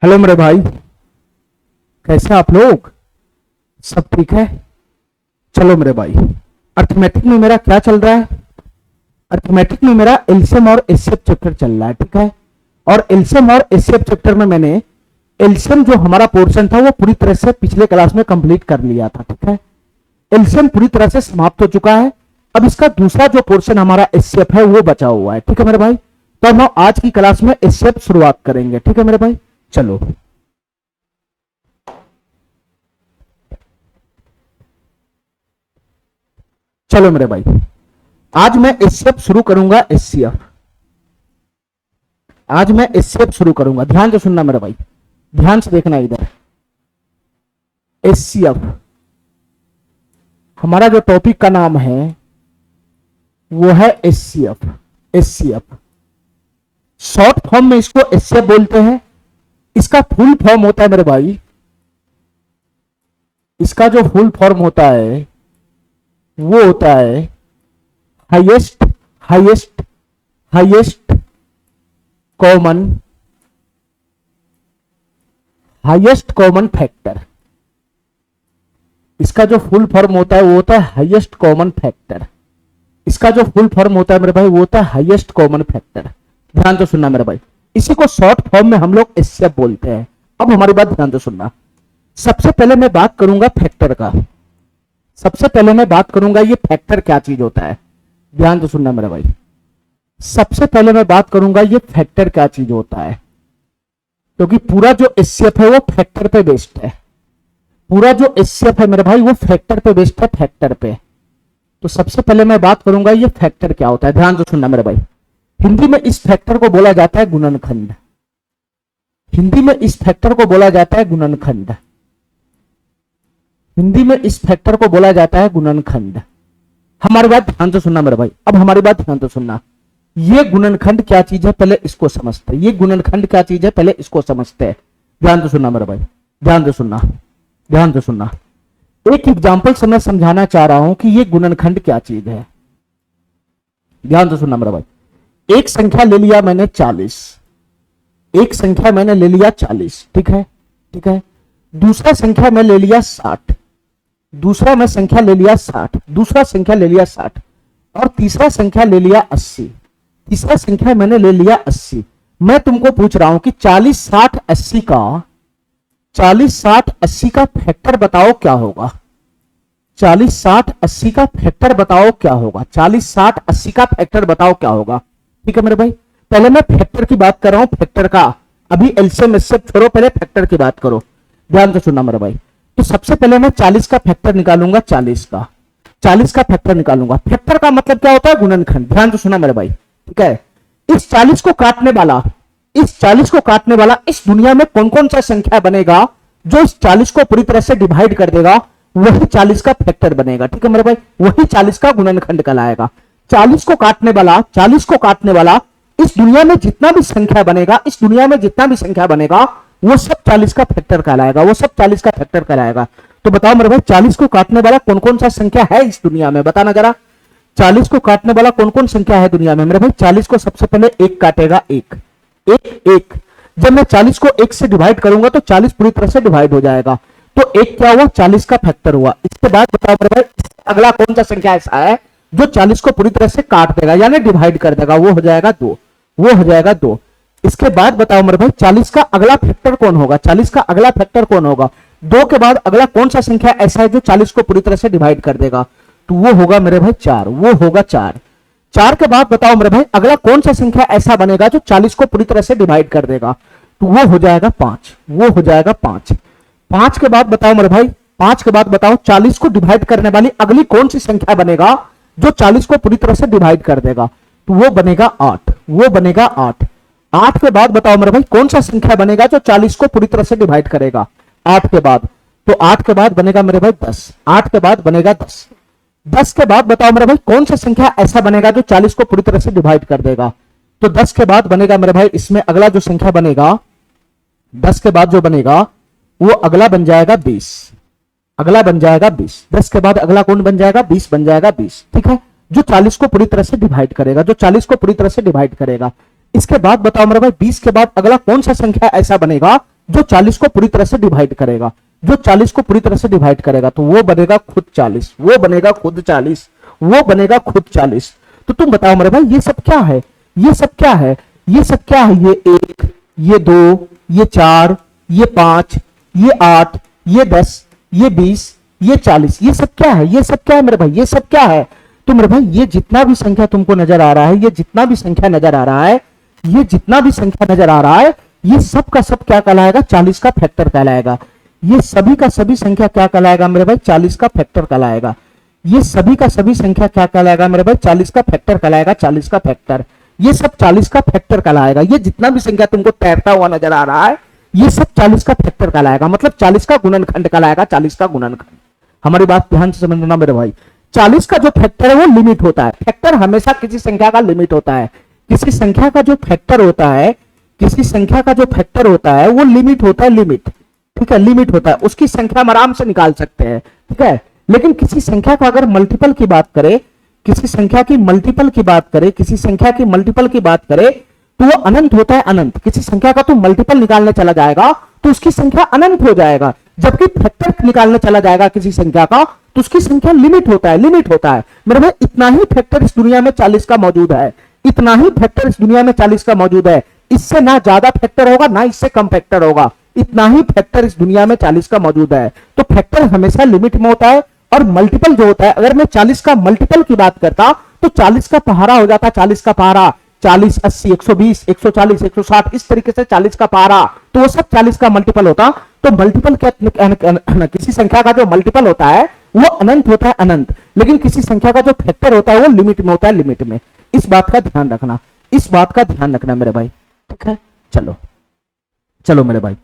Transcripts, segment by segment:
Hello मेरे भाई, कैसे हैं आप लोग? सब ठीक है? चलो मेरे भाई, अर्थमेटिक में मेरा क्या चल रहा है? अर्थमेटिक में मेरा एलसीएम और एचसीएफ चैप्टर चल रहा है, ठीक है। और एलसीएम और एचसीएफ चैप्टर में मैंने एलसीएम जो हमारा पोर्शन था वो पूरी तरह से पिछले क्लास में कंप्लीट कर लिया था, ठीक है। एलसीएम पूरी तरह से समाप्त हो चुका है। अब इसका दूसरा जो पोर्शन हमारा एचसीएफ है वो बचा हुआ है, ठीक है मेरे भाई। तो हम आज की क्लास में एचसीएफ शुरुआत करेंगे, ठीक है मेरे भाई। चलो चलो मेरे भाई, आज मैं एचसीएफ शुरू करूंगा। एचसीएफ आज मैं एचसीएफ शुरू करूंगा। ध्यान से सुनना मेरे भाई, ध्यान से देखना इधर। एचसीएफ हमारा जो टॉपिक का नाम है वो है एचसीएफ। एचसीएफ शॉर्ट फॉर्म में इसको एचसीएफ बोलते हैं। इसका फुल फॉर्म होता है मेरे भाई, इसका जो फुल फॉर्म होता है वो होता है highest highest highest common highest common factor. इसका जो फुल फॉर्म होता है वो होता है हाईएस्ट कॉमन फैक्टर। इसका जो फुल फॉर्म होता है मेरे भाई वो होता है हाईएस्ट कॉमन फैक्टर। ध्यान से सुनना मेरे भाई, इसी को शॉर्ट फॉर्म में हम लोग एचसीएफ बोलते हैं। अब हमारी बात ध्यान से सुनना। सबसे पहले मैं बात करूंगा फैक्टर का। सबसे पहले मैं बात करूंगा ये फैक्टर क्या चीज होता है। ध्यान से सुनना मेरे भाई, सबसे पहले मैं बात करूंगा ये फैक्टर क्या चीज होता है, क्योंकि पूरा जो एचसीएफ है वो फैक्टर पे बेस्ड है। पूरा जो एचसीएफ है मेरे भाई वो फैक्टर पे बेस्ड है, फैक्टर पे। तो सबसे पहले मैं बात करूंगा ये फैक्टर क्या होता है। ध्यान से सुनना मेरे भाई, हिंदी में इस फैक्टर को बोला जाता है गुणनखंड। हिंदी में इस फैक्टर को बोला जाता है गुणनखंड। हिंदी में इस फैक्टर को बोला जाता है गुणनखंड। हमारी बात ध्यान से सुनना मेरे भाई, अब हमारी बात ध्यान से सुनना। ये गुणनखंड क्या चीज है पहले इसको समझते हैं। ये गुणनखंड क्या चीज है पहले इसको समझते हैं। ध्यान से सुनना मेरे भाई, ध्यान से सुनना, ध्यान से सुनना। एक एग्जांपल से मैं समझाना चाह रहा हूं कि ये गुणनखंड क्या चीज है। ध्यान से सुनना मेरे भाई, एक संख्या ले लिया मैंने 40। एक संख्या मैंने ले लिया 40, ठीक है, ठीक है। दूसरा संख्या मैं ले लिया 60। दूसरा मैं संख्या ले लिया 60। दूसरा संख्या ले लिया 60 और तीसरा संख्या ले लिया 80। तीसरा संख्या मैंने ले लिया 80। मैं तुमको पूछ रहा हूं कि 40 60 80 का 40 60 80 का फैक्टर बताओ क्या होगा। 40 60 80 का फैक्टर बताओ क्या होगा। 40 60 80 का फैक्टर बताओ क्या होगा, ठीक है मेरे भाई। पहले मैं फैक्टर की बात कर रहा हूं, फैक्टर का। अभी एलसीएम एचसीएफ छोड़ो, पहले फैक्टर की बात करो। ध्यान से सुनना मेरे भाई। तो सबसे पहले मैं 40 का फैक्टर निकालूंगा। 40 का फैक्टर निकालूंगा। फैक्टर का मतलब क्या होता है? गुणनखंड। ध्यान से सुना मेरे भाई, ठीक है। इस 40 को काटने वाला, इस 40 को काटने वाला इस दुनिया में कौन कौन सा संख्या बनेगा जो इस 40 को पूरी तरह से डिवाइड कर देगा, वही 40 का फैक्टर बनेगा, ठीक है मेरे भाई। वही 40 का गुणनखंड कहलाएगा। 40 को काटने वाला, 40 को काटने वाला इस दुनिया में जितना भी संख्या बनेगा, इस दुनिया में जितना भी संख्या बनेगा वो सब 40 का फैक्टर कहलाएगा। वो सब 40 का फैक्टर कहलाएगा। तो बताओ मेरे भाई, 40 को काटने वाला कौन कौन सा संख्या है इस दुनिया में, बताना जरा। 40 को काटने वाला कौन कौन संख्या है दुनिया में मेरे भाई? 40 को सबसे पहले एक काटेगा, एक एक एक। जब मैं 40 को एक से डिवाइड करूंगा तो 40 पूरी तरह से डिवाइड हो जाएगा। तो एक क्या हुआ? 40 का फैक्टर हुआ। इसके बाद बताओ मेरे भाई, अगला कौन सा संख्या ऐसा है जो 40 को पूरी तरह से काट देगा यानी डिवाइड कर देगा? वो हो जाएगा 2। वो हो जाएगा 2। इसके बाद बताओ मेरे भाई, 40 का अगला फैक्टर कौन होगा? 40 का अगला फैक्टर कौन होगा? 2 के बाद अगला कौन सा संख्या ऐसा है जो 40 को पूरी तरह से डिवाइड कर देगा? तो वो होगा मेरे भाई 4। वो होगा 4। 4 के बाद बताओ मेरे भाई, अगला कौन सा संख्या ऐसा बनेगा जो 40 को पूरी तरह से डिवाइड कर देगा? तो वो हो जाएगा 5। वो हो जाएगा 5। 5 के बाद बताओ मेरे भाई, 5 के बाद बताओ 40 को डिवाइड करने वाली अगली कौन सी संख्या बनेगा जो 40 को पूरी तरह से डिवाइड कर देगा? तो वो बनेगा 8। वो बनेगा 8। 8 के बाद बताओ मेरे भाई, कौन सा संख्या बनेगा जो 40 को पूरी तरह से डिवाइड करेगा 8 के बाद? तो 8 के बाद बनेगा मेरे भाई 10। 8 के बाद बनेगा 10। 10 के बाद बताओ मेरे भाई, कौन सा संख्या ऐसा बनेगा जो 40 को पूरी तरह से डिवाइड कर देगा? तो 10 के बाद बनेगा मेरे भाई, इसमें अगला जो संख्या बनेगा, 10 के बाद जो बनेगा वो अगला बन जाएगा 20। अगला बन जाएगा 20। 10 के बाद अगला कौन बन जाएगा? 20 बन जाएगा 20, ठीक है। जो 40 को पूरी तरह से डिवाइड करेगा, जो 40 को पूरी तरह से डिवाइड करेगा। इसके बाद बताओ मेरे भाई, 20 के बाद अगला कौन सा संख्या ऐसा बनेगा जो 40 को पूरी तरह से डिवाइड करेगा, जो 40 को पूरी तरह से डिवाइड करेगा, तो वो बनेगा खुद 40, वो बनेगा खुद 40, वो बनेगा खुद 40। तो तुम बताओ मेरे भाई ये सब क्या है, ये सब क्या है, ये सब क्या है? ये 1, ये 2, ये 4, ये 5, ये 8, ये 10, ये 20, ये 40, ये सब क्या है? ये सब क्या है मेरे भाई? ये सब क्या है? तो मेरे भाई ये जितना भी संख्या तुमको नजर आ रहा है, ये जितना भी संख्या नजर आ रहा है, ये जितना भी संख्या नजर आ रहा है, ये सब का सब क्या कहलाएगा? 40 का फैक्टर कहलाएगा। ये सभी का सभी संख्या क्या कहलाएगा मेरे भाई? 40 का फैक्टर कहलाएगा। ये सभी का सभी संख्या क्या कहलाएगा मेरे भाई? 40 का फैक्टर कहलाएगा, 40 का फैक्टर। ये सब 40 का फैक्टर कहलाएगा। ये जितना भी संख्या तुमको तैरता हुआ नजर आ रहा है, ये सब 40 का फैक्टर कहलाएगा, मतलब 40 का गुणनखंड कहलाएगा, 40 का गुणनखंड। हमारी बात ध्यान से समझना मेरे भाई। 40 का जो फैक्टर है वो लिमिट होता है। फैक्टर हमेशा किसी संख्या का लिमिट होता है। किसी संख्या का जो फैक्टर होता है, किसी संख्या का जो फैक्टर होता है वो लिमिट होता है, लिमिट। ठीक है, लिमिट होता है, उसकी संख्या हम आराम से निकाल सकते हैं। ठीक है, लेकिन किसी संख्या का अगर मल्टीपल की बात करें, किसी संख्या की मल्टीपल की बात करें, किसी संख्या की मल्टीपल की बात करें, तो वो अनंत होता है, अनंत। किसी संख्या का तुम मल्टीपल निकालने चला जाएगा तो उसकी संख्या अनंत हो जाएगा, जबकि फैक्टर निकालने चला जाएगा किसी संख्या का तो उसकी संख्या लिमिट होता है, लिमिट होता है। मेरे भाई इतना ही फैक्टर इस दुनिया में 40 का मौजूद है, इतना ही फैक्टर इस दुनिया में 40 का मौजूद है। इससे ना ज्यादा फैक्टर होगा, ना इससे कम फैक्टर होगा। इतना ही फैक्टर इस दुनिया में 40 का मौजूद है। तो फैक्टर हमेशा लिमिट में होता है, और मल्टीपल जो होता है, अगर मैं 40 का मल्टीपल की बात करता तो 40 का पहाड़ा हो जाता, 40 का पहाड़ा, 40, 80, 120, 140, 160, इस तरीके से 40 का पहाड़ा, तो वो सब 40 का मल्टीपल होता। तो मल्टीपल किसी संख्या का जो मल्टीपल होता है वो अनंत होता है, अनंत। लेकिन किसी संख्या का जो फैक्टर होता है वो लिमिट में होता है, लिमिट में। इस बात का ध्यान रखना, इस बात का ध्यान रखना मेरे भाई। ठीक है, चलो चलो मेरे भाई,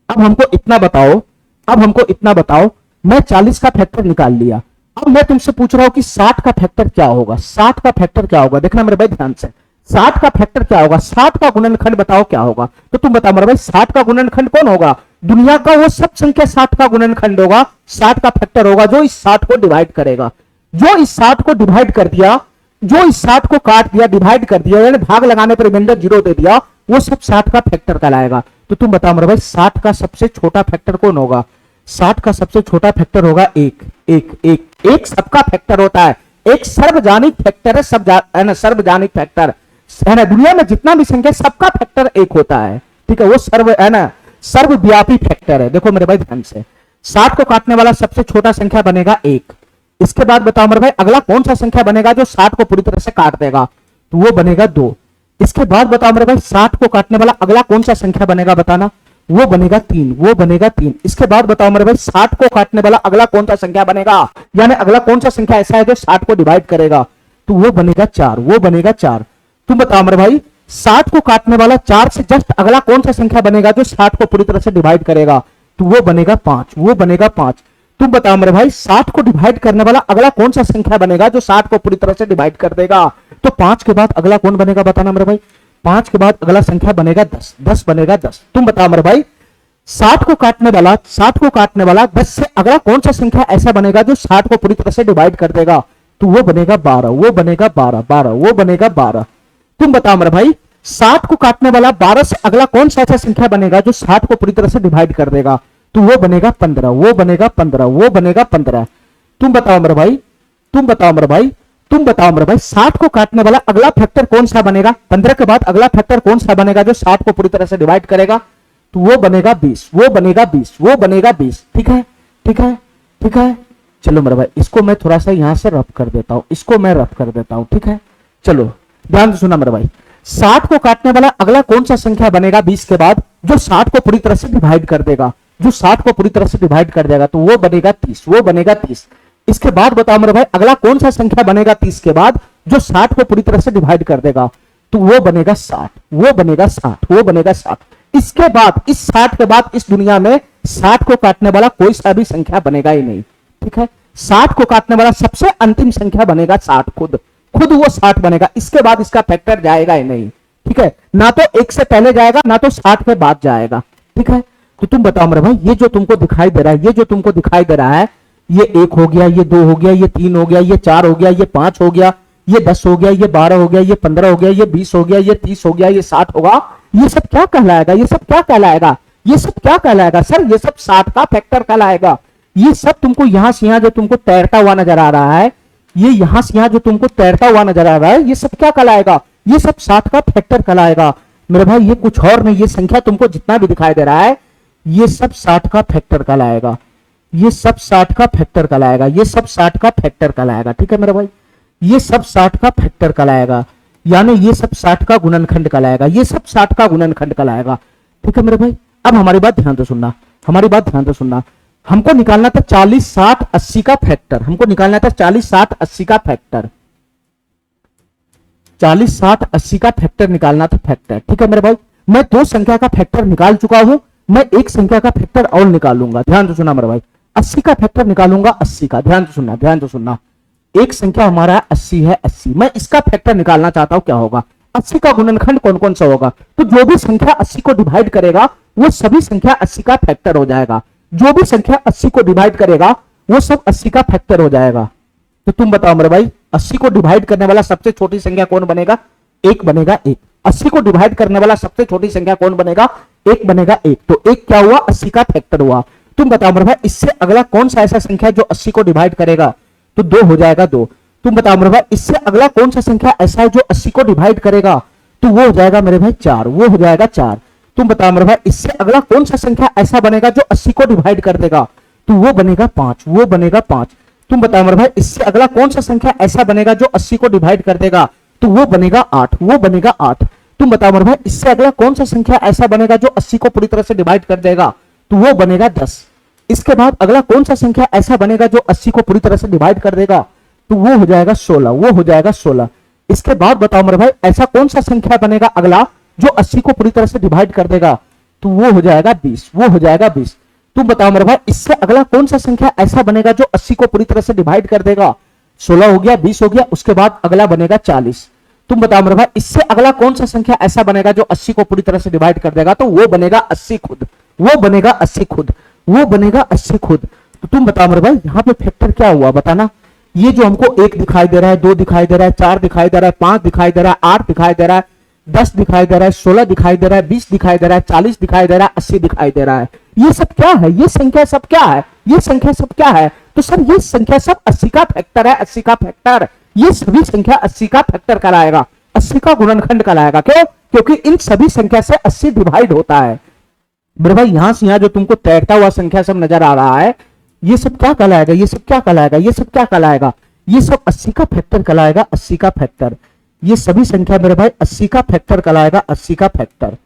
अब हमको इतना बताओ, अब हमको इतना बताओ, मैं 40 का फैक्टर निकाल लिया। अब मैं तुमसे पूछ रहा हूं कि 60 का फैक्टर क्या होगा? 60 का फैक्टर क्या होगा? देखना मेरे भाई ध्यान से, 60 का फैक्टर क्या होगा? 60 का गुणनखंड बताओ क्या होगा? तो तुम बताओ मेरे भाई 60 का गुणनखंड कौन होगा? दुनिया का वो सब संख्या 60 का गुणनखंड होगा, 60 का फैक्टर होगा, जो इस 60 को डिवाइड करेगा। जो इस 60 को डिवाइड कर दिया, जो इस 60 को काट दिया, डिवाइड कर दिया, यानी भाग लगाने पर रिमाइंडर 0 दे दिया, वो सब 60 का फैक्टर कहलाएगा। तो तुम बताओ मेरे भाई 60 का सबसे छोटा फैक्टर कौन होगा? 60 का सबसे छोटा फैक्टर होगा एक। एक सबका फैक्टर होता है, एक सर्वजानिक फैक्टर है, सर्वजानिक फैक्टर है ना। दुनिया में जितना भी संख्या सबका फैक्टर एक होता है। ठीक है, वो सर्व है ना, सर्वव्यापी फैक्टर है। देखो मेरे भाई ध्यान से, 60 को काटने वाला सबसे छोटा संख्या बनेगा 1। इसके बाद बताओ मेरे भाई अगला कौन सा संख्या बनेगा जो 60 को पूरी तरह से काट देगा? तो वो बनेगा 2। इसके बाद बताओ मेरे भाई 60 को काटने वाला अगला कौन सा संख्या बनेगा? बताना। वो बनेगा 3, वो बनेगा 3। इसके बाद बताओ मेरे भाई 60 को काटने वाला अगला कौन सा संख्या बनेगा, यानी अगला कौन सा संख्या ऐसा है जो 60 को डिवाइड करेगा? तो वो बनेगा 4, वो बनेगा 4। तुम बताओ मेरे भाई 60 को काटने वाला 4 से जस्ट अगला कौन सा संख्या बनेगा जो 60 को पूरी तरह से डिवाइड करेगा? तो वो बनेगा 5, वो बनेगा 5। तुम बताओ मेरे भाई 60 को डिवाइड करने वाला अगला कौन सा संख्या बनेगा जो 60 को पूरी तरह से डिवाइड कर देगा? तो 5 के बाद अगला कौन बनेगा? बताना मेरे भाई। 5 के बाद अगला संख्या बनेगा 10, 10 बनेगा 10। तुम बताओ मेरे भाई 60 को काटने वाला 10 से अगला कौन सा संख्या ऐसा बनेगा जो 60 को पूरी तरह से डिवाइड कर देगा? तो वो बनेगा 12, वो बनेगा 12, वो बनेगा 12। तुम बताओ मेरे भाई 60 को काटने वाला 12 से अगला कौन सा ऐसा संख्या बनेगा जो 60 को पूरी तरह से डिवाइड कर देगा? तो वो बनेगा 15, वो बनेगा 15, वो बनेगा 15। तुम बताओ मेरे भाई 60 को काटने वाला अगला फैक्टर कौन सा बनेगा? 15 के बाद अगला फैक्टर कौन सा बनेगा जो 60 को पूरी तरह से डिवाइड करेगा? तो वो बनेगा 20, वो बनेगा 20, वो बनेगा 20। ठीक है, ठीक है, ठीक है। चलो मेरे भाई इसको मैं थोड़ा सा यहां से रफ कर देता हूं, इसको मैं रफ कर देता हूं। ठीक है, चलो ध्यान से सुना मेरे भाई। 60 को काटने वाला अगला कौन सा संख्या बनेगा 20 के बाद जो 60 को पूरी तरह से डिवाइड कर देगा? जो 60 को पूरी तरह से डिवाइड कर देगा तो वो बनेगा 30, वो बनेगा 30। इसके बाद बताओ मेरे भाई अगला कौन सा संख्या बनेगा 30 के बाद जो 60 को पूरी तरह से डिवाइड कर देगा? तो वो बनेगा 60, वो बनेगा 60, वो बनेगा 60। इसके बाद इस 60 के बाद इस दुनिया में 60 को काटने वाला कोई सा भी संख्या बनेगा ही नहीं। ठीक है, 60 को काटने वाला सबसे अंतिम संख्या बनेगा 60, खुद वो 60 बनेगा। इसके बाद इसका फैक्टर जाएगा ही नहीं। ठीक है, ना तो 1 से पहले जाएगा ना तो 60 के बाद जाएगा। ठीक है, तो तुम बताओ मेरे भाई ये जो तुमको दिखाई दे रहा है, ये जो तुमको दिखाई दे रहा है, ये 1 हो गया, ये 2 हो गया, ये 3 हो गया, ये 4 हो गया, ये 5 हो गया, ये 10 हो गया, ये 12 हो गया, ये 15 हो गया, ये 20 हो गया, ये 30 हो गया, ये 60 होगा। ये सब क्या कहलाएगा? ये सब क्या कहलाएगा? ये सब क्या कहलाएगा सर? ये सब 60 का फैक्टर कहलाएगा। ये सब तुमको यहां से यहां जो तुमको तैरता हुआ नजर आ रहा है, ये यहां से यहां जो तुमको तैरता हुआ नजर आ रहा है, ये सब क्या कहलाएगा? ये सब 60 का फैक्टर कहलाएगा मेरे भाई। ये कुछ और नहीं, ये संख्या तुमको जितना भी दिखाई दे रहा है ये सब 60 का फैक्टर कहलाएगा। ये सब 60 का फैक्टर कहलाएगा। ये सब 60 का फैक्टर कहलाएगा। ठीक है मेरे भाई, ये सब 60 का फैक्टर कहलाएगा, यानी ये सब 60 का गुणनखंड कहलाएगा। ये सब 60 का गुणनखंड कहलाएगा। ठीक है मेरे भाई, अब हमारी बात ध्यान से सुनना, हमारी बात ध्यान से सुनना। हमको निकालना था 40, 60, 80 का फैक्टर। हमको निकालना था 40, 60, 80 का फैक्टर। 40, 60, 80 का फैक्टर निकालना था, फैक्टर। ठीक है मेरे भाई, मैं दो संख्या का फैक्टर निकाल चुका हूं, मैं एक संख्या का फैक्टर और निकालूंगा। ध्यान से सुनना मेरे भाई, 80 का फैक्टर निकालूंगा, 80 का। ध्यान से सुनना, ध्यान से सुनना। एक संख्या हमारा 80 है, 80, मैं इसका फैक्टर निकालना चाहता हूं, क्या होगा? 80 का गुणनखंड कौन कौन सा होगा? तो जो भी संख्या 80 को डिवाइड करेगा वो सभी संख्या 80 का फैक्टर हो जाएगा। जो भी संख्या 80 को डिवाइड करेगा वो सब 80 का फैक्टर हो जाएगा। तो तुम बताओ मेरे भाई, 80 को डिवाइड करने वाला सबसे छोटी संख्या कौन बनेगा? 1 बनेगा, 1। 80 को डिवाइड करने वाला सबसे छोटी संख्या कौन बनेगा? 1 बनेगा, 1। तो 1 क्या हुआ? 80 का फैक्टर हुआ। तुम बताओ मेरे भाई, इससे अगला कौन सा ऐसा संख्या जो 80 को डिवाइड करेगा? तो 2 हो जाएगा, 2। तुम बताओ मेरे भाई, इससे अगला कौन सा संख्या ऐसा है जो 80 को डिवाइड करेगा? तो वो हो जाएगा मेरे भाई 4, वो हो जाएगा 4। तुम बताओ मेरे भाई, इससे अगला कौन सा संख्या ऐसा बनेगा जो 80 को डिवाइड कर देगा? तो वो बनेगा 5, वो बनेगा 5। तुम बताओ मेरे भाई, इससे अगला कौन सा संख्या ऐसा बनेगा जो 80 को डिवाइड कर देगा? तो वो बनेगा 8, वो बनेगा 8। तुम बताओ मेरे भाई, इससे अगला कौन सा संख्या ऐसा बनेगा जो 80 को पूरी तरह से डिवाइड कर देगा? तो वो बनेगा 10। इसके बाद अगला कौन सा संख्या ऐसा बनेगा जो 80 को पूरी तरह से डिवाइड कर देगा? तो वो हो जाएगा 16, वो हो जाएगा 16। इसके बाद बताओ मेरे भाई, ऐसा कौन सा संख्या बनेगा अगला जो 80 को पूरी तरह से डिवाइड कर देगा? तो वो हो जाएगा 20, वो हो जाएगा 20। तुम बताओ मेरे भाई, इससे अगला कौन सा संख्या ऐसा बनेगा जो 80 को पूरी तरह से डिवाइड कर देगा? 16 हो गया, 20 हो गया, उसके बाद अगला बनेगा 40। तुम बताओ मेरे भाई, इससे अगला कौन सा संख्या ऐसा बनेगा जो 80 को पूरी तरह से डिवाइड कर देगा? तो वो बनेगा 80 खुद, वो बनेगा 80 खुद, वो बनेगा 80 खुद। तो तुम बताओ मेरे भाई, यहां पे फैक्टर क्या हुआ बताना? ये जो हमको 1 दिखाई दे रहा है, 2 दिखाई दे रहा है, 4 दिखाई दे रहा है, 5 दिखाई दे रहा है, 8 दिखाई दे रहा है, 10 दिखाई दे रहा है, 16 दिखाई दे रहा है, 20 दिखाई दे रहा है, 40 दिखाई दे रहा है, 80 दिखाई दे रहा है। ये सब क्या है? ये संख्या सब क्या है? ये संख्या सब क्या है? तो सर ये संख्या सब 80 का फैक्टर है, 80 का फैक्टर। ये सभी संख्या 80 का फैक्टर कहलाएगा, 80 का गुणनखंड कहलाएगा। क्यों? क्योंकि इन सभी संख्या से 80 डिवाइड होता है। मेरे भाई, यहां से यहां जो तुमको तैरता हुआ संख्या सब नजर आ रहा है, ये सब क्या कहलाएगा? ये सब क्या कहलाएगा? ये सब क्या कहलाएगा? ये सब 80 का फैक्टर कहलाएगा, 80 का फैक्टर। ये सभी संख्या मेरे भाई 80 का फैक्टर कहलाएगा, 80 का फैक्टर।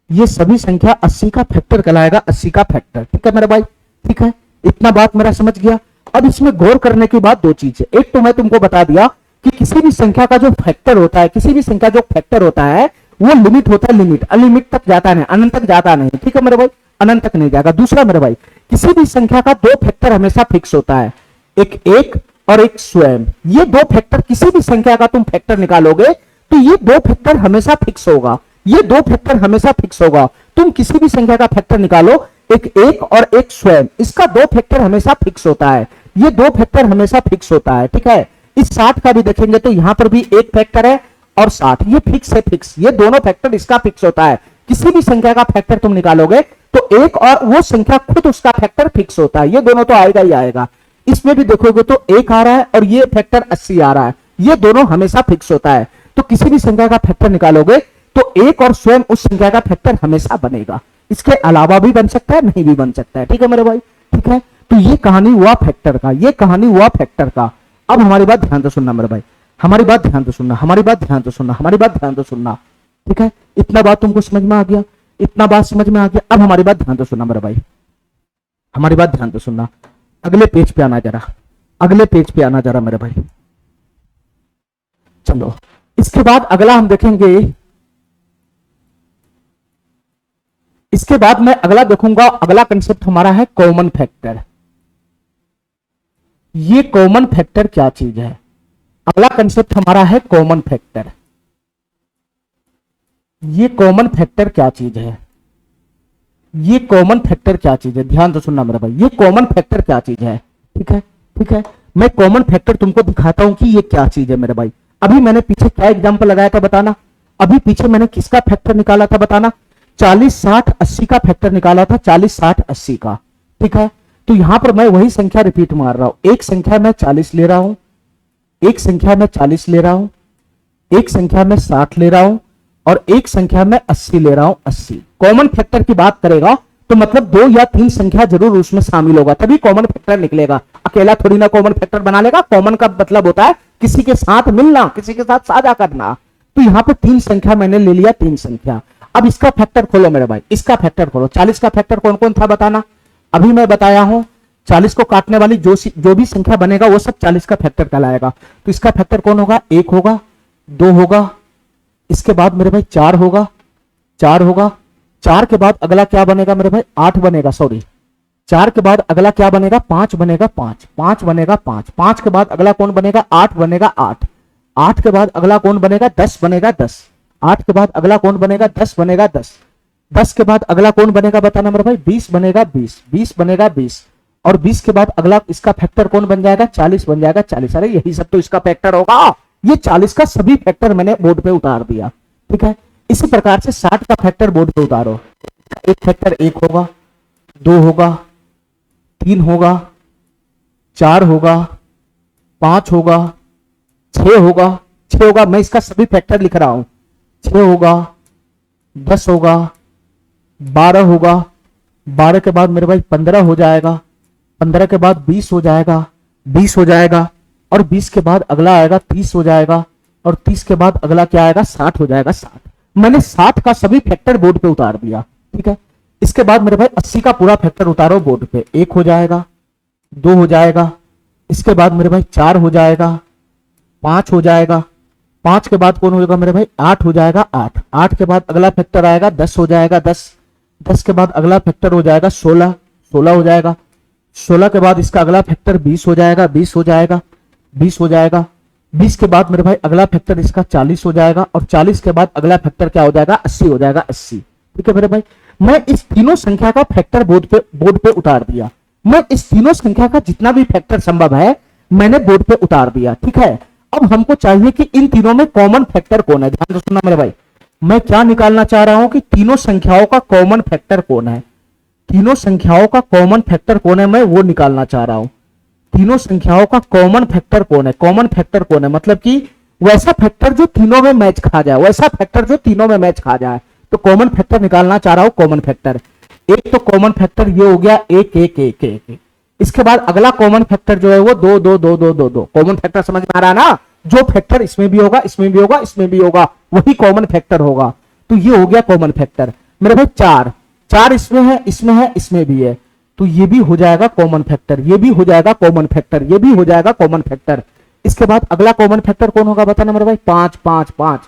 ये सभी संख्या 80 का फैक्टर कहलाएगा, 80 का फैक्टर। ठीक है मेरे भाई, ठीक है, इतना बात मेरा समझ गया। अब इसमें गौर करने की बात दो चीजें। एक तो मैं तुमको बता दिया कि किसी भी संख्या का जो फैक्टर होता है, किसी भी संख्या जो फैक्टर होता है वो लिमिट होता है, लिमिट, अनलिमिट तक जाता नहीं, अनंत तक जाता नहीं। ठीक है मेरे भाई, अनंत तक नहीं जाएगा। दूसरा मेरे भाई, किसी भी संख्या का 2 फैक्टर हमेशा फिक्स होता है, एक और एक स्वयं। ये 2 फैक्टर, किसी भी संख्या का तुम फैक्टर निकालोगे तो ये 2 फैक्टर हमेशा फिक्स होगा, ये 2 फैक्टर हमेशा फिक्स होगा। तुम किसी भी संख्या का फैक्टर निकालो, एक और एक स्वयं, इसका 2 फैक्टर हमेशा फिक्स होता है, ये 2 फैक्टर हमेशा फिक्स होता है। ठीक है, इस 60 का भी देखेंगे तो यहां पर भी 1 फैक्टर है और 60, ये फिक्स है, फिक्स, ये दोनों फैक्टर इसका फिक्स होता है। किसी भी संख्या का फैक्टर तुम निकालोगे तो एक और वो संख्या खुद उसका फैक्टर फिक्स होता है, ये दोनों तो आएगा ही आएगा। इसमें भी देखोगे तो 1 आ रहा है और ये फैक्टर 80 आ रहा है, ये दोनों हमेशा फिक्स होता है। तो किसी भी संख्या का फैक्टर निकालोगे तो एक और स्वयं उस संख्या का फैक्टर हमेशा बनेगा, इसके अलावा भी बन सकता है, नहीं भी बन सकता है। ठीक है मेरे भाई, ठीक है। तो ये कहानी हुआ फैक्टर का, ये कहानी हुआ फैक्टर का। अब हमारी बात ध्यान से सुनना मेरे भाई, हमारी बात ध्यान से सुनना, हमारी बात ध्यान से सुनना, हमारी बात ध्यान से सुनना। ठीक है, इतना बात तुमको समझ में आ गया, इतना बात समझ में आ गया। अब हमारी बात ध्यान से सुनना मेरे भाई, हमारी बात ध्यान से सुनना। अगले पेज पे आना जरा, अगले पेज पे आना जरा मेरे भाई। चलो, इसके बाद अगला हम देखेंगे, इसके बाद मैं अगला देखूंगा, अगला कंसेप्ट हमारा है कॉमन फैक्टर। ये कॉमन फैक्टर क्या चीज है? अगला कंसेप्ट हमारा है कॉमन फैक्टर। ये कॉमन फैक्टर क्या चीज है? ये कॉमन फैक्टर क्या चीज है? ध्यान से सुनना मेरे भाई, ये कॉमन फैक्टर क्या चीज है? ठीक है, ठीक है, मैं कॉमन फैक्टर तुमको दिखाता हूं कि ये क्या चीज है मेरे भाई। अभी मैंने पीछे क्या एग्जांपल लगाया था बताना, अभी पीछे मैंने किसका फैक्टर निकाला था बताना, 40 60 80 का फैक्टर निकाला था, 40 60 80 का, ठीक है। तो यहां पर मैं वही संख्या रिपीट मार रहा हूं, एक संख्या मैं 40 ले रहा हूं, एक संख्या में 40 ले रहा हूं, एक संख्या में 60 ले रहा हूं और एक संख्या में 80 ले रहा हूं। 80 कॉमन फैक्टर की बात करेगा तो मतलब 2 या 3 संख्या जरूर उसमें शामिल होगा, तभी कॉमन फैक्टर निकलेगा। अकेला थोड़ी ना कॉमन फैक्टर बना लेगा। कॉमन का मतलब होता है किसी के साथ मिलना, किसी के साथ साझा करना। तो यहां पर 3 संख्या मैंने ले लिया, 3 संख्या। अब इसका फैक्टर खोलो मेरे भाई, इसका फैक्टर खोलो। 40 का फैक्टर कौन कौन था बताना। अभी मैं बताया हूं 40 को काटने वाली जो भी संख्या बनेगा वो सब 40 का फैक्टर कहलाएगा। तो इसका फैक्टर कौन होगा, 1 होगा, 2 होगा, इसके बाद मेरे भाई 4 होगा, 4 होगा, 4 के बाद अगला क्या बनेगा मेरे भाई, 8 बनेगा, सॉरी 4 के बाद अगला क्या बनेगा, 5 बनेगा, 5 5 बनेगा, 5 5 के बाद अगला कौन बनेगा, 8 बनेगा, 8 8 के बाद अगला कौन बनेगा, 10 बनेगा, 10 8 के बाद अगला कौन बनेगा, 10 बनेगा, 10 10 के बाद अगला कौन बनेगा बताना मेरे भाई, 20 बनेगा, 20 20 बनेगा, 20 और 20 के बाद अगला इसका फैक्टर कौन बन जाएगा, 40 बन जाएगा, 40। अरे यही सब तो इसका फैक्टर होगा। ये 40 का सभी फैक्टर मैंने बोर्ड पे उतार दिया, ठीक है। इसी प्रकार से 60 का फैक्टर बोर्ड पे उतारो। एक फैक्टर 1 होगा, 2 होगा, 3 होगा, 4 होगा, 5 होगा, 6 होगा, 6 होगा, मैं इसका सभी फैक्टर लिख रहा हूं। 6 होगा, 10 होगा, 12 होगा, 12 के बाद मेरे भाई 15 हो जाएगा, 15 के बाद 20 हो जाएगा, 20 हो जाएगा और 20 के बाद अगला आएगा 30 हो जाएगा और 30 के बाद अगला क्या आएगा, 60 हो जाएगा। 60 मैंने 60 का सभी फैक्टर बोर्ड पे उतार दिया, ठीक है। इसके बाद मेरे भाई 80 का पूरा फैक्टर उतारो बोर्ड पे। 1 हो जाएगा, 2 हो जाएगा, इसके बाद मेरे भाई 4 हो जाएगा, 5 हो जाएगा, 5 के बाद कौन होगा मेरे भाई, 8 हो जाएगा, 8 8 के बाद अगला फैक्टर आएगा 10 हो जाएगा, 10 10 के बाद अगला फैक्टर हो जाएगा 16 16 हो जाएगा, 16 के बाद इसका अगला फैक्टर 20 हो जाएगा, 20 हो जाएगा, 20 हो जाएगा, 20 के बाद मेरे भाई अगला फैक्टर इसका 40 हो जाएगा और 40 के बाद अगला फैक्टर क्या हो जाएगा, 80 हो जाएगा, 80। ठीक है मेरे भाई, मैं इस तीनों संख्या का फैक्टर बोर्ड पे उतार दिया। मैं इस तीनों संख्या का जितना भी फैक्टर संभव है मैंने बोर्ड पे उतार दिया, ठीक है। अब हमको चाहिए कि इन तीनों में कॉमन फैक्टर कौन है। ध्यान से सुनना मेरे भाई, मैं क्या निकालना चाह रहा हूं कि तीनों संख्याओं का कॉमन फैक्टर कौन है। तीनों संख्याओं का कॉमन फैक्टर कौन है, मैं वो निकालना चाह रहा हूं। तीनों संख्याओं का कॉमन फैक्टर कौन है। कॉमन फैक्टर कौन है मतलब कि वैसा फैक्टर जो तीनों में मैच खा जाए, वैसा फैक्टर जो तीनों में मैच खा जाए। तो कॉमन फैक्टर निकालना चाह रहा हूं। कॉमन फैक्टर एक, तो कॉमन फैक्टर ये हो गया 1 1 1 1। इसके बाद अगला कॉमन फैक्टर जो है वो 2 2 2 2 2 2। कॉमन फैक्टर समझ में आ रहा है ना, जो फैक्टर इसमें भी होगा, इसमें भी होगा, इसमें भी होगा, वही कॉमन फैक्टर होगा। तो ये हो गया कॉमन फैक्टर मेरे भाई। 4 4 इसमें है, इसमें है, इसमें भी है, तो ये भी हो जाएगा कॉमन फैक्टर, ये भी हो जाएगा कॉमन फैक्टर, ये भी हो जाएगा कॉमन फैक्टर। इसके बाद अगला कॉमन फैक्टर कौन होगा बताना मेरे भाई। 5 5 5,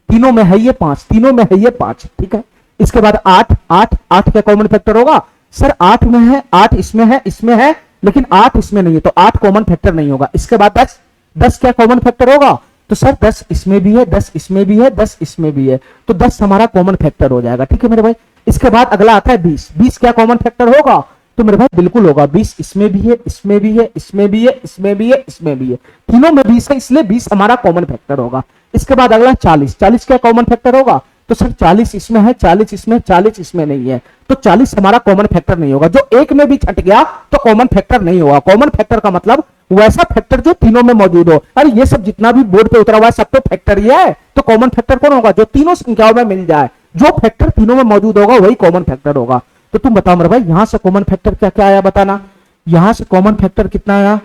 तीनों में है ये 5, तीनों में है ये 5, ठीक है। इसके बाद 8 8 8 का कॉमन फैक्टर होगा। सर 8 में है, 8 इसमें है, इसमें है, लेकिन 8 इसमें नहीं है, तो 8 कॉमन फैक्टर नहीं होगा। इसके बाद 10 10 क्या कॉमन फैक्टर होगा। तो सर 10 इसमें भी है, 10 इसमें भी है, 10 इसमें भी है, तो 10 हमारा कॉमन फैक्टर हो जाएगा, ठीक है मेरे भाई। इसके बाद अगला आता है 20 20 क्या कॉमन फैक्टर होगा। तो मेरे भाई बिल्कुल होगा, 20 इसमें भी है, इसमें भी है, इसमें भी है, इसमें भी है, इसमें भी है, तीनों में 20 है, इसलिए 20 हमारा कॉमन फैक्टर होगा। इसके बाद अगला 40 40 क्या कॉमन फैक्टर होगा। तो सर 40 इसमें है, 40 इसमें, 40 इसमें नहीं है, तो 40 हमारा कॉमन फैक्टर नहीं होगा। जो एक में भी छट गया तो कॉमन फैक्टर नहीं होगा। कॉमन फैक्टर का मतलब वैसा फैक्टर जो तीनों में मौजूद हो। अरे ये सब जितना भी बोर्ड पे उतरा हुआ है सब तो फैक्टर ही है, तो कॉमन फैक्टर कौन होगा, जो तीनों संख्याओं में मिल जाए, जो फैक्टर तीनों में मौजूद होगा वही कॉमन फैक्टर होगा। तो तुम बताओ मेरे भाई, यहां से कॉमन फैक्टर क्या क्या आया बताना। यहां से कॉमन फैक्टर कितना आया,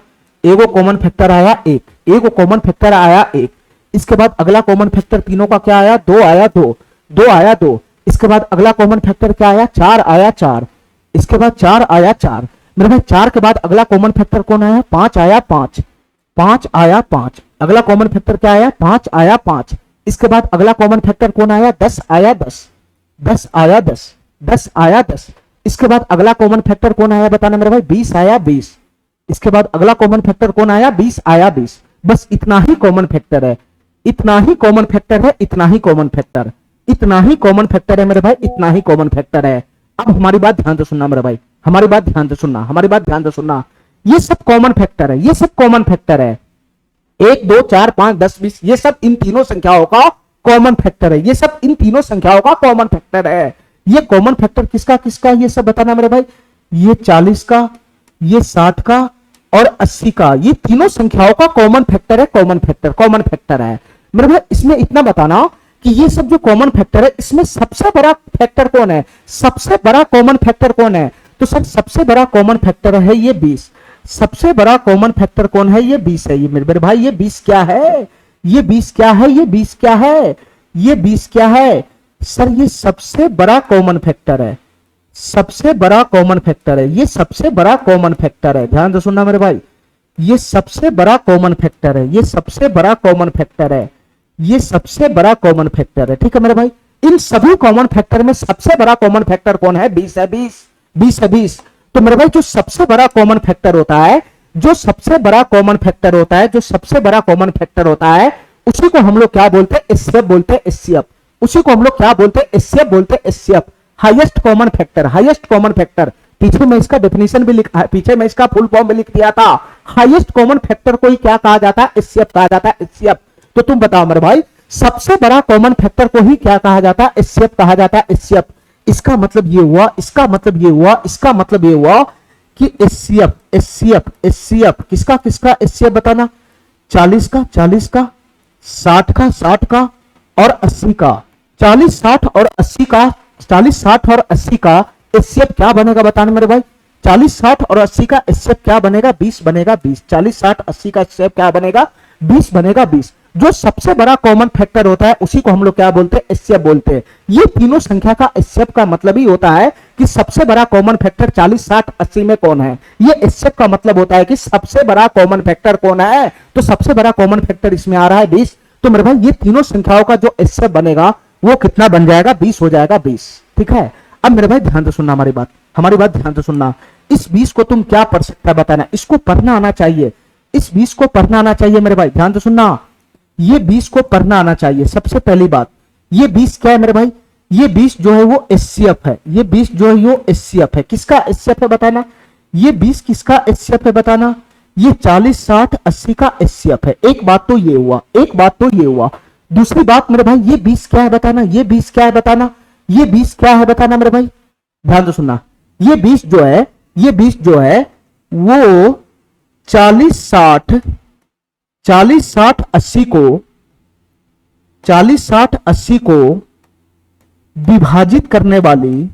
एगो कॉमन फैक्टर आया 1, एगो कॉमन फैक्टर आया 1। इसके बाद अगला कॉमन फैक्टर तीनों का क्या आया, 2 आया, 2 2 आया 2। इसके बाद अगला कॉमन फैक्टर क्या आया, 4 आया 4। इसके बाद 4 आया 4 मेरे भाई। 4 के बाद अगला कॉमन फैक्टर कौन आया, 5 आया 5 5 आया 5। अगला कॉमन फैक्टर क्या आया, 5 आया 5। इसके बाद अगला कॉमन फैक्टर कौन आया, 10 आया 10 10 आया 10 10 आया 10। इसके बाद अगला कॉमन फैक्टर कौन आया बताना मेरे भाई, 20 आया 20। इसके बाद अगला कॉमन फैक्टर कौन आया, 20 आया 20। बस इतना ही कॉमन फैक्टर है, इतना ही कॉमन फैक्टर है, इतना ही कॉमन फैक्टर, इतना ही कॉमन फैक्टर है मेरे भाई, इतना ही कॉमन फैक्टर है। अब हमारी बात ध्यान से सुनना मेरे भाई, हमारी बात ध्यान से सुनना, हमारी बात ध्यान से सुनना। ये सब कॉमन फैक्टर है, ये सब कॉमन फैक्टर है। 1 2 4 5 10 20, ये सब इन तीनों संख्याओं का कॉमन फैक्टर है, ये सब इन तीनों संख्याओं का कॉमन फैक्टर है। ये कॉमन फैक्टर किसका किसका, ये सब बताना मेरे भाई। ये 40 का, ये 60 का और 80 का, ये तीनों संख्याओं का कॉमन फैक्टर है, कॉमन फैक्टर है मेरे भाई। इसमें इतना बताना कि ये सब जो कॉमन फैक्टर है, इसमें सबसे बड़ा फैक्टर कौन है, सबसे बड़ा कॉमन फैक्टर कौन है? तो सर सबसे बड़ा कॉमन फैक्टर है ये 20। सबसे बड़ा कॉमन फैक्टर कौन है? ये 20 है। ये मेरे भाई ये 20 क्या है? ये 20 क्या है? ये 20 क्या है? ये 20 क्या है? सर ये सबसे बड़ा कॉमन फैक्टर है, सबसे बड़ा कॉमन फैक्टर है, ये सबसे बड़ा कॉमन फैक्टर है। ध्यान से सुनना मेरे भाई, ये सबसे बड़ा कॉमन फैक्टर है, ये सबसे बड़ा कॉमन फैक्टर है, ये सबसे बड़ा कॉमन फैक्टर है। ठीक है मेरे भाई, इन सभी कॉमन फैक्टर में सबसे बड़ा कॉमन फैक्टर कौन है? 20 है, 20 है 20। तो मेरे भाई जो सबसे बड़ा कॉमन फैक्टर होता है, जो सबसे बड़ा कॉमन फैक्टर होता है, जो सबसे बड़ा कॉमन फैक्टर होता है, उसी को हम लोग क्या बोलते हैं? एचसीएफ बोलते हैं, एचसीएफ। उसी को हम लोग क्या बोलते हैं? एचसीएफ बोलते हैं, HCF. Highest common factor, highest common factor. पीछे मैं इसका डेफिनेशन भी लिखा, पीछे मैं इसका फुल फॉर्म भी लिख दिया था। हाईएस्ट कॉमन फैक्टर को ही क्या कहा जाता है? एचसीएफ कहा जाता है, एचसीएफ। तो तुम बताओ मेरे भाई, सबसे बड़ा कॉमन फैक्टर को ही क्या कहा जाता है? एचसीएफ कहा जाता है, एचसीएफ। इसका मतलब ये हुआ, इसका मतलब ये हुआ, इसका मतलब ये हुआ कि एचसीएफ, एचसीएफ, एचसीएफ किसका किसका एचसीएफ बताना? 40 का, 40 का, 60 का, 60 का और 80 का। 40, 60 और 80 का, 40, 60 और 80 का एचसीएफ क्या बनेगा बताना मेरे भाई? 40, 60 और 80 का एचसीएफ क्या बनेगा? 20 बनेगा, 20। 40, 60, 80 का एचसीएफ क्या बनेगा? 20 बनेगा, 20। जो सबसे बड़ा कॉमन फैक्टर होता है उसी को हम लोग क्या बोलते हैं? एचसीएफ बोलते हैं। ये तीनों संख्या का एचसीएफ का मतलब ही होता है कि सबसे बड़ा कॉमन फैक्टर 40, 60, 80 में कौन है। ये एचसीएफ का मतलब होता है कि सबसे बड़ा कॉमन फैक्टर कौन है। तो सबसे बड़ा कॉमन फैक्टर इसमें आ रहा है 20। तो मेरे भाई ये तीनों संख्याओं का जो एचसीएफ बनेगा वो कितना बन जाएगा? 20 हो जाएगा, 20। ठीक है, अब मेरे भाई ध्यान से सुनना हमारी बात ध्यान से सुनना। इस 20 को तुम क्या पढ़ सकता है बताना, इसको पढ़ना आना चाहिए, इस 20 को पढ़ना आना चाहिए मेरे भाई। ध्यान से सुनना, ये 20 को पढ़ना आना चाहिए। सबसे पहली बात, ये 20 क्या है मेरे भाई? ये 20 जो है वो एचसीएफ है। ये 20 जो है वो एचसीएफ है। किसका एचसीएफ है बताना? ये 20 किसका एचसीएफ है बताना? ये 40, 60, 80 का एचसीएफ है। एक बात तो ये हुआ, एक बात तो ये हुआ। दूसरी बात मेरे भाई, ये 20 क्या है बताना? ये 20 क्या है बताना? ये 20 क्या है बताना मेरे भाई? ध्यान से सुनना, ये 20 जो है, ये 20 जो है वो 40, 60, 80 को 40, 60, 80 को विभाजित करने वाली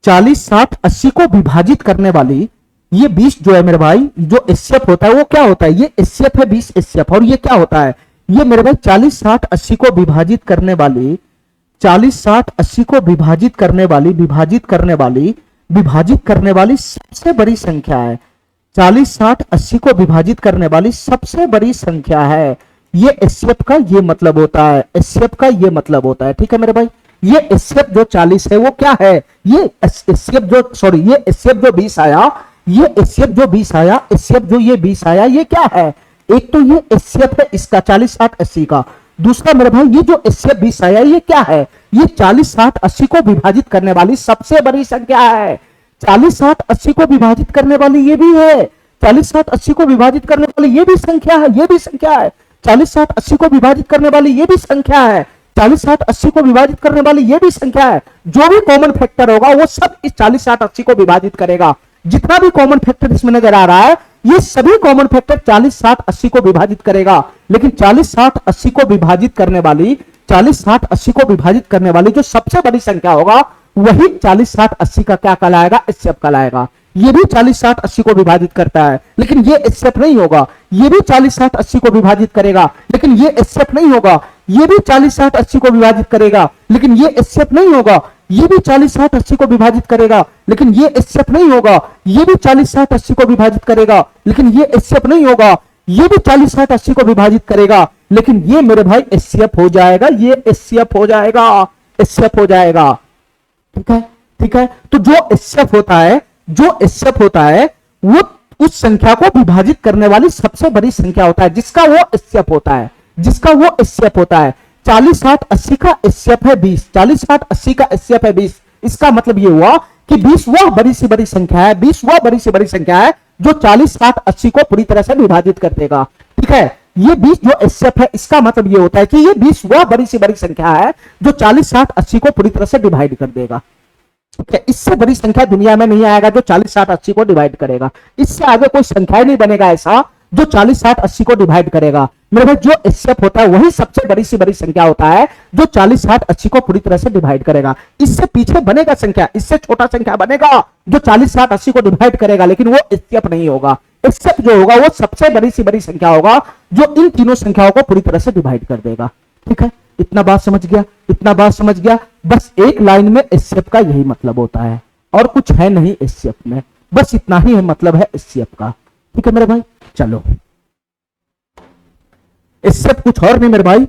40, 60, 80 को विभाजित करने वाली ये 20 जो है मेरे भाई, जो एचसीएफ होता है वो क्या होता है? ये एचसीएफ है, 20 एचसीएफ। और ये क्या होता है? ये मेरे भाई 40, 60, 80 को विभाजित करने वाली 40, 60, 80 को विभाजित करने वाली सबसे बड़ी संख्या है। 40, 60, 80 को विभाजित करने वाली सबसे बड़ी संख्या है। ये एचसीएफ का ये मतलब होता है, एचसीएफ का ये मतलब होता है। ठीक है मेरे भाई, ये एचसीएफ जो 40 है वो क्या है? ये एचसीएफ जो, सॉरी, ये एचसीएफ जो 20 आया, ये एचसीएफ जो 20 आया, एचसीएफ जो ये 20 आया, ये क्या है? एक तो ये एचसीएफ है इसका 40, 60, 80 का। दूसरा मेरे भाई ये जो एचसीएफ 20 आया ये क्या है? ये 40, 60, 80 को विभाजित करने वाली सबसे बड़ी संख्या है। 40, 60, 80 को विभाजित करने वाली ये भी है, 40, 60, 80 को विभाजित करने वाली ये भी संख्या है, ये भी संख्या है। 40, 60, 80 को विभाजित करने वाली ये भी संख्या है, 40, 60, 80 को विभाजित करने वाली ये भी संख्या है। जो भी कॉमन फैक्टर होगा वो सब इस 40, 60, 80 को विभाजित करेगा। जितना भी कॉमन फैक्टर इसमें नजर आ रहा है ये सभी कॉमन फैक्टर 40, 60, 80 को विभाजित करेगा। लेकिन 40, 60, 80 को विभाजित करने वाली 40, 60, 80 को विभाजित करने वाली जो सबसे बड़ी संख्या होगा वही 40, 60, 80 का क्या कहलाएगा? एचसीएफ कहलाएगा। ये भी 40, 60, 80 को विभाजित करता है लेकिन ये एचसीएफ नहीं होगा। ये भी 40, 60, 80 को विभाजित करेगा लेकिन ये एचसीएफ नहीं होगा। ये भी 40, 60, 80 को विभाजित करेगा लेकिन ये एचसीएफ नहीं होगा। ये भी 40, 60, 80 को विभाजित करेगा लेकिन ये एचसीएफ नहीं होगा। ये भी 40, 60, 80 को विभाजित करेगा लेकिन ये एचसीएफ नहीं होगा। ये भी 40, 60, 80 को विभाजित करेगा लेकिन ये मेरे भाई एचसीएफ हो जाएगा, ये एचसीएफ हो जाएगा, एचसीएफ हो जाएगा। ठीक है, ठीक है। तो जो एचसीएफ होता है, जो एचसीएफ होता है वो उस संख्या को विभाजित करने वाली सबसे बड़ी संख्या होता है जिसका वो एचसीएफ होता है, जिसका वो एचसीएफ होता है। 40, 60, 80 का एचसीएफ है 20, 40, 60, 80 का एचसीएफ है 20। इसका मतलब ये हुआ कि 20 वह बड़ी से बड़ी संख्या है, 20 वह बड़ी से बड़ी संख्या है जो 40, 60, 80 को पूरी तरह से विभाजित कर देगा। ठीक है, ये 20 जो एचसीएफ है, इसका मतलब ये होता है कि ये 20 वह बड़ी सी बड़ी संख्या है जो 40, 60, 80 को पूरी तरह से डिवाइड कर देगा। ठीक है, इससे बड़ी संख्या दुनिया में नहीं आएगा जो 40, 60, 80 को डिवाइड करेगा। इससे आगे कोई संख्या ही नहीं बनेगा ऐसा जो 40, 60, 80 को डिवाइड करेगा। मेरे भाई जो एचसीएफ होता है वही सबसे बड़ी सी बड़ी संख्या होता है जो 40, 60, 80 को पूरी तरह से डिवाइड करेगा। इससे पीछे बनेगा संख्या, इससे छोटा संख्या बनेगा जो 40, 60, 80 को डिवाइड करेगा, लेकिन वो एचसीएफ नहीं होगा। एचसीएफ जो होगा वो सबसे बड़ी सी बड़ी संख्या होगा जो इन तीनों संख्याओं को पूरी तरह से डिवाइड कर देगा। ठीक है, इतना बात समझ गया, इतना बात समझ गया। बस एक लाइन में एचसीएफ का यही मतलब होता है और कुछ है नहीं एचसीएफ में, बस इतना ही है मतलब है एचसीएफ का। ठीक है मेरे भाई, चलो एचसीएफ कुछ और नहीं मेरे भाई,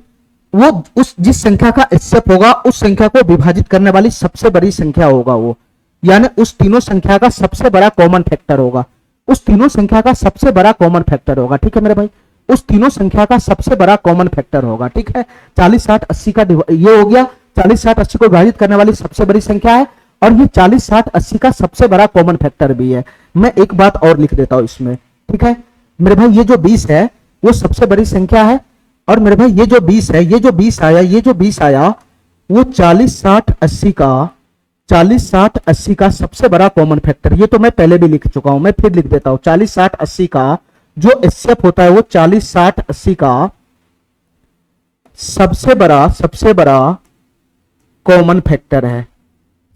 वो उस जिस संख्या का एचसीएफ होगा उस संख्या को विभाजित करने वाली सबसे बड़ी संख्या होगा वो, यानी उस तीनों संख्या का सबसे बड़ा कॉमन फैक्टर होगा, उस तीनों संख्या का सबसे बड़ा कॉमन फैक्टर होगा। ठीक है मेरे भाई, उस तीनों संख्या का सबसे बड़ा कॉमन फैक्टर होगा। ठीक है, 40, 60, 80 का ये हो गया, 40, 60, 80 को विभाजित करने वाली सबसे बड़ी संख्या है और ये 40, 60, 80 का सबसे बड़ा कॉमन फैक्टर भी है। मैं एक बात और लिख देता हूं इसमें। ठीक है मेरे भाई, ये जो 20 है वो सबसे बड़ी संख्या है और मेरे भाई ये जो 20 है, ये जो 20 आया, ये जो 20 आया वो 40, 60, 80 का 40, 60, 80 का सबसे बड़ा कॉमन फैक्टर। ये तो मैं पहले भी लिख चुका हूं, मैं फिर लिख देता हूं। 40, 60, 80 का जो एचसीएफ होता है वो 40, 60, 80 का सबसे बड़ा कॉमन फैक्टर है,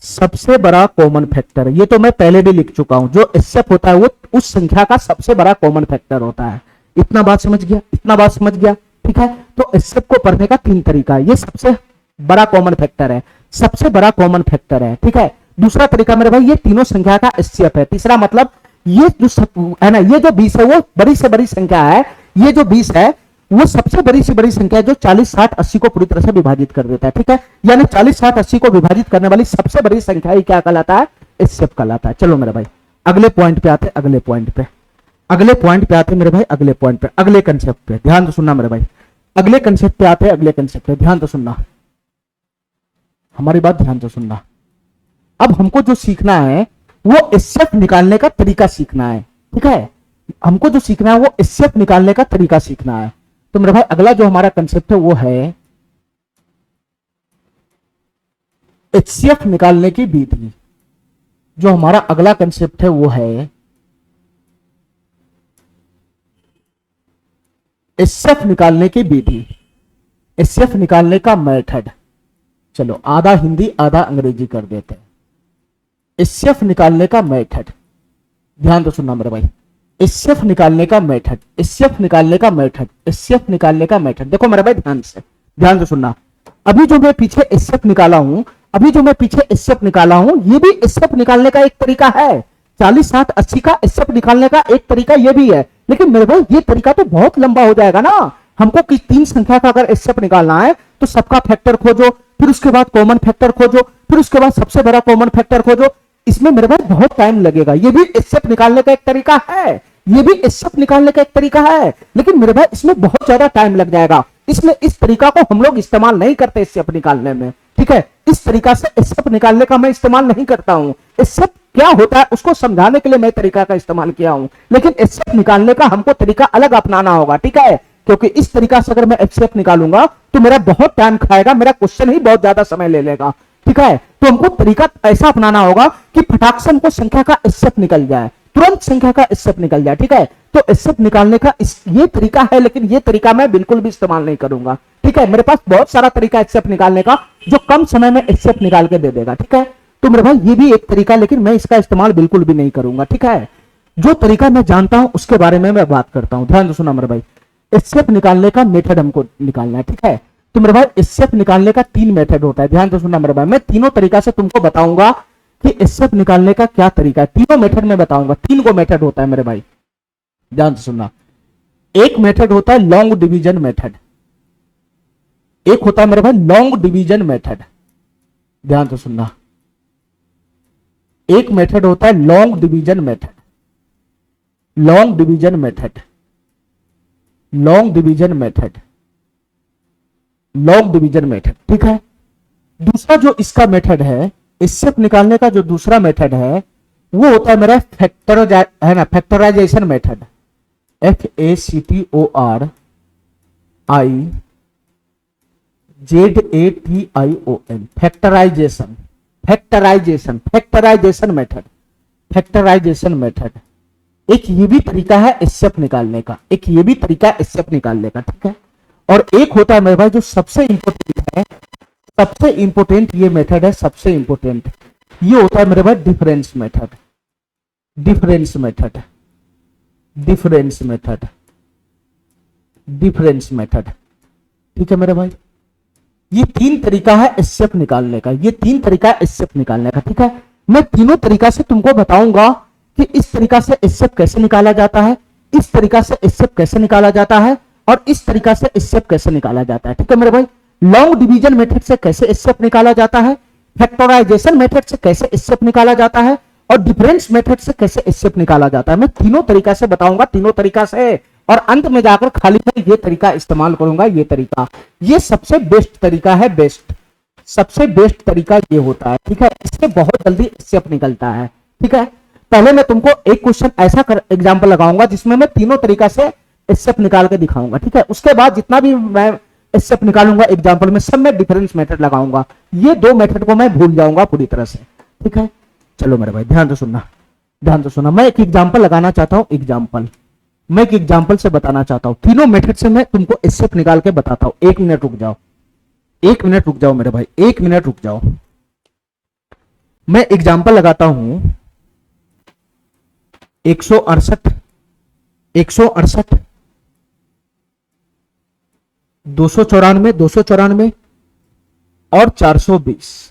सबसे बड़ा कॉमन फैक्टर। ये तो मैं पहले भी लिख चुका हूं, जो एचसीएफ होता है वो उस संख्या का सबसे बड़ा कॉमन फैक्टर होता है। इतना बात समझ गया, इतना बात समझ गया। ठीक है, तो एचसीएफ को पढ़ने का 3 तरीका है। ये सबसे बड़ा कॉमन फैक्टर है, सबसे बड़ा कॉमन फैक्टर है। ठीक है, दूसरा तरीका मेरे भाई ये तीनों संख्या का एचसीएफ है। तीसरा मतलब ये जो है ना, ये जो 20 है वो बड़ी से बड़ी संख्या है, ये जो 20 है वो सबसे बड़ी से बड़ी संख्या है जो 40, 60, 80 को पूरी तरह से विभाजित कर देता है। ठीक है, यानी 40, 60, 80 को विभाजित करने वाली सबसे बड़ी संख्या ही क्या कहलाता है, एचसीएफ कहलाता है। चलो मेरे भाई अगले पॉइंट पे आते, अगले पॉइंट पे आते मेरे भाई, अगले पॉइंट पे, अगले कंसेप्ट पे ध्यान तो सुनना मेरे भाई, अगले कंसेप्ट पे आते, अगले कंसेप्ट पे ध्यान तो सुनना, हमारी बात ध्यान तो सुनना। अब हमको जो सीखना है वो एचसीएफ निकालने का तरीका सीखना है। ठीक है, हमको जो सीखना है वो एचसीएफ निकालने का तरीका सीखना है। तो मेरे भाई अगला जो हमारा कंसेप्ट है वो है एचसीएफ निकालने की विधि। जो हमारा अगला कंसेप्ट है वो है एचसीएफ निकालने की विधि, एचसीएफ निकालने का मेथड। चलो आधा हिंदी आधा अंग्रेजी कर देते हैं। एचसीएफ निकालने का मेथड, ध्यान तो सुनना मेरे भाई, एचसीएफ निकालने का मेथड, एचसीएफ निकालने का मेथड, एचसीएफ निकालने का मेथड। देखो मेरे भाई ध्यान से, ध्यान से सुनना। अभी जो मैं पीछे एचसीएफ निकाला हूं, अभी जो मैं पीछे एचसीएफ निकाला हूं, ये भी एचसीएफ निकालने का एक तरीका है। 40, 60, 80 का एचसीएफ निकालने का एक तरीका ये भी है, लेकिन मेरे भाई ये तरीका तो बहुत लंबा हो जाएगा ना। हमको किस 3 संख्या का अगर एचसीएफ निकालना है तो सबका फैक्टर खोजो, फिर उसके बाद कॉमन फैक्टर खोजो, फिर उसके बाद सबसे बड़ा कॉमन फैक्टर खोजो। इसमें मेरे भाई बहुत टाइम लगेगा। ये भी एचसीएफ निकालने का एक तरीका है, ये भी एचसीएफ निकालने का एक तरीका है, लेकिन मेरे भाई इसमें बहुत ज्यादा टाइम लग जाएगा। इसमें इस तरीका को हम लोग इस्तेमाल नहीं करते एचसीएफ निकालने में। ठीक है, इस तरीका से एचसीएफ निकालने का मैं इस्तेमाल नहीं करता हूं। एचसीएफ क्या होता है उसको समझाने के लिए मैं तरीका का इस्तेमाल किया हूं, लेकिन एचसीएफ निकालने का हमको तरीका अलग अपनाना होगा। ठीक है, क्योंकि इस तरीका से अगर मैं एचसीएफ निकालूंगा तो मेरा बहुत टाइम खाएगा, मेरा क्वेश्चन ही बहुत ज्यादा समय ले लेगा। ठीक है, तो हमको तरीका ऐसा अपनाना होगा कि फटाक से हमको संख्या का एचसीएफ निकल जाए, तुरंत संख्या का एचसीएफ निकल जाए। ठीक है, तो एचसीएफ निकालने का ये तरीका है, लेकिन ये तरीका मैं बिल्कुल भी इस्तेमाल नहीं करूंगा। ठीक है, मेरे पास बहुत सारा तरीका एचसीएफ निकालने का जो कम समय में एचसीएफ निकाल के दे देगा। ठीक है, तो मेरे भाई ये भी एक तरीका, लेकिन मैं इसका इस्तेमाल बिल्कुल भी नहीं करूंगा। ठीक है, जो तरीका मैं जानता हूं उसके बारे में मैं बात करता हूं, ध्यान से सुना मेरे भाई। एचसीएफ निकालने का मेथड हमको निकालना है। ठीक है, तो मेरे भाई एचसीएफ निकालने का 3 मेथड होता है, ध्यान से सुनना मेरे भाई। मैं तीनों तरीका से तुमको बताऊंगा कि एचसीएफ निकालने का क्या तरीका है, तीनों मेथड में बताऊंगा। 3 को मेथड होता है मेरे भाई, ध्यान से सुनना। एक मेथड होता है लॉन्ग डिवीजन मेथड, एक होता है मेरे भाई लॉन्ग डिवीजन मेथड, ध्यान से सुनना। एक मेथड होता है long division method, long division method, long division method, long division method. ठीक है, दूसरा जो इसका मेथड है, एचसीएफ निकालने का जो दूसरा मेथड है वो होता है मेरा factorization method, FACTOR FACTORIZATION, factorization, factorization, factorization method, factorization method. एक ये भी तरीका है एचसीएफ निकालने का, एक ये भी तरीका है एचसीएफ निकालने का, ठीक है। और एक होता है मेरे भाई जो सबसे इंपॉर्टेंट है, सबसे इंपॉर्टेंट ये मेथड है, सबसे इंपॉर्टेंट ये होता है मेरे भाई difference method, difference method, difference method, difference method, ठीक है मेरे भाई। ये तीन तरीका है एचसीएफ निकालने का, ये तीन तरीका है एचसीएफ निकालने का, ठीक है। मैं तीनों तरीका से तुमको बताऊंगा कि इस तरीका से एचसीएफ कैसे निकाला जाता है, इस तरीका से एचसीएफ कैसे निकाला जाता है, और इस तरीका से एचसीएफ कैसे निकाला जाता है, ठीक है मेरे भाई। लॉन्ग डिवीजन मेथड से कैसे एचसीएफ निकाला जाता है, फैक्टराइजेशन मेथड से कैसे एचसीएफ निकाला जाता है, और डिफरेंस मेथड से कैसे एचसीएफ निकाला जाता है। मैं तीनों तरीका से बताऊंगा, तीनों तरीका से, और अंत में जाकर खाली मैं ये तरीका इस्तेमाल करूंगा, ये तरीका, ये सबसे बेस्ट तरीका है, बेस्ट, सबसे बेस्ट तरीका ये होता है, ठीक है। इससे बहुत जल्दी एचसीएफ निकलता है, ठीक है। पहले मैं तुमको एक क्वेश्चन ऐसा एग्जांपल लगाऊंगा जिसमें मैं तीनों तरीका से एचसीएफ निकाल के दिखाऊंगा, ठीक है। उसके बाद जितना भी मैं एचसीएफ निकालूंगा एग्जांपल में, सब में डिफरेंस मेथड लगाऊंगा। ये दो मेथड को मैं भूल जाऊंगा पूरी तरह से, ठीक है। चलो मेरे भाई ध्यान से सुनना, ध्यान से सुनना। मैं एक एग्जांपल लगाना चाहता हूं, एग्जांपल, मैं एक एग्जांपल से बताना चाहता हूं। तीनों मेथड से मैं तुमको एचसीएफ निकाल के बताता हूं। एक मिनट रुक जाओ, एक मिनट रुक जाओ मेरे भाई, एक मिनट रुक जाओ। मैं एग्जांपल लगाता हूं 168, 168, 294, 294 और 420,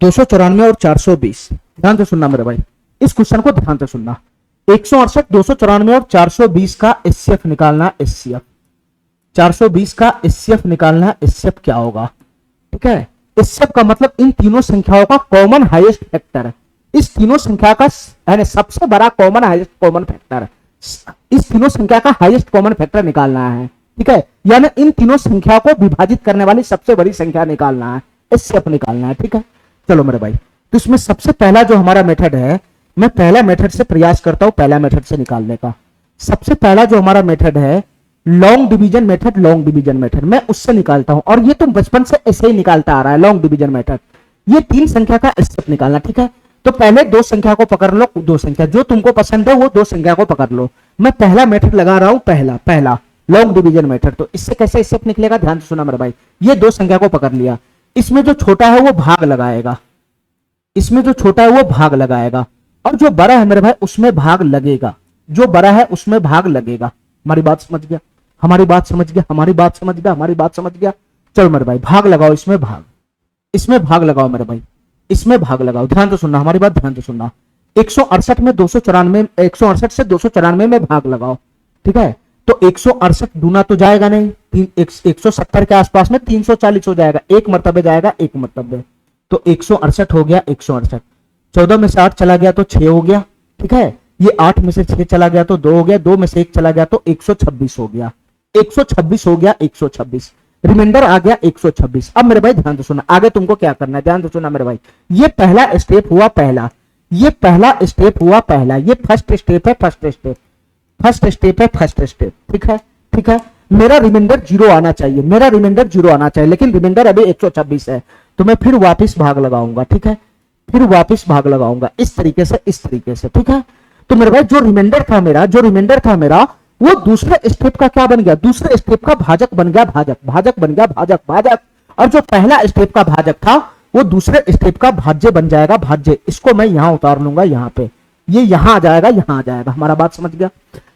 294 और 420। ध्यान से सुनना मेरे भाई, इस क्वेश्चन को ध्यान से सुनना। 168, 294 और 420 का एचसीएफ निकालना, एचसीएफ 420 का एचसीएफ निकालना, एचसीएफ क्या होगा, ठीक है। एचसीएफ का मतलब इन तीनों संख्याओं का कॉमन हाईएस्ट फैक्टर, इस तीनों संख्या का यानी सबसे बड़ा कॉमन हाईएस्ट कॉमन फैक्टर, इस तीनों संख्या का हाईएस्ट कॉमन फैक्टर निकालना है, ठीक है। यानी इन तीनों संख्या को विभाजित करने वाली सबसे बड़ी संख्या निकालना है, एचसीएफ निकालना है, ठीक है। चलो मेरे भाई, तो इसमें सबसे पहला जो हमारा मेथड है, मैं पहला मेथड से प्रयास करता हूं, पहला मेथड से निकालने का। सबसे पहला जो हमारा मेथड है long division method, long division method, मैं उससे निकालता हूं। और ये तुम बचपन से ऐसे ही निकालता आ रहा है, लॉन्ग डिवीजन मेथड। ये तीन संख्या का एचसीएफ निकालना, ठीक है। तो पहले दो संख्या को पकड़ लो, दो संख्या जो तुमको पसंद है वो दो संख्या को पकड़ लो। मैं पहला मेथड लगा रहा हूं, पहला पहला लॉन्ग डिवीजन मेथड। तो इससे कैसे एचसीएफ निकलेगा, ध्यान से सुना मेरे भाई। ये दो संख्या को पकड़ लिया, इसमें जो छोटा है वो भाग लगाएगा, इसमें जो छोटा है वो भाग लगाएगा, और जो बड़ा है मेरे भाई उसमें भाग लगेगा, जो बड़ा है उसमें भाग लगेगा। हमारी बात समझ गया, हमारी बात समझ गया, हमारी बात समझ गया, हमारी बात समझ गया। चलो मेरे भाई भाग लगाओ, इसमें भाग, इसमें भाग लगाओ मेरे भाई, इसमें भाग लगाओ। ध्यान से सुनना, हमारी बात ध्यान से सुनना। 168 में 294, 168 से 294 में भाग लगाओ, ठीक है। तो 168 दूना तो जाएगा नहीं, 170 के आसपास में 340 हो जाएगा, एक मरतबे जाएगा, एक मरतबे। तो 168 हो गया, 168। 14 में से 8 चला गया तो 6 हो गया, ठीक है। ये 8 में से 6 चला गया तो 2 हो गया, 2 में से 1 चला गया तो 126 हो गया, 126 हो गया, 126 रिमाइंडर आ गया 126। अब मेरे भाई ध्यान से सुना, आगे तुमको क्या करना है, ध्यान से सुना मेरे भाई। ये पहला स्टेप हुआ, पहला, ये पहला स्टेप हुआ, पहला, ये फर्स्ट स्टेप है, फर्स्ट स्टेप, फर्स्ट स्टेप है, फर्स्ट स्टेप, ठीक है, ठीक है। मेरा रिमाइंडर 0 आना चाहिए, मेरा रिमाइंडर 0 आना चाहिए, लेकिन रिमाइंडर अभी 126 है, तो मैं फिर वापस भाग लगाऊंगा, ठीक है, फिर वापस भाग लगाऊंगा इस तरीके से, इस तरीके से, ठीक है। तो मेरे भाई जो रिमाइंडर था मेरा, जो रिमाइंडर था मेरा, वो दूसरे स्टेप का क्या बन गया, दूसरे स्टेप का भाजक बन गया, भाजक, भाजक बन गया, भाजक, भाजक। और जो पहला स्टेप का भाजक था वो दूसरे स्टेप का भाज्य बन जाएगा, भाज्य। इसको मैं यहां उतार लूंगा, यहां पे, ये यहां आ जाएगा, यहां आ जाएगा। हमारा बात समझ गया।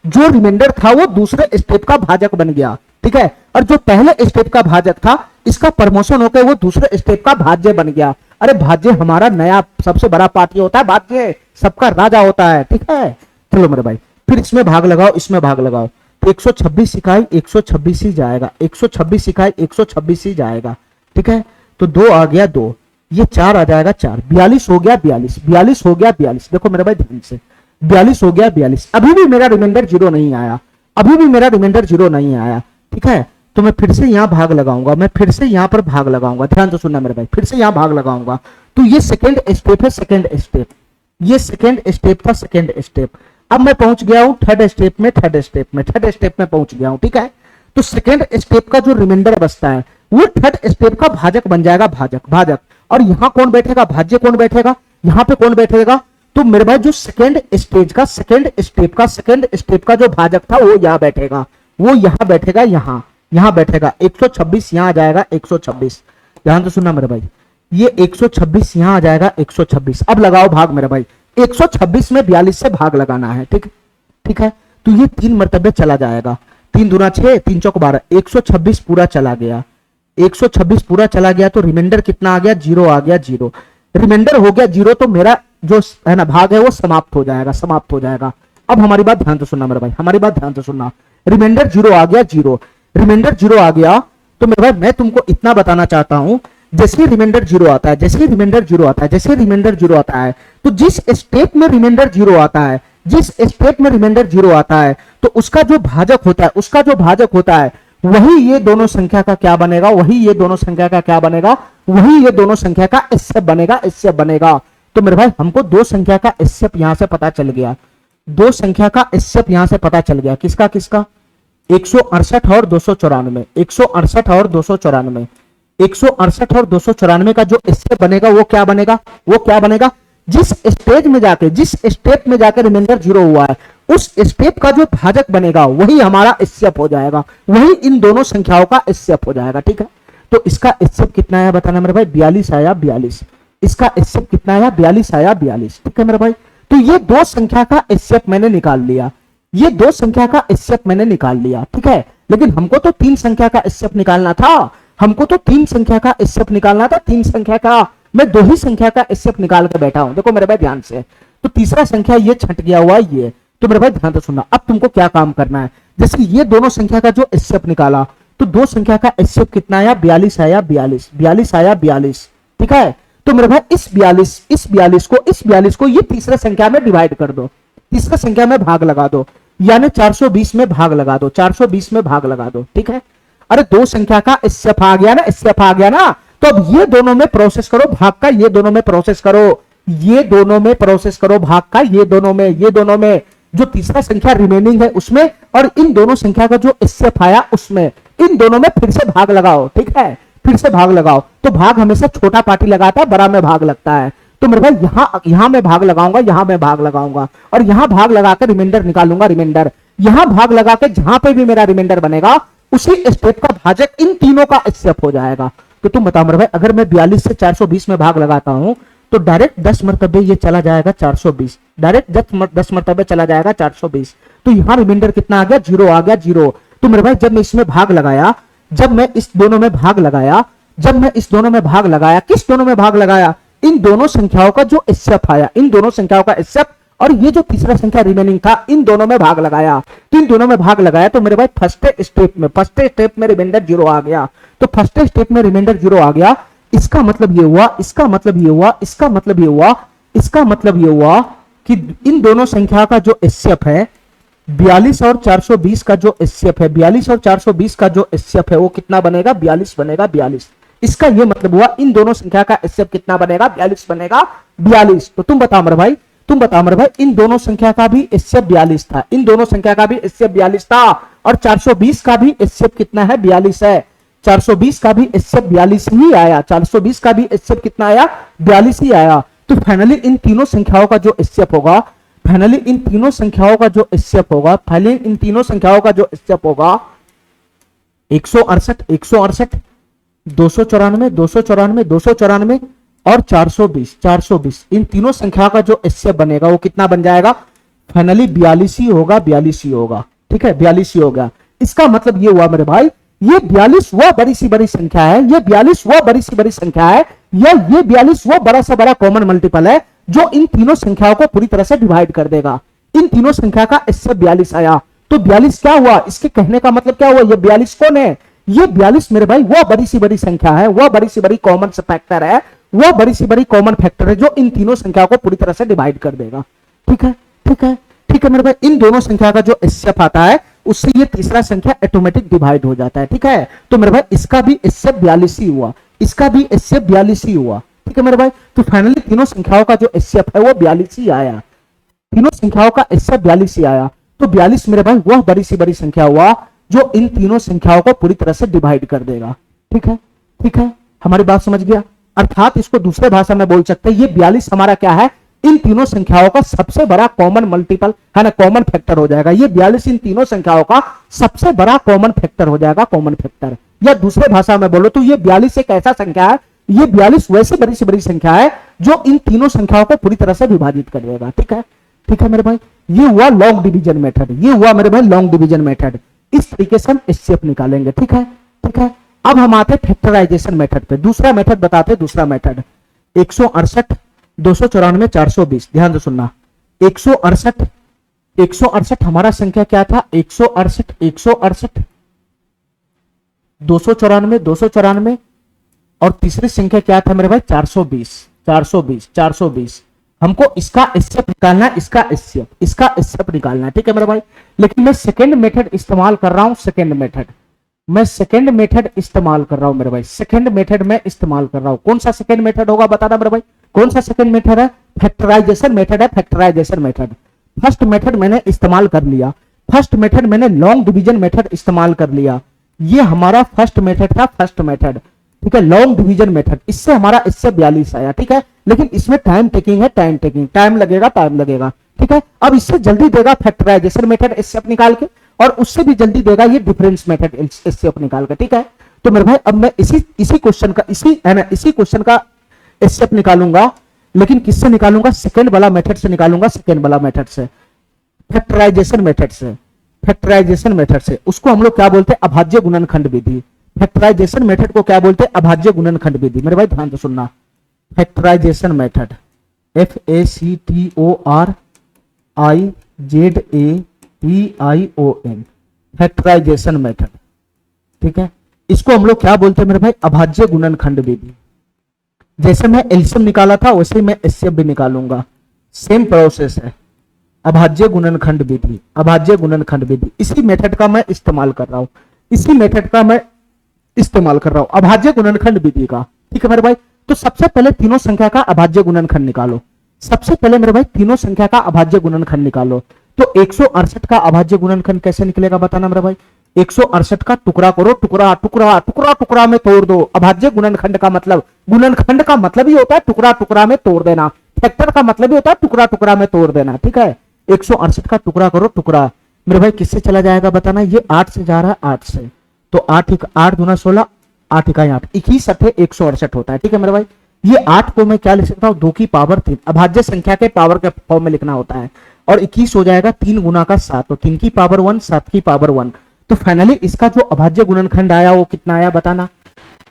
जो रिमाइंडर था वो दूसरे स्टेप का भाजक बन गया, ठीक है। और जो पहले स्टेप का भाजक था, इसका प्रमोशन होकर वो दूसरे स्टेप का भाज्य बन गया। अरे भाज्य हमारा नया सबसे बड़ा पार्टी होता है, भाज्य सबका राजा होता है, ठीक है। चलो मेरे भाई फिर इसमें भाग लगाओ, इसमें भाग लगाओ। तो 126 इकाई 126 ही जाएगा, 126 इकाई 126 ही जाएगा, ठीक है। तो 2 आ गया, 2, ये 4 आ जाएगा, 4, 42 हो गया, 42, 42 हो गया, 42। देखो मेरे भाई ध्यान से, 42 हो गया, 42। अभी भी मेरा रिमाइंडर 0 नहीं आया, अभी भी मेरा रिमाइंडर 0 नहीं आया, ठीक है। तो मैं फिर से यहां भाग लगाऊंगा, मैं फिर से यहां पर भाग लगाऊंगा, ध्यान से सुनना मेरे भाई, फिर से यहां भाग लगाऊंगा। तो ये सेकेंड स्टेप है, सेकेंड स्टेप, ये सेकेंड स्टेप था, सेकेंड स्टेप। अब मैं पहुंच गया हूं थर्ड स्टेप में, थर्ड स्टेप में, थर्ड स्टेप में पहुंच गया हूं, ठीक है। तो सेकेंड स्टेप का जो रिमाइंडर बचता है वो थर्ड स्टेप का भाजक बन जाएगा, भाजक। और यहां कौन बैठेगा, भाज्य कौन बैठेगा, यहां पे कौन बैठेगा, तो मेरे भाई जो सेकेंड स्टेप का जो भाजक था वो यहां बैठेगा, वो यहां बैठेगा, यहां बैठेगा 126, यहां आ जाएगा 126। ध्यान से सुनना मेरे भाई, ये 126 यहां आ जाएगा 126। अब लगाओ भाग मेरे भाई, 126 में 42 से भाग लगाना है, ठीक है। तो ये 3 मरतबे चला जाएगा, 3 दूना 6, 3 चौक 12, 126 पूरा चला गया, 126 पूरा चला गया। तो रिमाइंडर कितना आ गया, 0 आ गया, 0 रिमाइंडर हो गया 0। तो मेरा जो है ना भाग है वो समाप्त हो जाएगा। अब हमारी बात ध्यान से सुनना मेरे भाई, हमारी बात ध्यान से सुनना। रिमाइंडर 0 आ गया, 0 रिमाइंडर 0 आ गया। तो मेरे भाई मैं तुमको इतना बताना चाहता हूं, जैसे रिमाइंडर 0 आता है, तो जिस स्टेप में रिमाइंडर 0 आता है, तो उसका जो भाजक होता है, वही ये दोनों संख्या का क्या बनेगा, वही ये दोनों संख्या का एसएफ बनेगा। तो मेरे भाई हमको दो संख्या का एसएफ यहां से पता चल गया, किसका 168 और 294, 168 और 294 का जो एसएफ बनेगा वो क्या बनेगा, जिस स्टेप में जाकर रिमाइंडर 0 हुआ है, उस स्टेप का जो भाजक बनेगा वही हमारा एसएफ हो जाएगा, वही इन दोनों संख्याओं का एसएफ हो जाएगा, ठीक है। तो इसका एसएफ कितना आया बताना मेरे भाई, 42 आया, 42। इसका एसएफ कितना आया, 42 आया, 42, ठीक है मेरे भाई। तो ये दो संख्या का एसएफ मैंने निकाल लिया, ठीक है। लेकिन हमको तो 3 संख्या का एसएफ निकालना था, तीन संख्या का मैं 2 ही संख्या का एसएफ निकाल के बैठा हूं। देखो मेरे भाई ध्यान से, तो तीसरा संख्या ये छट गया हुआ ये। तो मेरे भाई ध्यान से सुनना, अब तुमको क्या काम करना है, जैसे ये दोनों संख्या का जो एसएफ निकाला, तो 2 संख्या का एसएफ कितना आया, 42 आया, 42, ठीक है। तो मेरे भाई इस 42 को ये तीसरा संख्या में डिवाइड कर दो, तीसरा संख्या में भाग लगा दो, यानी 420 में भाग लगा दो, ठीक है। अरे 2 संख्या का एसएफ आ गया ना, तो अब ये दोनों में प्रोसेस करो भाग का, ये दोनों में प्रोसेस करो भाग का, ये दोनों में जो तीसरा संख्या रिमेनिंग है उसमें, और इन दोनों संख्या का जो एसएफ आया उसमें, इन दोनों में फिर से भाग लगाओ, ठीक है, फिर से भाग लगाओ। तो भाग हमेशा छोटा पार्टी लगाता है, बड़ा में भाग लगता है। तो मेरे भाई यहां मैं भाग लगाऊंगा, और यहां भाग लगाकर रिमाइंडर निकालूंगा, यहां भाग लगाकर जहां पे भी मेरा रिमाइंडर बनेगा उसी स्टेप का भाजक इन तीनों का एसएफ हो जाएगा। तो तुम बताओ मेरे भाई, अगर मैं 42 से 420 में भाग लगाता हूं, तो डायरेक्ट 10 मरतबे ये चला जाएगा 420, डायरेक्ट 10 मरतबे चला जाएगा 420। तो यहां रिमाइंडर कितना आ गया, 0 आ गया, 0। तो मेरे भाई जब मैं इसमें भाग लगाया, जब मैं इस दोनों में भाग लगाया, किस दोनों में भाग लगाया, इन दोनों संख्याओं का जो एसएफ आया, इन दोनों संख्याओं का एसएफ, और ये जो तीसरा संख्या रिमेनिंग था, इन दोनों में भाग लगाया, तो मेरे भाई फर्स्ट स्टेप में रिमाइंडर 0 आ गया। तो फर्स्ट स्टेप में रिमाइंडर 0 आ गया, इसका मतलब ये हुआ कि इन दोनों संख्या का जो एसएफ है 42 और 420 का जो एसएफ है, 42 और 420 का जो एसएफ है वो कितना बनेगा, 42 बनेगा, 42। इसका ये मतलब हुआ इन दोनों संख्या का एसएफ कितना बनेगा, 42 बनेगा, 42। तो तुम बताओ मेरे भाई, इन दोनों संख्या का भी एसएफ 42 था, और 420 का भी एसएफ कितना है, 42 है। 420 का भी एसएफ 42 ही आया, 420 का भी एसएफ कितना आया, 42 ही आया। तो फाइनली इन तीनों संख्याओं का जो एसएफ होगा, 168, 294 और 420, इन तीनों संख्या का जो एसएफ बनेगा वो कितना बन जाएगा, फाइनली 42 ही होगा, ठीक है, 42 ही होगा। इसका मतलब ये हुआ मेरे भाई, ये 42 वह बड़ी सी बड़ी संख्या है, या ये 42 वो बड़ा सा बड़ा कॉमन मल्टीपल है जो इन तीनों संख्याओं को पूरी तरह से डिवाइड कर देगा। इन तीनों संख्या का एसएफ 42 आया, तो 42 क्या हुआ, इसके कहने का मतलब क्या हुआ, ये 42 कौन है, ये 42 मेरे भाई वो बड़ी सी बड़ी संख्या है, वो बड़ी सी बड़ी कॉमन फैक्टर है, वो बड़ी सी बड़ी कॉमन फैक्टर है जो इन तीनों संख्याओं को पूरी तरह से डिवाइड कर देगा। ठीक है मेरे भाई, इन दोनों संख्या का जो एसएफ आता है उससे ये तीसरा संख्या ऑटोमेटिक डिवाइड हो जाता है। ठीक है, तो मेरे भाई इसका भी एसएफ 42 ही हुआ, इसका भी एसएफ 42 ही हुआ। ठीक है मेरे भाई, तो फाइनली तीनों संख्याओं का जो एसएफ है वो 42 ही आया, तीनों संख्याओं का एसएफ 42 ही आया। तो 42 मेरे भाई वह बड़ी सी बड़ी संख्या हुआ जो इन तीनों संख्याओं को पूरी तरह से डिवाइड कर देगा। ठीक है, ठीक है, हमारी बात समझ गया। अर्थात इसको दूसरे भाषा में बोल सकते हैं, ये 42 हमारा क्या है, इन तीनों संख्याओं का सबसे बड़ा कॉमन मल्टीपल है ना, कॉमन फैक्टर हो जाएगा। ये 42 इन तीनों संख्याओं का सबसे बड़ा कॉमन फैक्टर हो जाएगा, कॉमन फैक्टर। या दूसरे भाषा में बोलो तो ये 42 एक ऐसा संख्या है, ये 42 वैसे बड़ी से बड़ी संख्या है जो इन तीनों संख्याओं को पूरी तरह से विभाजित कर देगा। ठीक है, ठीक है मेरे भाई, ये हुआ लॉन्ग डिवीजन मेथड, ये हुआ मेरे भाई लॉन्ग डिवीजन मेथड। इस तरीके से हम एचसीएफ निकालेंगे। ठीक है, ठीक है। अब हम आते फैक्टराइजेशन मेथड पे, दूसरा मेथड बताते, दूसरा मेथड 168 294 420। ध्यान से सुनना, 168 हमारा संख्या क्या था, 168 294 और तीसरी संख्या क्या था मेरे भाई, 420। हमको इसका एचसीएफ निकालना है, इसका एचसीएफ निकालना है। ठीक है मेरे भाई, लेकिन मैं सेकंड मेथड इस्तेमाल कर रहा हूं, सेकंड मेथड इस्तेमाल कर रहा हूं मेरे भाई, सेकंड मेथड में इस्तेमाल कर रहा हूं। कौन सा सेकंड मेथड होगा बताना मेरे भाई, कौन सा सेकंड मेथड है, फैक्टराइजेशन मेथड है, फैक्टराइजेशन मेथड। फर्स्ट मेथड मैंने इस्तेमाल कर लिया, फर्स्ट मेथड मैंने लॉन्ग डिवीजन मेथड इस्तेमाल कर लिया। ये हमारा फर्स्ट मेथड था, फर्स्ट मेथड। ठीक है, लॉन्ग डिवीजन मेथड, इससे हमारा इससे 42 आया। ठीक है, लेकिन इसमें टाइम टेकिंग है, टाइम लगेगा। ठीक है, अब इससे जल्दी देगा फैक्टराइजेशन मेथड एचसीएफ निकाल के, और उससे भी जल्दी देगा ये डिफरेंस मेथड एचसीएफ निकाल के। ठीक है, तो मेरे भाई अब मैं इसी क्वेश्चन का एचसीएफ निकालूंगा, लेकिन किससे निकालूंगा, सेकंड वाला मेथड से निकालूंगा, फैक्टराइजेशन मेथड से। उसको हम लोग क्या बोलते हैं, अभाज्य गुणनखंड विधि। फैक्टराइजेशन मेथड को क्या बोलते हैं, अभाज्य गुणनखंड विधि। मेरे भाई ध्यान से सुनना, factorization method FACTORIZATION, factorization method. ठीक है, इसको हम लोग क्या बोलते हैं मेरे भाई, अभाज्य गुणनखंड विधि। जैसे मैं एलसीएम निकाला था वैसे ही मैं एचसीएफ भी निकालूंगा, सेम प्रोसेस है। अभाज्य गुणनखंड विधि, इसी मेथड का मैं इस्तेमाल कर रहा हूं, अभाज्य गुणनखंड विधि का। ठीक है मेरे भाई, तो सबसे पहले तीनों संख्या का अभाज्य गुणनखंड निकालो। तो 168 का अभाज्य गुणनखंड कैसे निकलेगा बताना मेरा भाई, 168 का टुकड़ा करो, टुकड़ा में तोड़ दो। अभाज्य गुणनखंड का मतलब ही होता है टुकड़ा में तोड़ देना, फैक्टर का मतलब ही होता है टुकड़ा में तोड़ देना। ठीक है, 168 का टुकड़ा करो, मेरे भाई किससे चला जाएगा बताना, ये 8 से जा रहा है, 8 से, तो 8 दूना 16, 8 इकाई 8, 21 अठे 168 होता है। ठीक है मेरे भाई, ये 8 को मैं क्या लिख सकता हूँ, 2 की पावर 3, अभाज्य संख्या के पावर के फॉर्म में लिखना होता है, और 21 हो जाएगा 3 गुना का 7, तो 3 की पावर 1, 7 की पावर 1। तो फाइनली इसका जो अभाज्य गुणनखंड आया वो कितना आया बताना,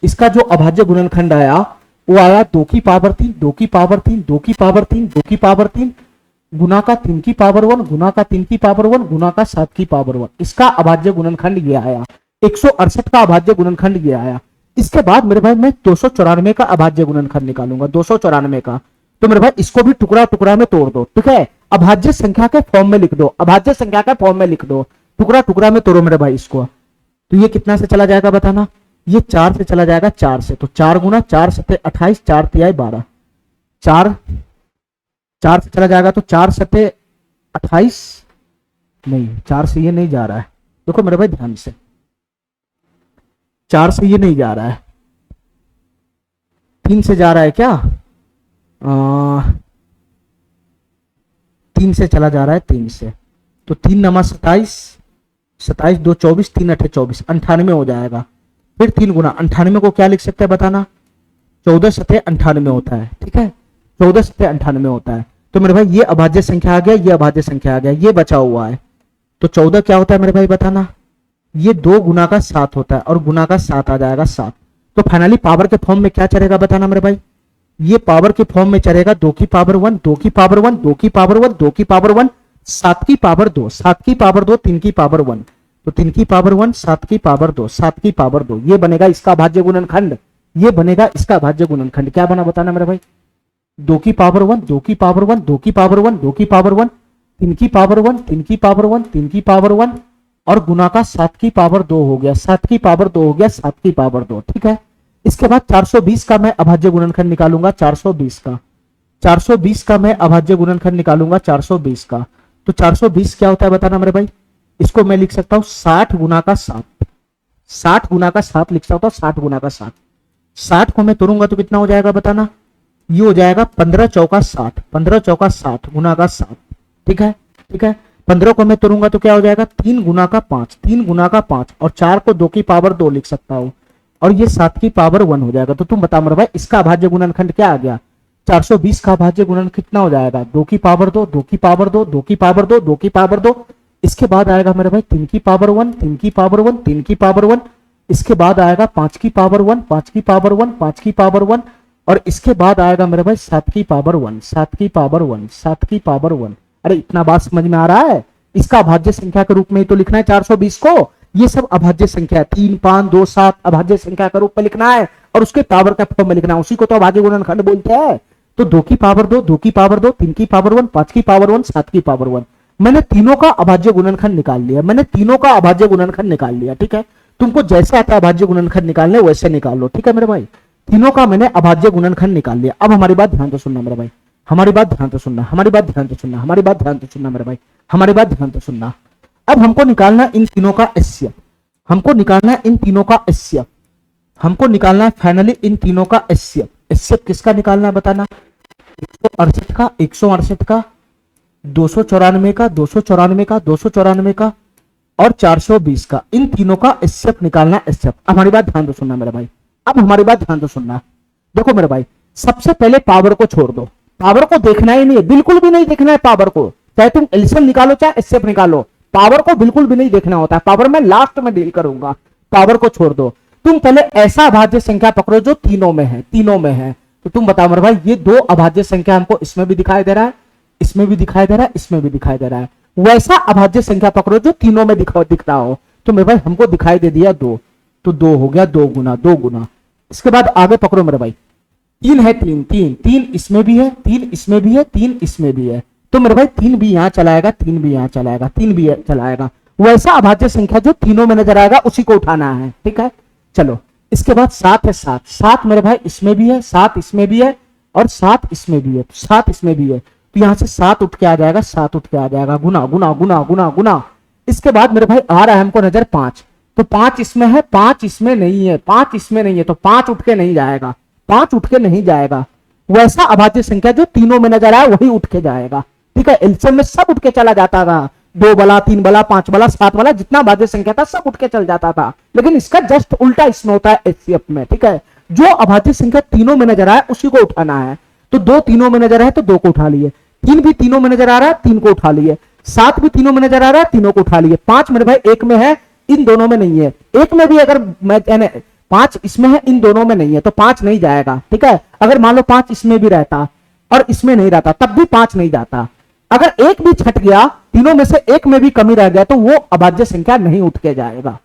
इसका जो अभाज्य गुणनखंड आया वो आया 2 की पावर 3, 2 की पावर 3, 2 की पावर 3, 2 की पावर 3 गुना का 3 की पावर 1, गुना का 3 की पावर 1, गुना का 7 की पावर 1। इसका अभाज्य गुणनखंड ये आया, 168 का अभाज्य गुणनखंड ये आया। इसके बाद मेरे भाई मैं 294 का अभाज्य गुणनखंड निकालूंगा, 294 का। तो मेरे भाई इसको भी टुकड़ा में तोड़ दो। ठीक है, अभाज्य संख्या के फॉर्म में लिख दो, टुकड़ा में तोड़ो मेरे भाई इसको। तो ये कितना से चला जाएगा बताना, ये 4 से चला जाएगा, 4 से, तो 4 गुना 4 सते 28, 4 तिहाई 12, 4 से चला जाएगा, तो 4 सते 28 नहीं, 4 से ये नहीं जा रहा है, देखो मेरे भाई ध्यान से, 4 से ये नहीं जा रहा है, 3 से जा रहा है क्या, 3 से चला जा रहा है, 3 से, तो 3 नमा 27, 27 2 24, 3 अठे 24, 98 हो जाएगा। फिर 3 गुना 98 को क्या लिख सकते हैं बताना, 14 सते 98 होता है। ठीक है, 14 सते 98 होता है। तो मेरे भाई ये अभाज्य संख्या आ गया, ये अभाज्य संख्या आ गया, ये बचा हुआ है, तो 14 क्या होता है मेरे भाई बताना, ये 2 गुना का 7 होता है, और गुना का 7 आ जाएगा 7। तो फाइनली पावर के फॉर्म में क्या चलेगा बताना मेरे भाई, ये पावर के फॉर्म में चलेगा 2 की पावर 1, 2 की पावर 1, 2 की पावर 1, 2 की पावर 1, 7 की पावर 2, 7 की पावर 2, 3 की पावर 1, तो 3 की पावर 1, 7 की पावर 2, 7 की पावर 2, ये बनेगा इसका अभाज्य गुणनखंड, ये बनेगा इसका अभाज्य गुणनखंड। क्या बना बताना मेरे भाई, 2 की पावर 1, 2 की पावर 1, 2 की पावर 1, 2 की पावर 1, 3 की पावर 1, 3 की पावर 1, 3 की पावर 1, और गुना का 7 की पावर 2 हो गया, 7 की पावर 2 हो गया, 7 की पावर 2। ठीक है, इसके बाद 420 का मैं अभाज्य गुणनखंड निकालूंगा, 420 का मैं अभाज्य गुणनखंड निकालूंगा, 420 का। तो 420 क्या होता है बताना मेरे भाई, इसको मैं लिख सकता हूं 60 गुना का 7, 60 गुना का 7 लिख सकता हूं, 60 गुना का 7। 60 को मैं तोड़ूंगा तो कितना हो जाएगा बताना, ये हो जाएगा 15 चौका 60, 15 चौका 60 गुना का 7। ठीक है, ठीक है। 15 को मैं तोड़ूंगा तो क्या हो जाएगा 3 गुना का 5, 3 गुना का 5, और 4 को 2 की पावर 2 लिख सकता हूं, और ये 7 की पावर 1 हो जाएगा। तो तुम बता मेरे भाई इसका अभाज्य गुणनखंड क्या आ गया, 420 का अभाज्य गुणन कितना हो जाएगा, 2 की पावर 2, 2 की पावर 2, 2 की पावर 2, 2 की पावर 2। इसके बाद आएगा मेरे भाई 3 की पावर 1, 3 की पावर 1, 3 की पावर 1। इसके बाद आएगा 5 की पावर 1, 5 की पावर 1, 5 की पावर 1, और इसके बाद आएगा मेरे भाई 7 की पावर 1, 7 की पावर 1, 7 की पावर 1। अरे इतना बात समझ में आ रहा है, इसका अभाज्य संख्या के रूप में ही तो लिखना है 420 को। ये सब अभाज्य संख्या है, 3, 5, 2, 7 अभाज्य संख्या के रूप में लिखना है, और उसके पावर का फॉर्म में लिखना है, उसी को तो अभाज्य गुणनखंड बोलते हैं। तो 2 की पावर 2, 2 की पावर 2, 3 की पावर 1, 5 की पावर 1, 7 की पावर 1। मैंने तीनों का अभाज्य गुणनखंड निकाल लिया, मैंने तीनों का अभाज्य गुणनखंड निकाल लिया। ठीक है, तुमको जैसे आता है अभाज्य गुणनखंड निकालने वैसे निकाल लो। ठीक है मेरे भाई, तीनों का मैंने अभाज्य गुणनखंड निकाल लिया। अब हमारी बात ध्यान से सुनना मेरे भाई, हमारी बात ध्यान से सुनना, हमारी बात ध्यान से सुनना, हमारी बात ध्यान से सुनना मेरे भाई, हमारी बात ध्यान से सुनना। अब हमको निकालना इन तीनों का एचसीएफ, हमको निकालना है इन तीनों का एचसीएफ, हमको निकालना है फाइनली इन तीनों का एचसीएफ। एचसीएफ किसका निकालना है बताना, 168 का, 168 का, 294 का, 294 का, 294 का, और 420 का, इन तीनों का एचसीएफ निकालना। एचसीएफ हमारी बात ध्यान से सुनना मेरे भाई, अब हमारी बात ध्यान से सुनना। देखो मेरे भाई, सबसे पहले पावर को छोड़ दो, पावर को देखना ही नहीं है, बिल्कुल भी नहीं देखना है पावर को, चाहे तुम एलसीएम निकालो चाहे एचसीएफ निकालो, पावर को बिल्कुल भी नहीं देखना होता है। पावर मैं लास्ट में डील करूंगा, पावर को छोड़ दो। तुम पहले ऐसा अभाज्य संख्या पकड़ो जो तीनों में है, तीनों में है। तो तुम बताओ मेरे भाई, ये 2 अभाज्य संख्या हमको इसमें भी दिखाई दे रहा है, इसमें भी दिखाई दे रहा है, इसमें भी दिखाई दे रहा है। वैसा अभाज्य संख्या पकड़ो जो तीनों में दिख रहा हो। तो मेरे भाई हमको दिखाई दे दिया 2, तो 2 हो गया, 2 गुना, 2 गुना। इसके बाद आगे पकड़ो मेरे भाई, 3 है, 3, 3, 3 इसमें भी है, 3 इसमें भी है, 3 इसमें भी है। तो मेरे भाई 3 भी यहां चलाएगा, 3 भी यहां चलाएगा, 3 भी चलाएगा। वैसा अभाज्य संख्या जो तीनों में नजर आएगा उसी को उठाना है। ठीक है, चलो। इसके बाद 7 है, 7, 7 मेरे भाई इसमें भी है, 7 इसमें भी है, और 7 इसमें भी है, 7 इसमें भी है। तो यहां से 7 उठ के आ जाएगा, 7 उठ के आ जाएगा, गुना गुना गुना गुना गुना। इसके बाद मेरे भाई आ रहा है हमको नजर 5, तो 5 इसमें है, 5 इसमें नहीं है, 5 इसमें नहीं है, तो 5 उठ के नहीं जाएगा, 5 उठ के नहीं जाएगा। वैसा अभाज्य संख्या जो तीनों में नजर आए वही उठ के जाएगा। ठीक है, एलसीएम में सब उठ के चला जाता था, 2 वाला, 3 वाला, 5 वाला, 7 वाला, जितना अभाज्य संख्या था सब उठ के चल जाता था। लेकिन इसका जस्ट उल्टा इसमें होता है एचसीएफ में। ठीक है, जो अभाज्य संख्या तीनों में नजर आए उसी को उठाना है। तो 2 तीनों में नजर आए तो 2 को उठा लिए, 3 भी तीनों में नजर आ रहा है, 3 को उठा लिए, 7 भी तीनों में नजर आ रहा है, तीनों को उठा लिए, 5 मेरे भाई एक में है, इन दोनों में नहीं है। एक में भी अगर मैं 5 इसमें है, इन दोनों में नहीं है, तो 5 नहीं जाएगा। ठीक है, अगर मान लो 5 इसमें भी रहता और इसमें नहीं रहता तब भी 5 नहीं जाता। अगर एक भी छट गया, तीनों में से एक में भी कमी रह गया, तो वो अभाज्य संख्या नहीं उठ के जाएगा।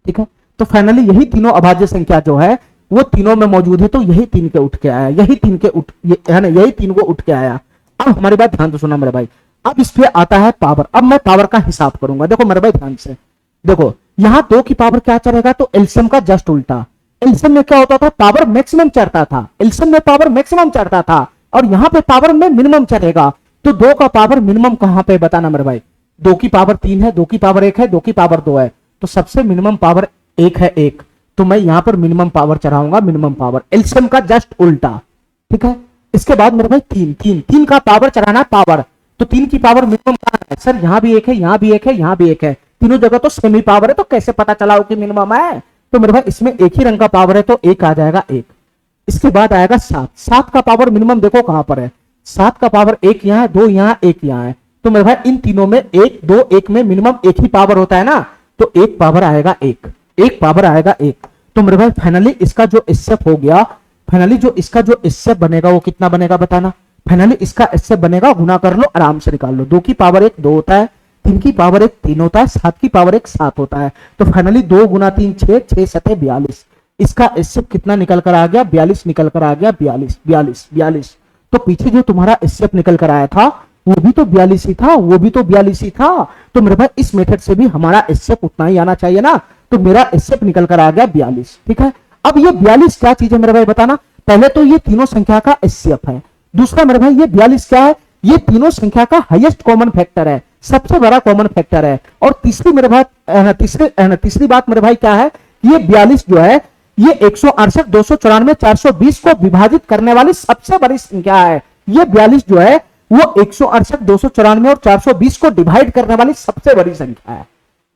ठीक है, तो फाइनली यही तीनों अभाज्य संख्या जो है वो तीनों में मौजूद है, तो यही 3 के उठ के आया, यही 3 के उठ, है ना, यही 3 को उठ के आया। अब हमारी बात ध्यान से सुना मेरे भाई, अब इस पे आता है पावर। अब मैं पावर का हिसाब करूंगा। देखो मेरे भाई ध्यान से देखो, यहां 2 की पावर क्या चलेगा, तो एलसीएम का जस्ट उल्टा। एलसीएम में क्या होता था, पावर मैक्सिमम चढ़ता था, एलसीएम में पावर मैक्सिमम चढ़ता था, और यहां पे पावर में मिनिमम चढ़ेगा। तो 2 का पावर मिनिमम कहां पे बताना मेरे भाई, 2 की पावर 3 है, 2 की पावर 1 है, 2 की पावर 2 है, तो सबसे मिनिमम पावर 1 है, 1, तो मैं यहां पर मिनिमम पावर चढ़ाऊंगा, मिनिमम पावर, एलसीएम का जस्ट उल्टा। ठीक है, इसके बाद मेरे भाई 3 का पावर चढ़ाना पावर, तो 3 की पावर मिनिमम कहां है सर, यहां भी 1 है, यहां भी 1 है, यहां भी 1 है, तीनों जगह तो सेमी पावर है, तो कैसे पता चला हो कि मिनिमम है। तो मेरे भाई इसमें एक ही रंग का पावर है, तो 1 आ जाएगा, 1। इसके बाद आएगा 7, 7 का पावर मिनिमम देखो कहां पर है, 7 का पावर 1 यहां, 2 यहां, 1 यहां है, तो मेरे भाई इन तीनों में 1, 2, 1 में मिनिमम एक ही पावर होता है ना, तो 1 पावर आएगा, 1 पावर आएगा 1। तो मेरे भाई फाइनली इसका जो एचसीएफ हो गया, फाइनली जो इसका जो एचसीएफ बनेगा वो कितना बनेगा बताना। फाइनली इसका एचसीएफ बनेगा, गुना कर लो, आराम से निकाल लो। 2 की पावर 1 2 होता है, 3 की पावर 1 3 होता है, 7 की पावर 1 7 होता है, तो फाइनली 2 गुना 3 6, 6 7 42। इसका एचसीएफ कितना निकल कर आ गया, 42 निकल कर आ गया, 42। तो पीछे जो तुम्हारा एचसीएफ निकल कर आया था वो भी तो 42 ही था, वो भी तो 42 ही था। तो मेरे भाई इस मेथड से भी हमारा एचसीएफ उतना ही आना चाहिए ना, तो मेरा एचसीएफ निकल कर आ गया 42। ठीक है, अब ये 42 क्या चीज है मेरे भाई बताना। पहले तो ये तीनों संख्या का एचसीएफ है, दूसरा मेरे भाई ये 42 क्या है, ये तीनों संख्या का हाईएस्ट कॉमन फैक्टर है। सबसे बड़ा कॉमन फैक्टर है। और तीसरी मेरे भाई तीसरी बात मेरे भाई क्या है, ये 42 जो है ये 168, 294, 420 को विभाजित करने वाली सबसे बड़ी संख्या है। ये 42 जो है वो 168, 294 और 420 को डिवाइड करने वाली सबसे बड़ी संख्या है।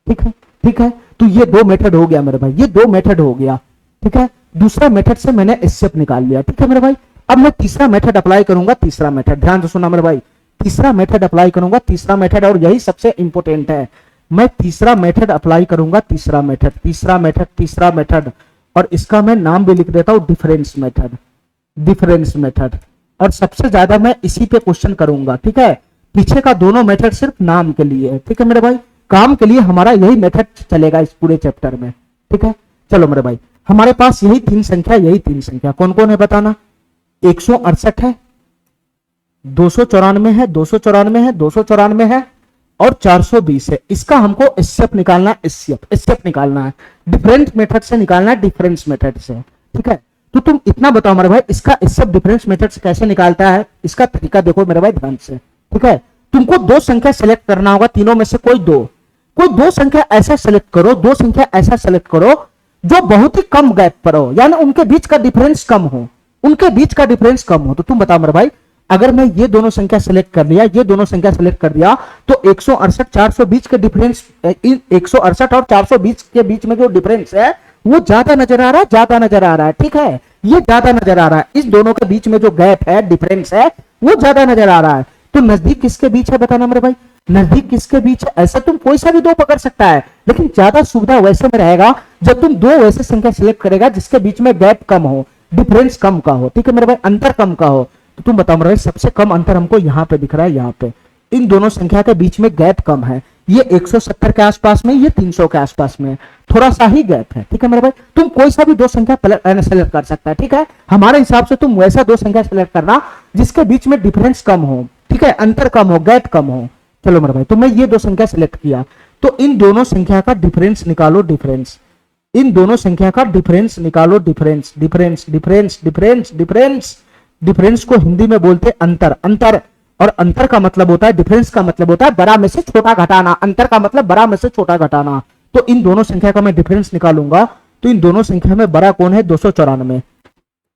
ठीक है, ठीक है। तो ये दो मेथड हो गया मेरे भाई, ये दो मेथड हो गया। ठीक है, दूसरा मेथड से मैंने एचसीएफ निकाल लिया। ठीक है मेरे भाई, अब मैं तीसरा मेथड अप्लाई करूंगा। तीसरा मेथड ध्यान से सुनना मेरे भाई, तीसरा मेथड अप्लाई करूंगा। तीसरा मेथड, और यही सबसे इंपॉर्टेंट है, मैं तीसरा मेथड अप्लाई करूंगा। तीसरा मेथड, और इसका मैं नाम भी लिख देता हूं डिफरेंस मेथड। और सबसे ज्यादा मैं इसी पे क्वेश्चन करूंगा। ठीक है, पीछे का दोनों मेथड सिर्फ नाम के लिए है। ठीक है मेरे भाई, काम के लिए हमारा यही मेथड चलेगा इस पूरे चैप्टर में। ठीक है, चलो मेरे भाई, हमारे पास यही तीन संख्या कौन कौन है बताना। 168 है, 294 है, 294 है और 420 है। इसका हमको एचसीएफ निकालना है। एचसीएफ निकालना है, डिफरेंस मेथड से निकालना है, डिफरेंस मेथड से। ठीक है, तो तुम इतना बताओ मेरे भाई, इसका एचसीएफ डिफरेंस मेथड से कैसे निकालता है, इसका तरीका देखो मेरे भाई ध्यान से। ठीक है, तुमको दो संख्या सेलेक्ट करना होगा, तीनों में से कोई दो संख्या ऐसा सेलेक्ट करो, जो बहुत ही कम गैप पर हो, यानी उनके बीच का डिफरेंस कम हो, तो तुम बताओ मेरे भाई, अगर मैं ये दोनों संख्या सेलेक्ट कर दिया, तो 168, 420 के डिफरेंस, 168 और 420 के बीच में जो डिफरेंस है वो ज्यादा नजर आ रहा है। ठीक है, ये ज्यादा नजर आ रहा है, इस दोनों के बीच में जो गैप है, डिफरेंस है, वो ज्यादा नजर आ रहा है। तो नजदीक किसके बीच है बताना मेरे भाई, नजदीक किसके बीच है। ऐसा तुम कोई सा भी दो पकड़ सकता है, लेकिन ज्यादा सुविधा वैसे में रहेगा जब तुम दो वैसे संख्या सिलेक्ट करेगा जिसके बीच में गैप कम हो, डिफरेंस कम का हो। ठीक है मेरे भाई, अंतर कम का हो। तो तुम बताओ मेरे भाई, सबसे कम अंतर हमको यहाँ पे दिख रहा है, यहाँ पे इन दोनों संख्या के बीच में गैप कम है। ये 170 के आसपास में, ये 300 के आसपास में, थोड़ा सा ही गैप है। ठीक है मेरे भाई, तुम कोई सा भी दो संख्या सेलेक्ट कर सकता है। ठीक है, हमारे हिसाब से तुम वैसा दो संख्या सेलेक्ट करना जिसके बीच में डिफरेंस कम हो। ठीक है, अंतर कम हो, गैप कम हो। चलो मेरे भाई, तो मैं ये दो संख्या सेलेक्ट किया, तो इन दोनों संख्या का डिफरेंस निकालो, इन दोनों संख्या का डिफरेंस निकालो, डिफरेंस को हिंदी में बोलते अंतर, और अंतर का मतलब होता है, डिफरेंस का मतलब होता है बड़ा में से छोटा घटाना, अंतर का मतलब बड़ा में से छोटा घटाना। तो इन दोनों संख्या का मैं डिफरेंस निकालूंगा, तो इन दोनों संख्या में बड़ा कौन है 294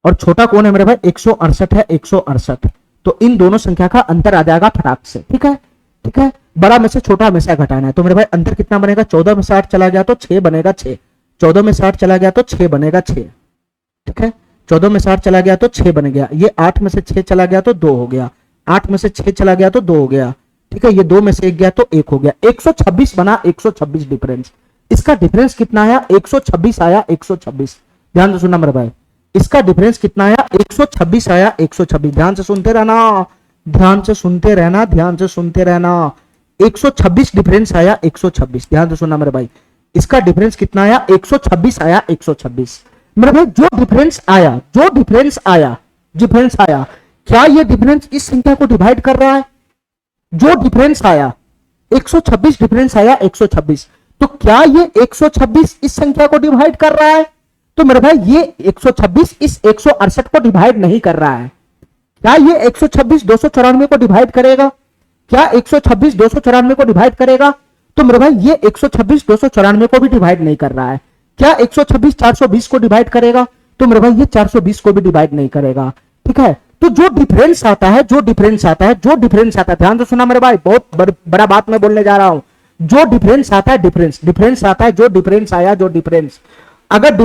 और छोटा कौन है मेरे भाई 168 है, 168। तो इन दोनों संख्या का अंतर आ जाएगा फटाक से। ठीक है, ठीक है, बड़ा में से छोटा हमेशा घटाना है। तो मेरे भाई अंतर कितना बनेगा, 14 में से 8 चला गया तो 6 बनेगा 6, 14 में से 8 चला गया तो 6 बनेगा 6। ठीक है, 14 में से 8 चला गया तो 6 बन गया। ये 8 में से 6 चला गया तो 2 हो गया, 8 में से 6 चला गया तो 2 हो गया। ठीक है, ये 2 में से 1 गया तो 1 हो गया, 126 बना, 126 डिफरेंस। इसका डिफरेंस कितना आया, 126 आया, 126। ध्यान से सुनना मेरे भाई, इसका डिफरेंस कितना आया, 126 आया, 126। ध्यान से सुनते रहना, 126 डिफरेंस आया, 126। ध्यान से सुनना मेरे भाई, इसका डिफरेंस कितना आया, 126 आया, 126। मेरे भाई जो डिफरेंस आया, क्या ये डिफरेंस इस संख्या को डिवाइड कर रहा है। जो डिफरेंस आया 126 डिफरेंस आया 126, तो क्या ये 126 इस संख्या को डिवाइड कर रहा है। तो मेरे भाई ये 126 इस 168 को डिवाइड नहीं कर रहा है। क्या ये 126 294 को डिवाइड करेगा, क्या 126 294 को डिवाइड करेगा। तो मेरे भाई ये 126 294 को भी डिवाइड नहीं कर रहा है। क्या 126 420 को डिवाइड करेगा। तो मेरे भाई ये 420 को भी डिवाइड नहीं करेगा। ठीक है, तो जो डिफरेंस आता है, ध्यान से सुना मेरे भाई, बहुत बड़ा बात मैं बोलने जा रहा हूं। जो डिफरेंस आता है, डिफरेंस आता है, जो डिफरेंस आया, अगर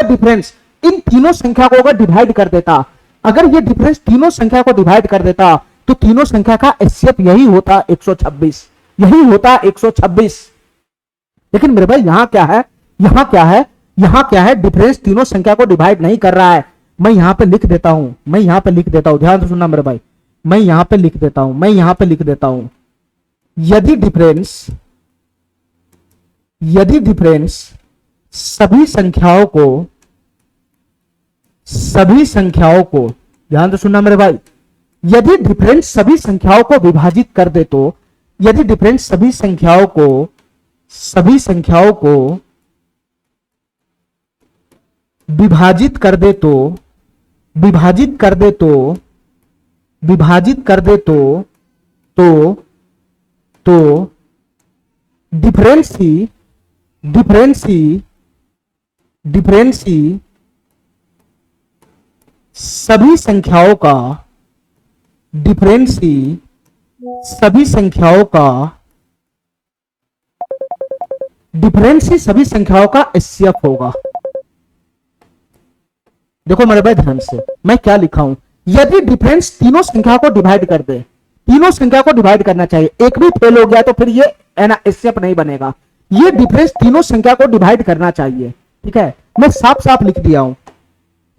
डिफरेंस इन तीनों संख्या को अगर डिवाइड कर देता, अगर ये डिफरेंस तीनों संख्या को डिवाइड कर देता, तो तीनों संख्या का एचसीएफ यही होता 126, यही होता 126। लेकिन मेरे भाई यहां क्या है, डिफरेंस तीनों संख्या को डिवाइड नहीं कर रहा है। मैं यहां पे लिख देता हूं, ध्यान से सुनना मेरे भाई, मैं यहां पे लिख देता हूं, यदि डिफरेंस सभी संख्याओं को ध्यान से सुनना मेरे भाई, यदि डिफरेंस सभी संख्याओं को विभाजित कर दे, तो यदि डिफरेंस सभी संख्याओं को विभाजित कर दे तो तो डिफरेंसी डिफरेंसी डिफरेंसी सभी संख्याओं का डिफरेंसी सभी संख्याओं का डिफरेंसी सभी संख्याओं का एचसीएफ होगा। देखो मेरे भाई ध्यान से, मैं क्या लिखा हूं, यदि डिफरेंस तीनों संख्या को डिवाइड कर दे, तीनों संख्या को डिवाइड करना चाहिए, एक भी फेल हो गया तो फिर ये एचसीएफ नहीं बनेगा। ये डिफरेंस तीनों संख्या को डिवाइड करना चाहिए, ठीक है। मैं साफ साफ लिख दिया हूं,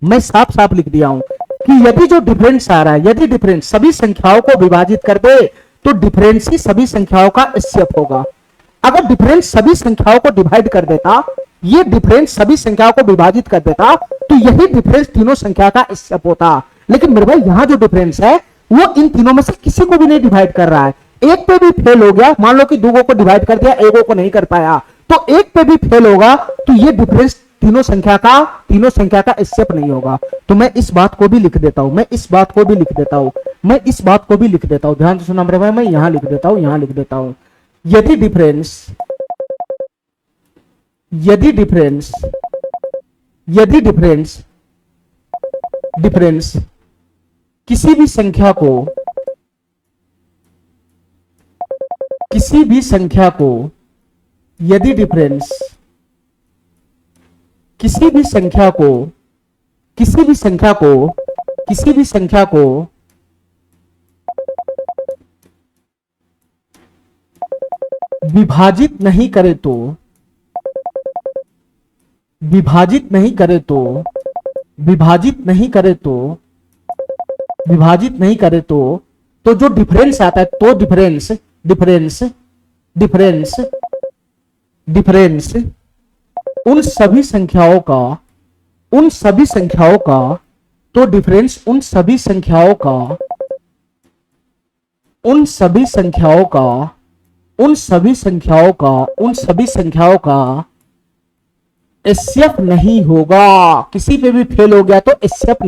मैं साफ साफ लिख दिया हूं कि यदि जो डिफरेंस आ रहा है, यदि डिफरेंस सभी संख्याओं को विभाजित कर दे तो डिफरेंस ही सभी संख्याओं का एचसीएफ होगा। अगर डिफरेंस सभी संख्याओं को डिवाइड कर देता, ये डिफरेंस सभी संख्याओं को विभाजित कर देता, तो यही डिफरेंस तीनों संख्या का एचसीएफ होता। लेकिन मेरे भाई यहां जो डिफरेंस है वो इन तीनों में से किसी को भी नहीं डिवाइड कर रहा है। एक पे भी फेल हो गया, मान लो कि दो को डिवाइड कर दिया, एगो को नहीं कर पाया, तो एक पे भी फेल होगा तो ये डिफरेंस तीनों संख्या का एचसीएफ नहीं होगा। तो मैं इस बात को भी लिख देता हूं, मैं इस बात को भी लिख देता हूं, मैं इस बात को भी लिख देता हूं। ध्यान से सुना मेरे भाई, मैं यहां लिख देता हूं, यहां लिख देता हूं। यदि डिफरेंस डिफरेंस किसी भी संख्या को यदि डिफरेंस किसी भी संख्या को विभाजित नहीं करे तो जो डिफरेंस आता है, तो डिफरेंस उन सभी संख्याओं का तो डिफरेंस उन सभी संख्याओं का एचसीएफ नहीं होगा। किसी पे भी फेल हो गया तो एचसीएफ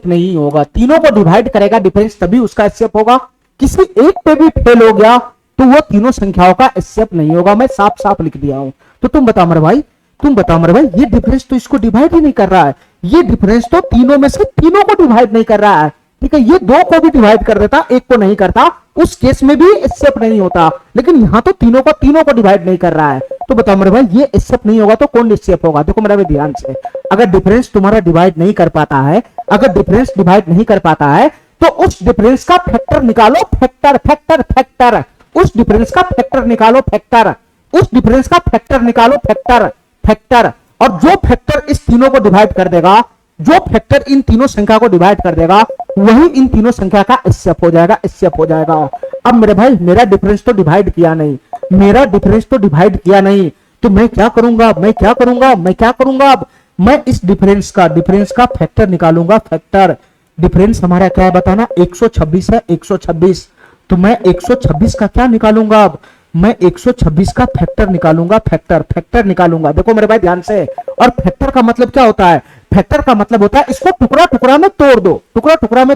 नहीं होगा, तीनों को डिवाइड करेगा डिफरेंस तभी उसका एचसीएफ होगा। किसी एक पे भी फेल हो गया तो वो तीनों संख्याओं का एचसीएफ नहीं होगा। मैं साफ साफ लिख दिया हूं। तो तुम बताओ मेरे भाई, ये डिफरेंस तो इसको डिवाइड ही नहीं कर रहा है, ये डिफरेंस तो तीनों में से तीनों को डिवाइड नहीं कर रहा है, ठीक है। ये दो को भी डिवाइड कर देता, एक को नहीं करता, उस केस में भी एचसीएफ नहीं होता। लेकिन यहां तो तीनों को डिवाइड नहीं कर रहा है। तो बताओ मेरे भाई, ये एचसीएफ नहीं होगा तो कौन एचसीएफ होगा? देखो मेरा भाई ध्यान से, अगर डिफरेंस तुम्हारा डिवाइड नहीं कर पाता है, तो उस डिफरेंस का फैक्टर निकालो, फैक्टर उस डिफरेंस का फैक्टर निकालो, फैक्टर और जो फैक्टर इस तीनों को डिवाइड कर देगा, जो फैक्टर इन तीनों संख्या को डिवाइड कर देगा, वही इन तीनों संख्या का एचसीएफ हो जाएगा। अब मेरे भाई मेरा डिफरेंस तो डिवाइड किया नहीं, तो मैं क्या करूंगा अब मैं इस डिफरेंस का फैक्टर निकालूंगा। फैक्टर डिफरेंस हमारा क्या है बताना, 126 है, 126। तो मैं 126 का क्या निकालूंगा अब, मैं 126 का फैक्टर निकालूंगा, फैक्टर निकालूंगा। देखो मेरे भाई ध्यान से, और फैक्टर का मतलब क्या होता है? फैक्टर का मतलब होता है इसको टुकड़ा में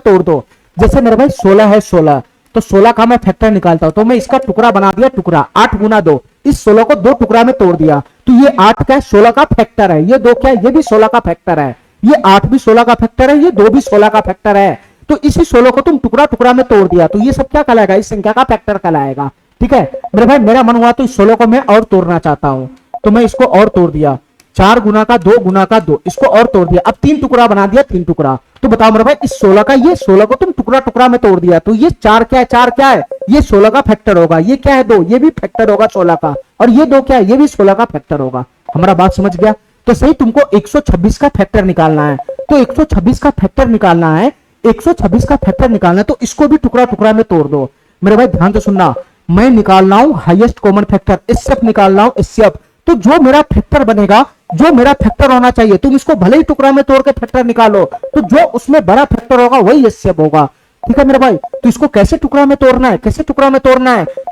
तोड़ दो। जैसे मेरे भाई 16 है, 16 तो 16 का मैं फैक्टर निकालता हूं, तो मैं इसका टुकड़ा बना दिया, टुकड़ा 8 गुना 2, इस 16 को 2 टुकड़ा में तोड़ दिया, तो ये 8 क्या है? 16 का फैक्टर है। ये 2 क्या है? ये भी 16 का फैक्टर है। ये 8 भी 16 का फैक्टर है, ये 2 भी 16 का फैक्टर है। तो इसी 16 को तुम टुकड़ा में तोड़ दिया, तो ये सब क्या कहलाएगा? इस संख्या का फैक्टर कहलाएगा, ठीक है। मेरे भाई मेरा मन हुआ तो इस 16 को मैं और तोड़ना चाहता हूं, तो मैं इसको और तोड़ दिया, 4 गुना का 2 गुना का 2, इसको और तोड़ दिया, अब 3 टुकड़ा बना दिया, 3 टुकड़ा। तो बताओ मेरे भाई इस 16 का, ये 16 को तुम टुकड़ा में तोड़ दिया, तो ये 4 क्या है? ये 16 का फैक्टर होगा। ये क्या है? 2, ये भी फैक्टर होगा 16 का, और ये 2 क्या है? ये भी 16 का फैक्टर होगा। हमारा बात समझ गया? तो सही तुमको 126 का फैक्टर निकालना है, तो 126 का फैक्टर निकालना है, 126 का फैक्टर निकालना है, तो इसको भी टुकड़ा में तोड़ दो। मेरे भाई ध्यान से सुनना, मैं निकाल रहा हूं हाईएस्ट कॉमन फैक्टर, एचसीएफ निकाल रहा हूं, एचसीएफ। तो जो मेरा फैक्टर बनेगा, जो मेरा फैक्टर होना चाहिए, तुम इसको भले ही टुकड़ा में तोड़ के फैक्टर निकालो, तो जो उसमें बड़ा फैक्टर होगा वही एचसीएफ होगा, ठीक है मेरे भाई। तो इसको कैसे टुकड़ा में तोड़ना है? तो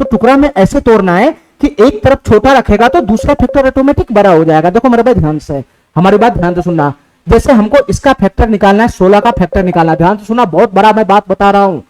टुकड़ा में ऐसे तोड़ना है कि एक तरफ छोटा रखेगा तो दूसरा फैक्टर ऑटोमेटिक बड़ा हो जाएगा। देखो मेरे भाई ध्यान से, हमारी बात ध्यान से सुनना। जैसे हमको इसका फैक्टर निकालना है, 16 का फैक्टर निकालना है, ध्यान से सुना, बहुत बड़ा मैं बात बता रहा हूं।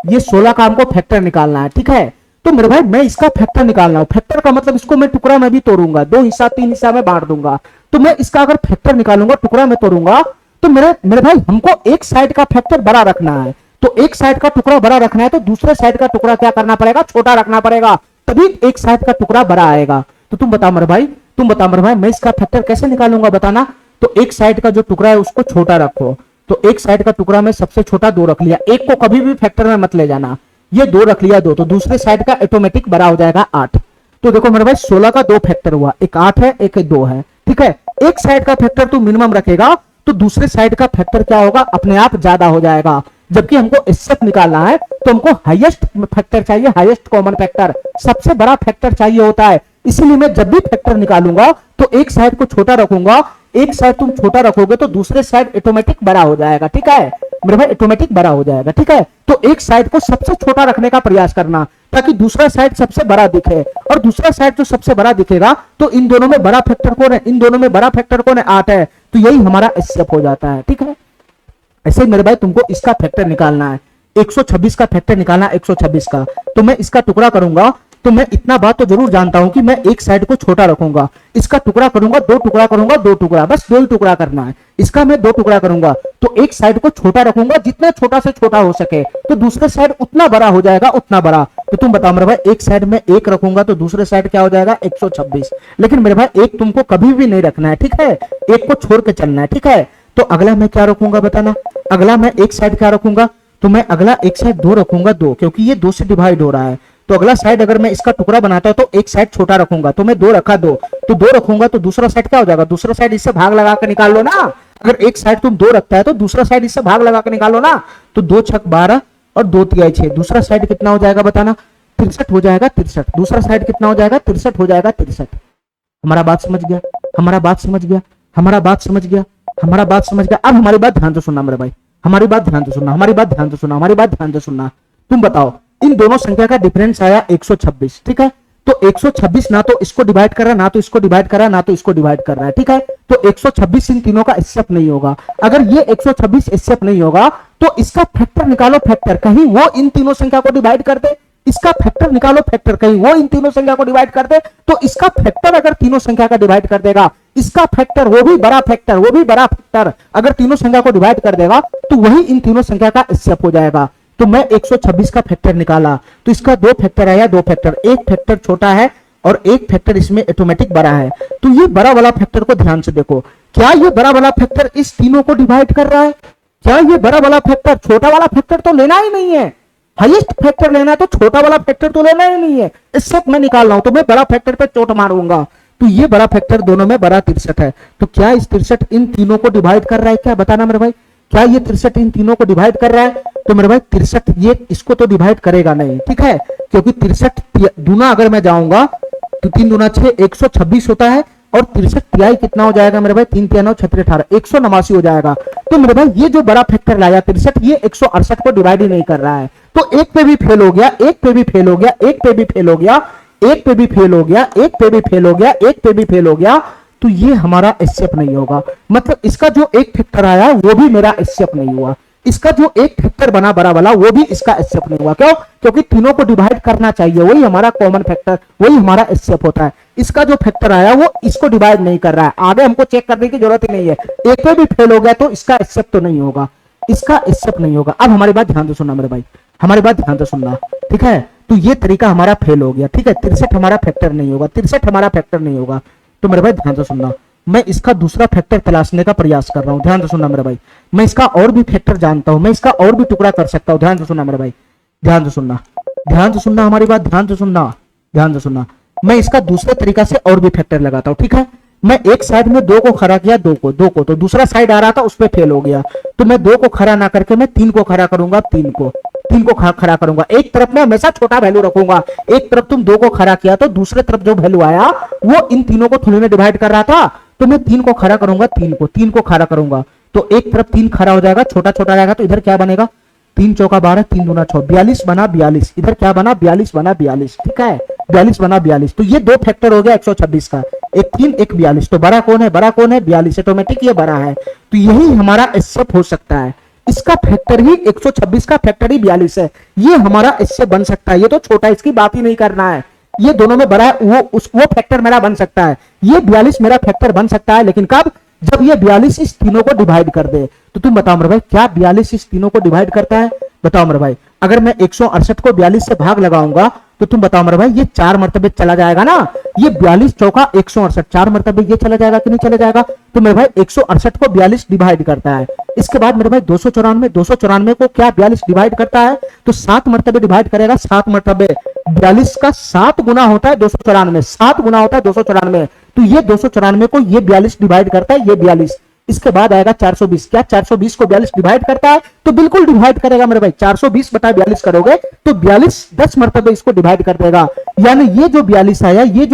ये 16 का हमको फैक्टर निकालना है, ठीक है। तो मेरे भाई मैं इसका फैक्टर निकालना हूं, फैक्टर का मतलब इसको मैं टुकड़ा में भी तोड़ूंगा, 2 हिस्सा 3 हिस्सा में बांट दूंगा। तो मैं इसका अगर फैक्टर निकालूंगा, टुकड़ा में तोड़ूंगा, तो मेरे भाई हमको एक साइड का फैक्टर बड़ा रखना है। तो एक साइड का टुकड़ा बड़ा रखना है तो दूसरे साइड का टुकड़ा क्या करना पड़ेगा, छोटा रखना पड़ेगा, तभी एक साइड का टुकड़ा बड़ा आएगा। तो तुम बताओ मेरे भाई, मैं इसका फैक्टर कैसे निकालूंगा बताना। तो एक साइड का जो टुकड़ा है उसको छोटा रखो। तो एक साइड का टुकड़ा में सबसे छोटा 2 रख लिया, एक को कभी भी फैक्टर में मत ले जाना, ये 2 रख लिया 2, तो दूसरे साइड का ऑटोमेटिक बड़ा हो जाएगा 8। तो देखो मेरे भाई 16 का 2 फैक्टर हुआ, एक 8 है एक 2 है, ठीक है। एक साइड का फैक्टर तू मिनिमम रखेगा तो दूसरे साइड का फैक्टर क्या होगा, अपने आप ज्यादा हो जाएगा। जबकि हमको एचसीएफ निकालना है तो हमको हाईएस्ट फैक्टर चाहिए, हाईएस्ट कॉमन फैक्टर, सबसे बड़ा फैक्टर चाहिए होता है। इसीलिए मैं जब भी फैक्टर निकालूंगा तो एक साइड को छोटा रखूंगा, एक साइड तुम छोटा रखोगे तो दूसरे साइड ऑटोमेटिक बड़ा हो जाएगा, ठीक है मेरे भाई, ऑटोमेटिक बड़ा हो जाएगा, ठीक है। तो एक साइड को सबसे छोटा रखने का प्रयास करना ताकि दूसरा साइड सबसे बड़ा दिखे, और दूसरा साइड जो सबसे बड़ा दिखेगा तो इन दोनों में बड़ा फैक्टर कौन है, इन दोनों में बड़ा फैक्टर कौन है, 8 है। तो यही हमारा एचसीएफ हो जाता है, ठीक है। ऐसे मेरे भाई तुमको इसका फैक्टर निकालना है, 126 का फैक्टर निकालना, 126 का। तो मैं इसका टुकड़ा करूंगा तो मैं इतना बात तो जरूर जानता हूं कि मैं एक साइड को छोटा रखूंगा, इसका टुकड़ा करूंगा, 2 टुकड़ा करूंगा, 2 टुकड़ा, बस 2 ही टुकड़ा करना है। इसका मैं 2 टुकड़ा करूंगा तो एक साइड को छोटा रखूंगा, जितना छोटा से छोटा हो सके, तो दूसरे साइड उतना बड़ा हो जाएगा, उतना बड़ा। तो तुम बताओ मेरे भाई, एक साइड में 1 रखूंगा तो दूसरे साइड क्या हो जाएगा, 126। लेकिन मेरे भाई 1 तुमको कभी भी नहीं रखना है, ठीक है, 1 को छोड़ के चलना है, ठीक है। तो अगला मैं क्या रखूंगा बताना, अगला मैं एक साइड क्या रखूंगा, तो मैं अगला एक साइड 2 रखूंगा, 2, क्योंकि ये 2 से डिवाइड हो रहा है। तो अगला साइड अगर मैं इसका टुकड़ा बनाता हूं तो एक साइड छोटा रखूंगा, तो मैं 2 रखा, 2, तो 2 रखूंगा तो दूसरा साइड क्या हो जाएगा, दूसरा साइड इससे भाग लगा के निकाल लो ना। अगर एक साइड तुम 2 रखता है तो दूसरा साइड इससे भाग लगा के निकालो ना। तो 2 छक 12 और 2 तिहाई 6, दूसरा साइड कितना हो जाएगा बताना, 63 हो जाएगा, 63। दूसरा साइड कितना हो जाएगा, 63 हो जाएगा, 63। हमारा बात समझ गया, हमारा बात समझ गया, हमारा बात समझ गया, हमारा बात समझ गया। अब हमारी बात ध्यान से सुनना मेरे भाई, हमारी बात ध्यान से सुनना, हमारी बात ध्यान से सुनना, हमारी बात ध्यान से सुनना। तुम बताओ इन दोनों संख्या का डिफरेंस आया 126, ठीक है। तो 126 ना तो इसको डिवाइड कर रहा है, ना तो इसको डिवाइड कर रहा है, ना तो इसको डिवाइड कर रहा है, ठीक है। तो 126 इन तीनों का एचसीएफ नहीं होगा। अगर ये 126 एचसीएफ नहीं होगा तो इसका फैक्टर निकालो, फैक्टर कहीं वो इन तीनों संख्या को डिवाइड कर दे, इसका फैक्टर निकालो, फैक्टर कहीं वो इन तीनों संख्या को डिवाइड कर दे, तो इसका फैक्टर अगर तीनों संख्या का डिवाइड कर देगा, इसका फैक्टर वो भी बड़ा फैक्टर, वो भी बड़ा फैक्टर अगर तीनों संख्या को डिवाइड कर देगा तो वही इन तीनों संख्या का एचसीएफ हो जाएगा। तो मैं 126 का फैक्टर निकाला तो इसका 2 फैक्टर आया, 2 फैक्टर, एक फैक्टर छोटा है और एक फैक्टर इसमें ऑटोमेटिक बड़ा है। तो ये बड़ा वाला फैक्टर को ध्यान से देखो, क्या ये बड़ा वाला फैक्टर इस तीनों को डिवाइड कर रहा है, क्या ये बड़ा वाला फैक्टर, छोटा वाला फैक्टर तो लेना ही नहीं है, हाईएस्ट फैक्टर लेना है तो छोटा वाला फैक्टर तो लेना ही नहीं है। इससे मैं निकाल रहा हूं तो मैं बड़ा फैक्टर पे चोट मारूंगा। तो ये बड़ा फैक्टर दोनों में बड़ा 63 है। तो क्या इस 63 इन तीनों को डिवाइड कर रहा है, क्या बताना मेरे भाई, क्या ये 63 इन तीनों को डिवाइड कर रहा है। तो मेरे भाई 63 ये इसको तो डिवाइड करेगा नहीं, ठीक है, क्योंकि 63 दूना अगर मैं जाऊंगा तो 3 दूना 6, 126 होता है, और 63 तिहाई कितना हो जाएगा मेरे भाई, 3 तिहाई 9, 36 18, 189 हो जाएगा। तो मेरे भाई ये जो बड़ा फैक्टर लाया 63, ये 168 को डिवाइड ही नहीं कर रहा है। तो एक पे भी फेल हो गया, एक पे भी फेल हो गया, एक पे भी फेल हो गया, एक पे भी फेल हो गया, एक पे भी फेल हो गया, एक पे भी फेल हो गया, तो ये हमारा एचसीएफ नहीं होगा। मतलब इसका जो एक फैक्टर आया वो भी मेरा एचसीएफ नहीं हुआ, इसका जो एक फैक्टर बना बड़ा वाला वो भी इसका एचसीएफ नहीं हुआ। क्यों? क्योंकि तीनों को डिवाइड करना चाहिए, वही हमारा कॉमन फैक्टर, वही हमारा एचसीएफ होता है। इसका जो फैक्टर आया वो इसको डिवाइड नहीं कर रहा है, आगे हमको चेक करने की जरूरत ही नहीं है। एक पे भी फेल हो गया तो इसका एचसीएफ तो नहीं होगा, इसका एचसीएफ नहीं होगा। अब हमारी बात ध्यान से सुनना मेरे भाई, हमारी बात ध्यान से सुनना, ठीक है। तो ये तरीका हमारा फेल हो गया, ठीक है, 63 हमारा फैक्टर नहीं होगा, 63 हमारा फैक्टर नहीं होगा। तो मेरे भाई ध्यान से सुनना, मैं इसका दूसरा फैक्टर तलाशने का प्रयास कर रहा हूं, ध्यान से सुनना मेरे भाई। मैं इसका और भी फैक्टर जानता हूं, मैं इसका और भी टुकड़ा कर सकता हूं, ध्यान से सुनना मेरे भाई, ध्यान से सुनना, ध्यान से सुनना, हमारी बात ध्यान से सुनना, ध्यान से सुनना। मैं इसका दूसरे तरीका से और भी फैक्टर लगाता हूं, ठीक है। मैं एक साइड में 2 को खड़ा किया, 2 को, तो दूसरा साइड आ रहा था उस पर फेल हो गया, तो मैं 2 को खड़ा ना करके मैं 3 को खड़ा करूंगा, 3 को खड़ा करूंगा। एक तरफ मैं हमेशा छोटा वैल्यू रखूंगा, एक तरफ तुम 2 को खड़ा किया तो दूसरे तरफ जो वैल्यू आया वो इन तीनों को थोड़ी में डिवाइड कर रहा था, तो मैं 3 को खड़ा करूंगा, 3 को खड़ा करूंगा, तो एक तरफ 3 खड़ा हो जाएगा, छोटा छोटा रहेगा, तो इधर क्या बनेगा, 3 चौका 12, 3 दूना 6, 42 बना 42, इधर क्या बना 42 बना 42, ठीक है, 42 बना 42। तो ये 2 फैक्टर हो गया 126 का, एक 3 एक 42। तो बड़ा कौन है, बड़ा कौन है, 42, ऑटोमेटिक ये बड़ा है। तो यही हमारा एचसीएफ हो सकता है, इसका फैक्टर ही 126 का फैक्टर ही 42 है। ये हमारा इससे बन सकता है। ये तो छोटा, इसकी बात ही नहीं करना है। ये दोनों में बड़ा है, वो फैक्टर मेरा बन सकता है। ये 42 मेरा फैक्टर बन सकता है, लेकिन कब? जब ये 42 इस तीनों को डिवाइड कर दे। तो तुम बताओ मेरे भाई, क्या 42 इस तीनों को डिवाइड करता है? बताओ मेरे भाई, अगर मैं 168 को 42 से भाग लगाऊंगा तो तुम बताओ मेरे भाई, ये 4 मरतबे चला जाएगा ना। ये 42 चौका 168, 4 मरतबे ये चला जाएगा कि नहीं चला जाएगा? तो मेरे भाई 168 को 42 डिवाइड करता है। इसके बाद मेरे भाई 294 को क्या 42 डिवाइड करता है? तो 7 मरतबे डिवाइड करेगा। 7 मरतबे 42 का 7 गुना होता है 294, 7 गुना होता है 294। तो ये 294 को ये 42 डिवाइड करता है, ये 42। इसके बाद आएगा 420। क्या 420 को 42 डिवाइड करता है? तो बिल्कुल डिवाइड करेगा मेरे भाई। 420 बटा 42 करोगे तो 42 10 मरतबे इसको डिवाइड कर देगा। यानी ये जो 42 आया, ये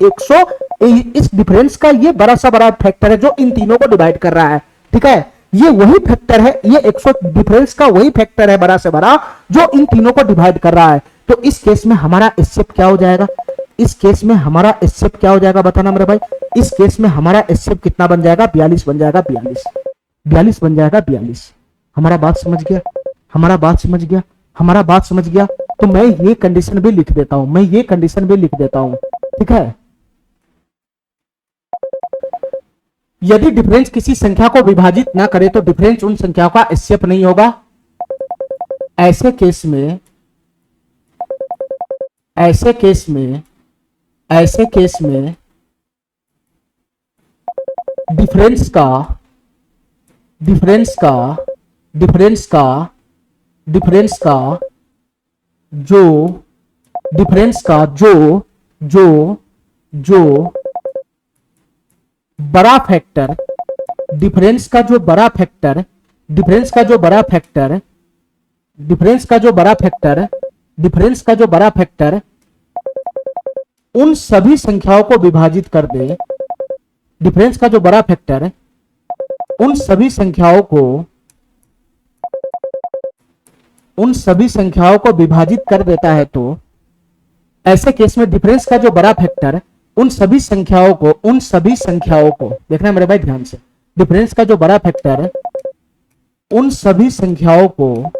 100, इस डिफरेंस का ये बड़ा सा बड़ा फैक्टर है जो इन तीनों को डिवाइड कर रहा है। ठीक है, ये वही फैक्टर है, ये 100 डिफरेंस का वही फैक्टर है बड़ा से बड़ा जो इन तीनों को डिवाइड कर रहा है। तो इस केस में हमारा एचसीएफ क्या हो जाएगा? इस केस में हमारा एचसीएफ क्या हो जाएगा बताना मेरे भाई? इस केस में हमारा एचसीएफ कितना बन जाएगा? 42 बन जाएगा। 42 बन जाएगा। 42। हमारा बात समझ गया? हमारा बात समझ गया। तो मैं ये कंडीशन भी लिख देता हूं, ठीक है। यदि डिफरेंस किसी संख्या को विभाजित ना करे तो डिफरेंस उन संख्याओं का एचसीएफ नहीं होगा। ऐसे केस में डिफरेंस का जो बड़ा फैक्टर उन सभी संख्याओं को विभाजित कर दे। डिफरेंस का जो बड़ा फैक्टर उन सभी संख्याओं को विभाजित कर देता है, तो ऐसे केस में डिफरेंस का जो बड़ा फैक्टर उन सभी संख्याओं को देखना मेरे भाई ध्यान से। डिफरेंस का जो बड़ा फैक्टर उन सभी संख्याओं को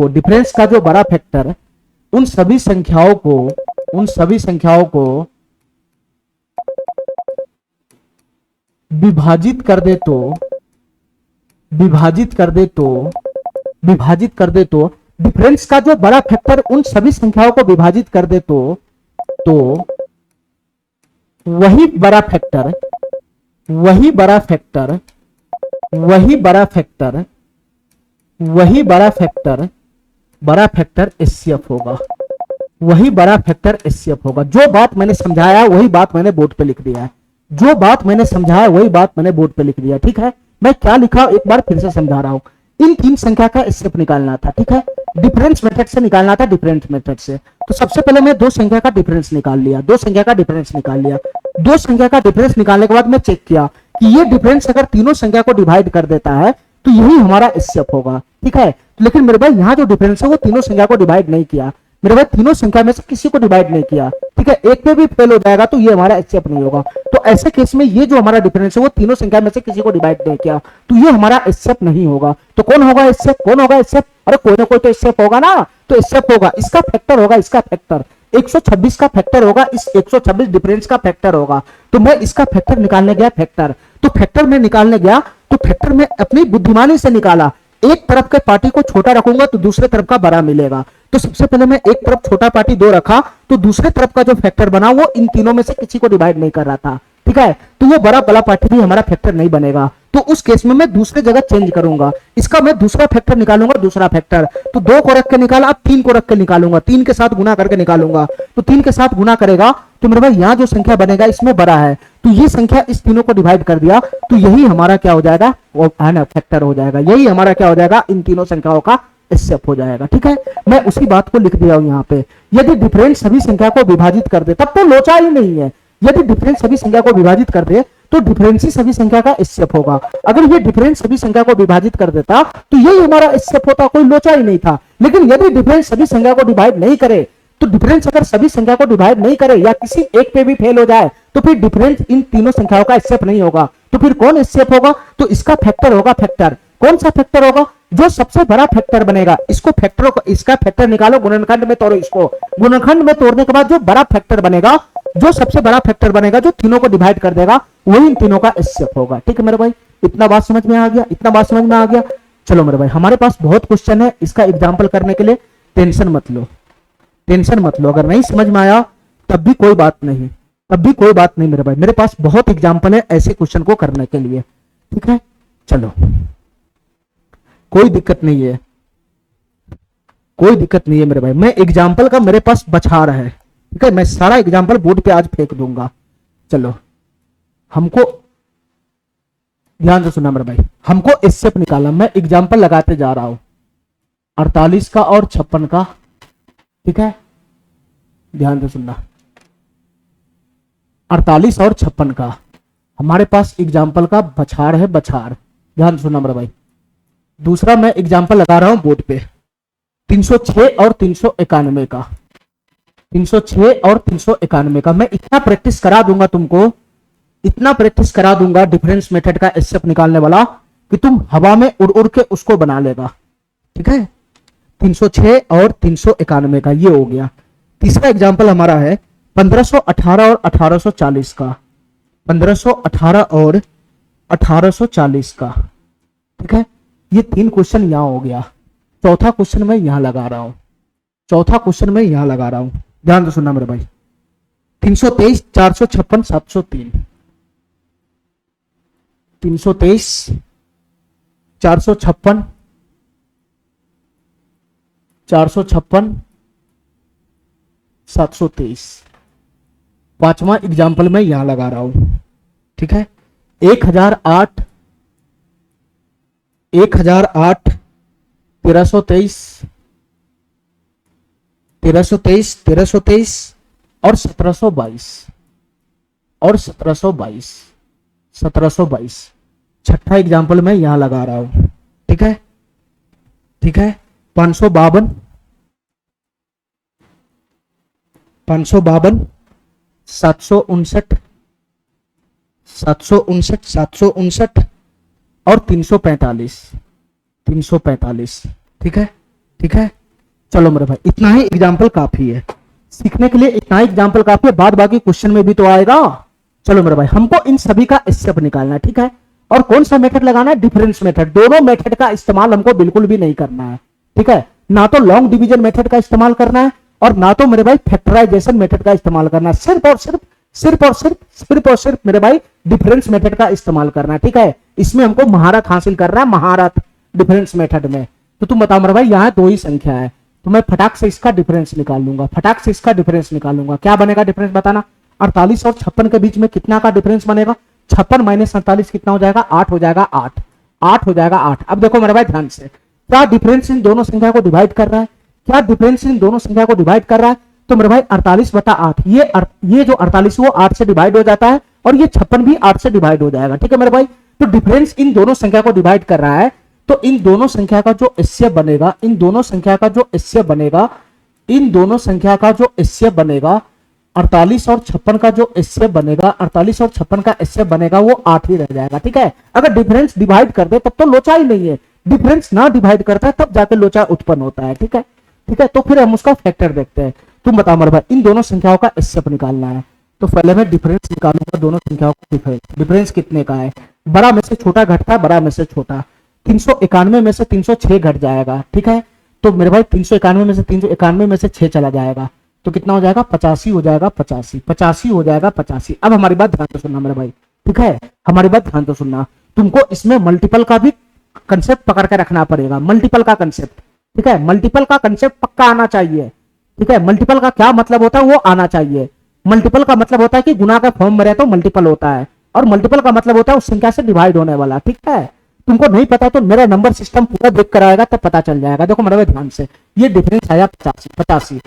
डिफरेंस का जो बड़ा फैक्टर उन सभी संख्याओं को विभाजित कर दे तो डिफरेंस का जो बड़ा फैक्टर उन सभी संख्याओं को विभाजित कर दे तो वही बड़ा फैक्टर एचसीएफ होगा। जो बात मैंने समझाया वही बात मैंने बोर्ड पे लिख दिया है। ठीक है, मैं क्या लिखा एक बार फिर से समझा रहा हूं। इन 3 संख्या का एचसीएफ निकालना था। ठीक है, डिफरेंस मेथड से निकालना था, डिफरेंस मेथड से। तो सबसे पहले मैं 2 संख्या का डिफरेंस निकाल लिया। 2 संख्या का डिफरेंस निकालने के बाद मैं चेक किया कि ये डिफरेंस अगर तीनों संख्या को डिवाइड कर देता है तो यही हमारा एचसीएफ होगा। ठीक है, लेकिन मेरे भाई यहाँ जो डिफरेंस है वो तीनों संख्या को डिवाइड नहीं किया। मेरे भाई तीनों संख्या में से किसी को डिवाइड नहीं किया। ठीक है, एक पे भी फेल हो जाएगा तो ये हमारा एचसीएफ नहीं होगा। तो ऐसे केस में ये जो हमारा डिफरेंस है वो तीनों संख्या में से किसी को डिवाइड नहीं किया, तो ये हमारा एचसीएफ नहीं होगा। तो कौन होगा एचसीएफ? अरे कोई ना कोई तो एचसीएफ होगा ना। तो एचसीएफ होगा, इसका फैक्टर 126 का फैक्टर होगा, इस 126 डिफरेंस का फैक्टर होगा। तो मैं इसका फैक्टर निकालने गया। फैक्टर में अपनी बुद्धिमानी से निकाला। एक तरफ के पार्टी को छोटा रखूंगा तो दूसरे तरफ का बड़ा मिलेगा। तो सबसे पहले मैं एक तरफ छोटा पार्टी 2 रखा, तो दूसरे तरफ का जो फैक्टर बना वो इन तीनों में से किसी को डिवाइड नहीं कर रहा था। ठीक है, तो वो बड़ा पार्टी भी हमारा फैक्टर नहीं बनेगा। तो उस केस में मैं दूसरे जगह चेंज करूंगा। इसका मैं दूसरा फैक्टर निकालूंगा। तो 2 को रख के निकाला, अब 3 को रख के निकालूंगा। 3 के साथ गुना करके निकालूंगा। तो 3 के साथ गुना करेगा तो मेरे भाई यहाँ जो संख्या बनेगा इसमें बड़ा है, तो ये संख्या इस तीनों को डिवाइड कर दिया, तो यही हमारा क्या हो जाएगा? वो है ना, फैक्टर हो जाएगा। यही हमारा क्या हो जाएगा? इन तीनों संख्याओं का एचसीएफ हो जाएगा। ठीक है, मैं उसी बात को लिख दिया हूं यहाँ पे। यदि डिफरेंस सभी संख्या को विभाजित कर दे तब तो लोचा ही नहीं है। यदि डिफरेंस सभी संख्या को विभाजित कर दे तो डिफरेंस ही सभी संख्या का एचसीएफ होगा। अगर ये डिफरेंस सभी संख्या को विभाजित कर देता तो यही हमारा एचसीएफ होता, कोई लोचा ही नहीं था। लेकिन यदि डिफरेंस सभी संख्या को डिवाइड नहीं करे तो डिफरेंस अगर सभी संख्या को डिवाइड नहीं करे या किसी एक पे भी फेल हो जाए तो फिर डिफरेंस इन तीनों संख्याओं का एससीएफ नहीं होगा। तो फिर कौन एससीएफ होगा? तो इसका फैक्टर होगा फैक्टर। कौन सा फैक्टर होगा? जो सबसे बड़ा फैक्टर बनेगा। इसको फैक्टर, इसका फैक्टर निकालो, गुणनखंड में तोड़ो इसको। गुणनखंड में तोड़ने के बाद जो बड़ा फैक्टर बनेगा, जो सबसे बड़ा फैक्टर बनेगा, जो तीनों को डिवाइड कर देगा, वही इन तीनों का एससीएफ होगा। ठीक है मेरे भाई, इतना बात समझ में आ गया? इतना बात समझ में आ गया? चलो मेरे भाई, हमारे पास बहुत क्वेश्चन है, इसका एग्जाम्पल करने के लिए टेंशन मत लो, टेंशन मत लो। अगर नहीं समझ में आया तब भी कोई बात नहीं, तब भी कोई बात नहीं मेरे भाई, मेरे पास बहुत एग्जाम्पल है ऐसे क्वेश्चन को करने के लिए। ठीक है, चलो कोई दिक्कत नहीं है, कोई दिक्कत नहीं है मेरे भाई। मैं एग्जाम्पल का मेरे पास बछाड़ है, ठीक है, मैं सारा एग्जाम्पल बोर्ड पे आज फेंक दूंगा। चलो, हमको ध्यान से सुनना मेरे भाई, हमको एससीएफ निकालना। मैं एग्जाम्पल लगाते जा रहा हूं 48 का और 56 का। ठीक है, ध्यान से सुनना, 48 और 56 का हमारे पास एग्जाम्पल का बछाड़ है, बछाड़। ध्यान से सुनना मेरे भाई। दूसरा मैं एग्जाम्पल लगा रहा हूं बोर्ड पे 306 और 391 का, 306 और 391 का। मैं इतना प्रैक्टिस करा दूंगा तुमको, इतना प्रैक्टिस करा दूंगा डिफरेंस मेथड का एससीएफ निकालने वाला कि तुम हवा में उड़ उड़ के उसको बना लेगा। ठीक है, 306 और 391 का ये हो गया। तीसरा एग्जाम्पल हमारा है 1518 और 1840 का, 1518 और 1840 का। ठीक है, ये 3 क्वेश्चन यहां हो गया। चौथा क्वेश्चन मैं यहां लगा रहा हूं, चौथा क्वेश्चन मैं यहां लगा रहा हूं। ध्यान से सुनना मेरे भाई, 323, 456, 703, 323, 456, 456, 723। पांचवा एग्जाम्पल मैं यहां लगा रहा हूं। ठीक है, 1008, 1008, 1323, 1323, 1323 और 1722 और 1722, 1722। छठा एग्जाम्पल मैं यहां लगा रहा हूं। ठीक है, ठीक है, 552, 552, 759, 759, 759 और 345, 345। ठीक है, ठीक है, चलो मेरे भाई, इतना ही एग्जाम्पल काफी है सीखने के लिए, इतना ही एग्जाम्पल काफी है। बाद बाकी क्वेश्चन में भी तो आएगा। चलो मेरे भाई, हमको इन सभी का एससीएफ निकालना है। ठीक है, और कौन सा मेथड लगाना है? Difference method. दोनों मेथड का इस्तेमाल हमको बिल्कुल भी नहीं करना है। ठीक है, ना तो लॉन्ग डिवीजन मेथड का इस्तेमाल करना है और ना तो मेरे भाई फैक्टराइजेशन मेथड का इस्तेमाल करना है। सिर्फ और सिर्फ, सिर्फ और सिर्फ, सिर्फ और सिर्फ मेरे भाई डिफरेंस मेथड का इस्तेमाल करना है। ठीक है, इसमें हमको महारत हासिल करना है, महारत डिफरेंस मेथड में। तो तुम बताओ मेरे भाई, यहाँ 2 ही संख्या है तो मैं फटाक से इसका डिफरेंस निकाल लूंगा, फटाक से इसका डिफरेंस निकाल लूंगा। क्या बनेगा डिफरेंस बताना? 48 और 56 के बीच में कितना का डिफरेंस बनेगा? 56 माइनस 47 कितना हो जाएगा? 8 हो जाएगा, 8, 8 हो जाएगा, 8। अब देखो मेरे भाई ध्यान से, क्या डिफरेंस इन दोनों संख्या को डिवाइड कर रहा है? क्या डिफरेंस इन दोनों संख्या को डिवाइड कर रहा है? तो मेरे भाई 48/8, ये जो 48 वो 8 से डिवाइड हो जाता है और ये 56 भी 8 से डिवाइड हो जाएगा। ठीक है मेरे भाई, तो डिफरेंस इन दोनों संख्या को डिवाइड कर रहा है, तो इन दोनों संख्या का जो एससीएफ बनेगा, इन दोनों संख्या का जो एससीएफ बनेगा, इन दोनों संख्या का जो एससीएफ बनेगा, 48 और 56 का जो एससीएफ बनेगा, 48 और 56 का एससीएफ बनेगा, वो 8 ही रह जाएगा। ठीक है, अगर डिफरेंस डिवाइड कर दे तब तो लोचा ही नहीं है, डिफरेंस ना डिवाइड करता है तब जाके लोचा उत्पन्न होता है। ठीक है, ठीक है, तो फिर हम उसका फैक्टर देखते हैं। तुम बताओ मेरे भाई, इन दोनों संख्याओं का एससीएफ निकालना है, तो पहले मैं डिफरेंस निकालूंगा दोनों संख्याओं का। डिफरेंस, डिफरेंस कितने का है? बड़ा में से छोटा घटता है, बड़ा में से छोटा। 391 में से 306 घट जाएगा। ठीक है, तो मेरे भाई 391 में से 391 में से 6 चला जाएगा, तो कितना हो जाएगा? 85 हो जाएगा, 85, 85 हो जाएगा, 85। अब हमारी बात ध्यान से सुनना मेरे भाई, ठीक है, हमारी बात ध्यान से सुनना। तुमको इसमें मल्टीपल का भी कंसेप्ट पकड़ के रखना पड़ेगा, मल्टीपल का कंसेप्ट। ठीक है, मल्टीपल का कंसेप्ट पक्का आना चाहिए। ठीक है, मल्टीपल का क्या मतलब होता है वो आना चाहिए। मल्टीपल का मतलब होता है कि गुना का फॉर्म में रहे तो मल्टीपल होता है, और मल्टीपल का मतलब होता है उस संख्या से डिवाइड होने वाला। ठीक है, तुमको नहीं पता तो मेरा नंबर सिस्टम पूरा देख कर आएगा तब पता चल जाएगा। देखो मेरे भाई ध्यान से, ये डिफरेंस आया 85, 85।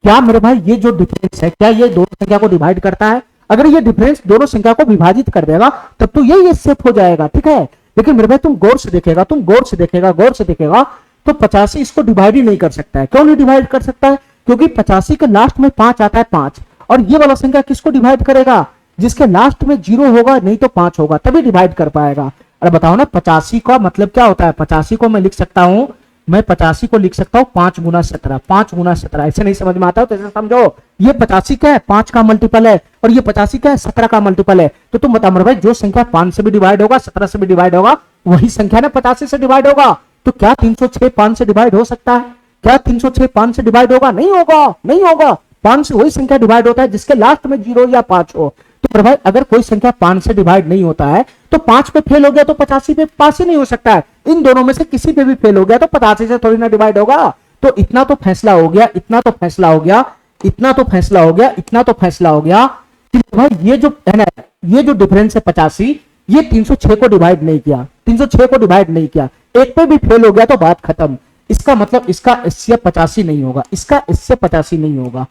क्या मेरे भाई ये जो डिफरेंस है, क्या ये दोनों संख्या को डिवाइड करता है? अगर ये डिफरेंस दोनों संख्या को विभाजित कर देगा तब तो यही एससीएफ हो जाएगा। ठीक है, लेकिन मेरे भाई तुम गौर से देखेगा, तुम गौर से देखेगा, गौर से देखेगा तो 85 इसको डिवाइड ही नहीं कर सकता है। क्यों नहीं डिवाइड कर सकता है? क्योंकि 85 के लास्ट में 5 आता है 5, और ये वाला संख्या किसको डिवाइड करेगा, जिसके लास्ट में 0 होगा नहीं तो 5 होगा, तभी डिवाइड कर पाएगा। अरे बताओ ना 85 का मतलब क्या होता है, 85 को मैं लिख सकता हूं, मैं 85 को लिख सकता हूं 5 गुना 17, 5 गुना 17। ऐसे नहीं समझ में आता हो तो ऐसे समझो, ये 85 क्या है, 5 का मल्टीपल है, और ये 85 क्या है, 17 का मल्टीपल है। तो तुम बताओ मेरे भाई, जो संख्या 5 से भी डिवाइड होगा, 17 से भी डिवाइड होगा, वही संख्या ना 85 से डिवाइड होगा। तो क्या 306 5 से डिवाइड हो सकता है, क्या 306 5 से डिवाइड होगा, नहीं होगा, नहीं होगा। 5 से वही संख्या डिवाइड होता है जिसके लास्ट में 0 या 5 हो। तो मेरे भाई अगर कोई संख्या 5 से डिवाइड नहीं होता है तो 5 पे फेल हो गया तो 85 पे पास ही नहीं हो सकता है। इन दोनों में से किसी पे भी फेल हो गया तो 85 से थोड़ी ना डिवाइड होगा। तो इतना तो फैसला हो गया, इतना तो फैसला हो गया, इतना तो फैसला हो गया, इतना तो फैसला हो गया कि भाई ये जो है ना, ये जो डिफरेंस है 85, ये 306 को डिवाइड नहीं किया, 306 को डिवाइड नहीं किया, एक पे भी फेल हो गया तो बात खत्म। इसका मतलब इसका एचसीएफ 85 नहीं होगा, इसका एचसीएफ 85 नहीं होगा,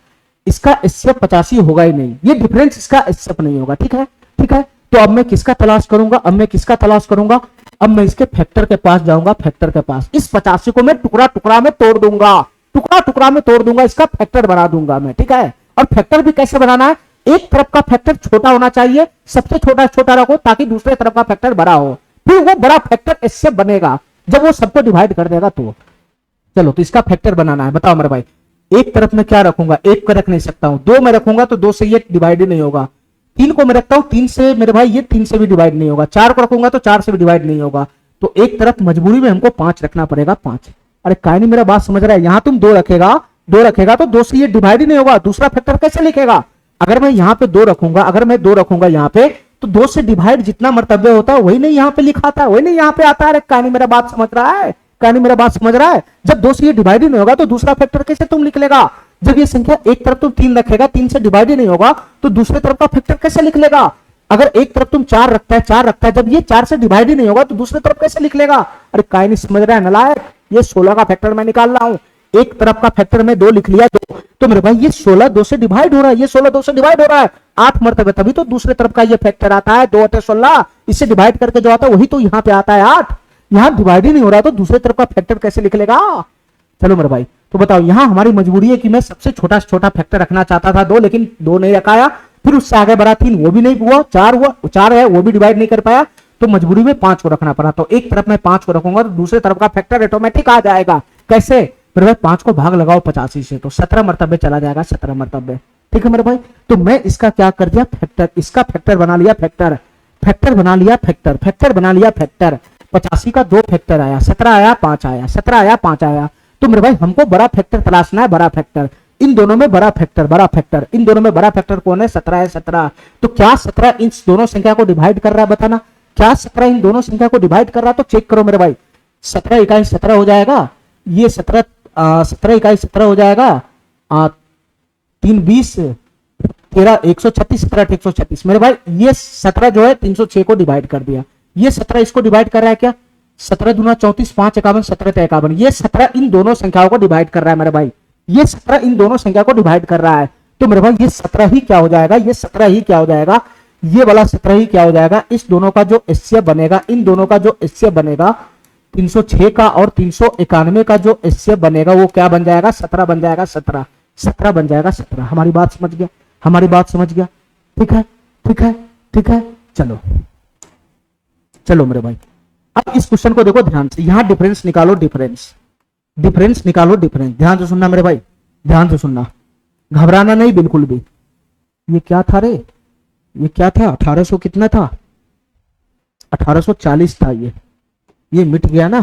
इसका एचसीएफ 85 होगा ही नहीं, ये डिफरेंस इसका एचसीएफ नहीं होगा। ठीक है, ठीक है। तो अब मैं किसका तलाश करूंगा, अब मैं किसका तलाश करूंगा, अब मैं इसके फैक्टर के पास जाऊंगा, फैक्टर के पास। इस 85 को मैं टुकड़ा टुकड़ा में तोड़ दूंगा, टुकड़ा टुकड़ा में तोड़ दूंगा, इसका फैक्टर बना दूंगा मैं। ठीक है, और फैक्टर भी कैसे बनाना है, एक तरफ का फैक्टर छोटा होना चाहिए, सबसे छोटा छोटा रखो ताकि दूसरे तरफ का फैक्टर बड़ा हो, फिर वो बड़ा फैक्टर इससे बनेगा जब वो सबको डिवाइड कर देगा। तो चलो, तो इसका फैक्टर बनाना है। बताओ मेरे भाई, एक तरफ में क्या रखूंगा, एक को रख नहीं सकता हूं, 2 में रखूंगा तो 2 से ये डिवाइड ही नहीं होगा, 3 को मैं रखता हूं, 3 से मेरे भाई ये 3 से भी डिवाइड नहीं होगा, 4 को रखूंगा तो 4 से भी डिवाइड नहीं होगा। तो एक तरफ मजबूरी में हमको 5 रखना पड़ेगा, 5। अरे काय नहीं मेरा बात समझ रहा है, यहां तुम 2 रखेगा, 2 रखेगा तो 2 से ये डिवाइड ही नहीं होगा, दूसरा फैक्टर कैसे लिखेगा। अगर मैं यहां पे 2 रखूंगा, अगर मैं 2 रखूंगा यहां पे, तो 2 से डिवाइड जितना मर्तव्य होता है वही नहीं यहां पे लिखाता है, वही नहीं यहां पे आता है। कहानी मेरा बात समझ रहा है, कहानी मेरा बात समझ रहा है। जब 2 से ये डिवाइड ही नहीं होगा तो दूसरा फैक्टर कैसे तुम लिख लेगा। जब ये संख्या एक तरफ तुम 3 रखेगा, 3 से डिवाइड ही नहीं होगा तो दूसरे तरफ का फैक्टर कैसे लिख लेगा। अगर एक तरफ तुम 4 रखता है, 4 रखता है, जब ये 4 से डिवाइड ही नहीं होगा तो दूसरे तरफ कैसे लिख लेगा। अरे काय नहीं समझ रहा है नलायक, ये 16 का फैक्टर मैं निकाल रहा हूं, एक तरफ का फैक्टर में 2 लिख लिया, 2 तो मेरे भाई ये 16 2 से डिवाइड हो रहा है, ये 16 2 से डिवाइड हो रहा है, 8 मर्तबे, तभी तो दूसरे तरफ का ये फैक्टर आता है 2 8 16, इससे डिवाइड करके जो आता है वही तो यहां पे आता है 8। यहां डिवाइड ही नहीं हो रहा तो दूसरे तरफ का फैक्टर कैसे लिख लेगा। चलो मेरे भाई, तो बताओ, यहां हमारी मजबूरी है कि मैं सबसे छोटा से छोटा फैक्टर रखना चाहता था 2, लेकिन 2 नहीं रखाया, फिर उससे आगे बढ़ा 3, वो भी नहीं हुआ, 4 हुआ, 4 है वो भी डिवाइड नहीं कर पाया, तो मजबूरी में 5 को रखना पड़ा। तो एक तरफ मैं 5 को रखूंगा तो दूसरे तरफ का फैक्टर ऑटोमेटिक आ जाएगा। कैसे मेरे भाई, 5 को भाग लगाओ 85 से तो 17 मरतबे चला जाएगा, 17 मरतबे। ठीक है मेरे भाई, तो मैं इसका क्या कर दिया, फैक्टर, इसका फैक्टर बना लिया, फैक्टर, फैक्टर बना लिया, फैक्टर, फैक्टर बना लिया, फैक्टर। 85 का 2 फैक्टर आया, 17 आया, 5 आया, 17 आया, 5 आया। तो मेरे भाई हमको बड़ा फैक्टर तलाशना है, बड़ा फैक्टर। इन दोनों में बड़ा फैक्टर, बड़ा फैक्टर, इन दोनों में बड़ा फैक्टर कौन है, 17 है, 17। तो क्या 17 इन दोनों संख्या को डिवाइड कर रहा है, बताना, क्या 17 इन दोनों संख्या को डिवाइड कर रहा है। तो चेक करो मेरे भाई, 17 इकाई 17 हो जाएगा, ये 17 इकाई 17 हो जाएगा, 3 20 13 136, 17 136। मेरे भाई ये 17 जो है 306 को डिवाइड कर दिया, ये 17 इसको डिवाइड कर रहा है क्या, 17 दूना 34, 5 51, 17 51, ये 17 इन दोनों संख्याओं को डिवाइड कर रहा है मेरे भाई, ये 17 इन दोनों संख्या को डिवाइड कर रहा है। तो मेरे भाई ये 17 ही क्या हो जाएगा, ये 17 ही क्या हो जाएगा, ये वाला 17 ही क्या हो जाएगा। इस दोनों का जो एचसीएफ बनेगा, इन दोनों का जो एचसीएफ बनेगा, 306 का और 391 का जो एचसीएफ बनेगा वो क्या बन जाएगा, 17 बन जाएगा, 17 17 बन जाएगा, 17। हमारी बात समझ गया, हमारी बात समझ गया। ठीक है, ठीक है, ठीक है। चलो चलो मेरे भाई, अब इस क्वेश्चन को देखो ध्यान से, यहां डिफरेंस निकालो, डिफरेंस, डिफरेंस निकालो, डिफरेंस। ध्यान से सुनना मेरे भाई, ध्यान से सुनना, घबराना नहीं बिल्कुल भी। ये क्या था रे, ये क्या था, 1800 कितना था, 1840 था, ये मिट गया ना,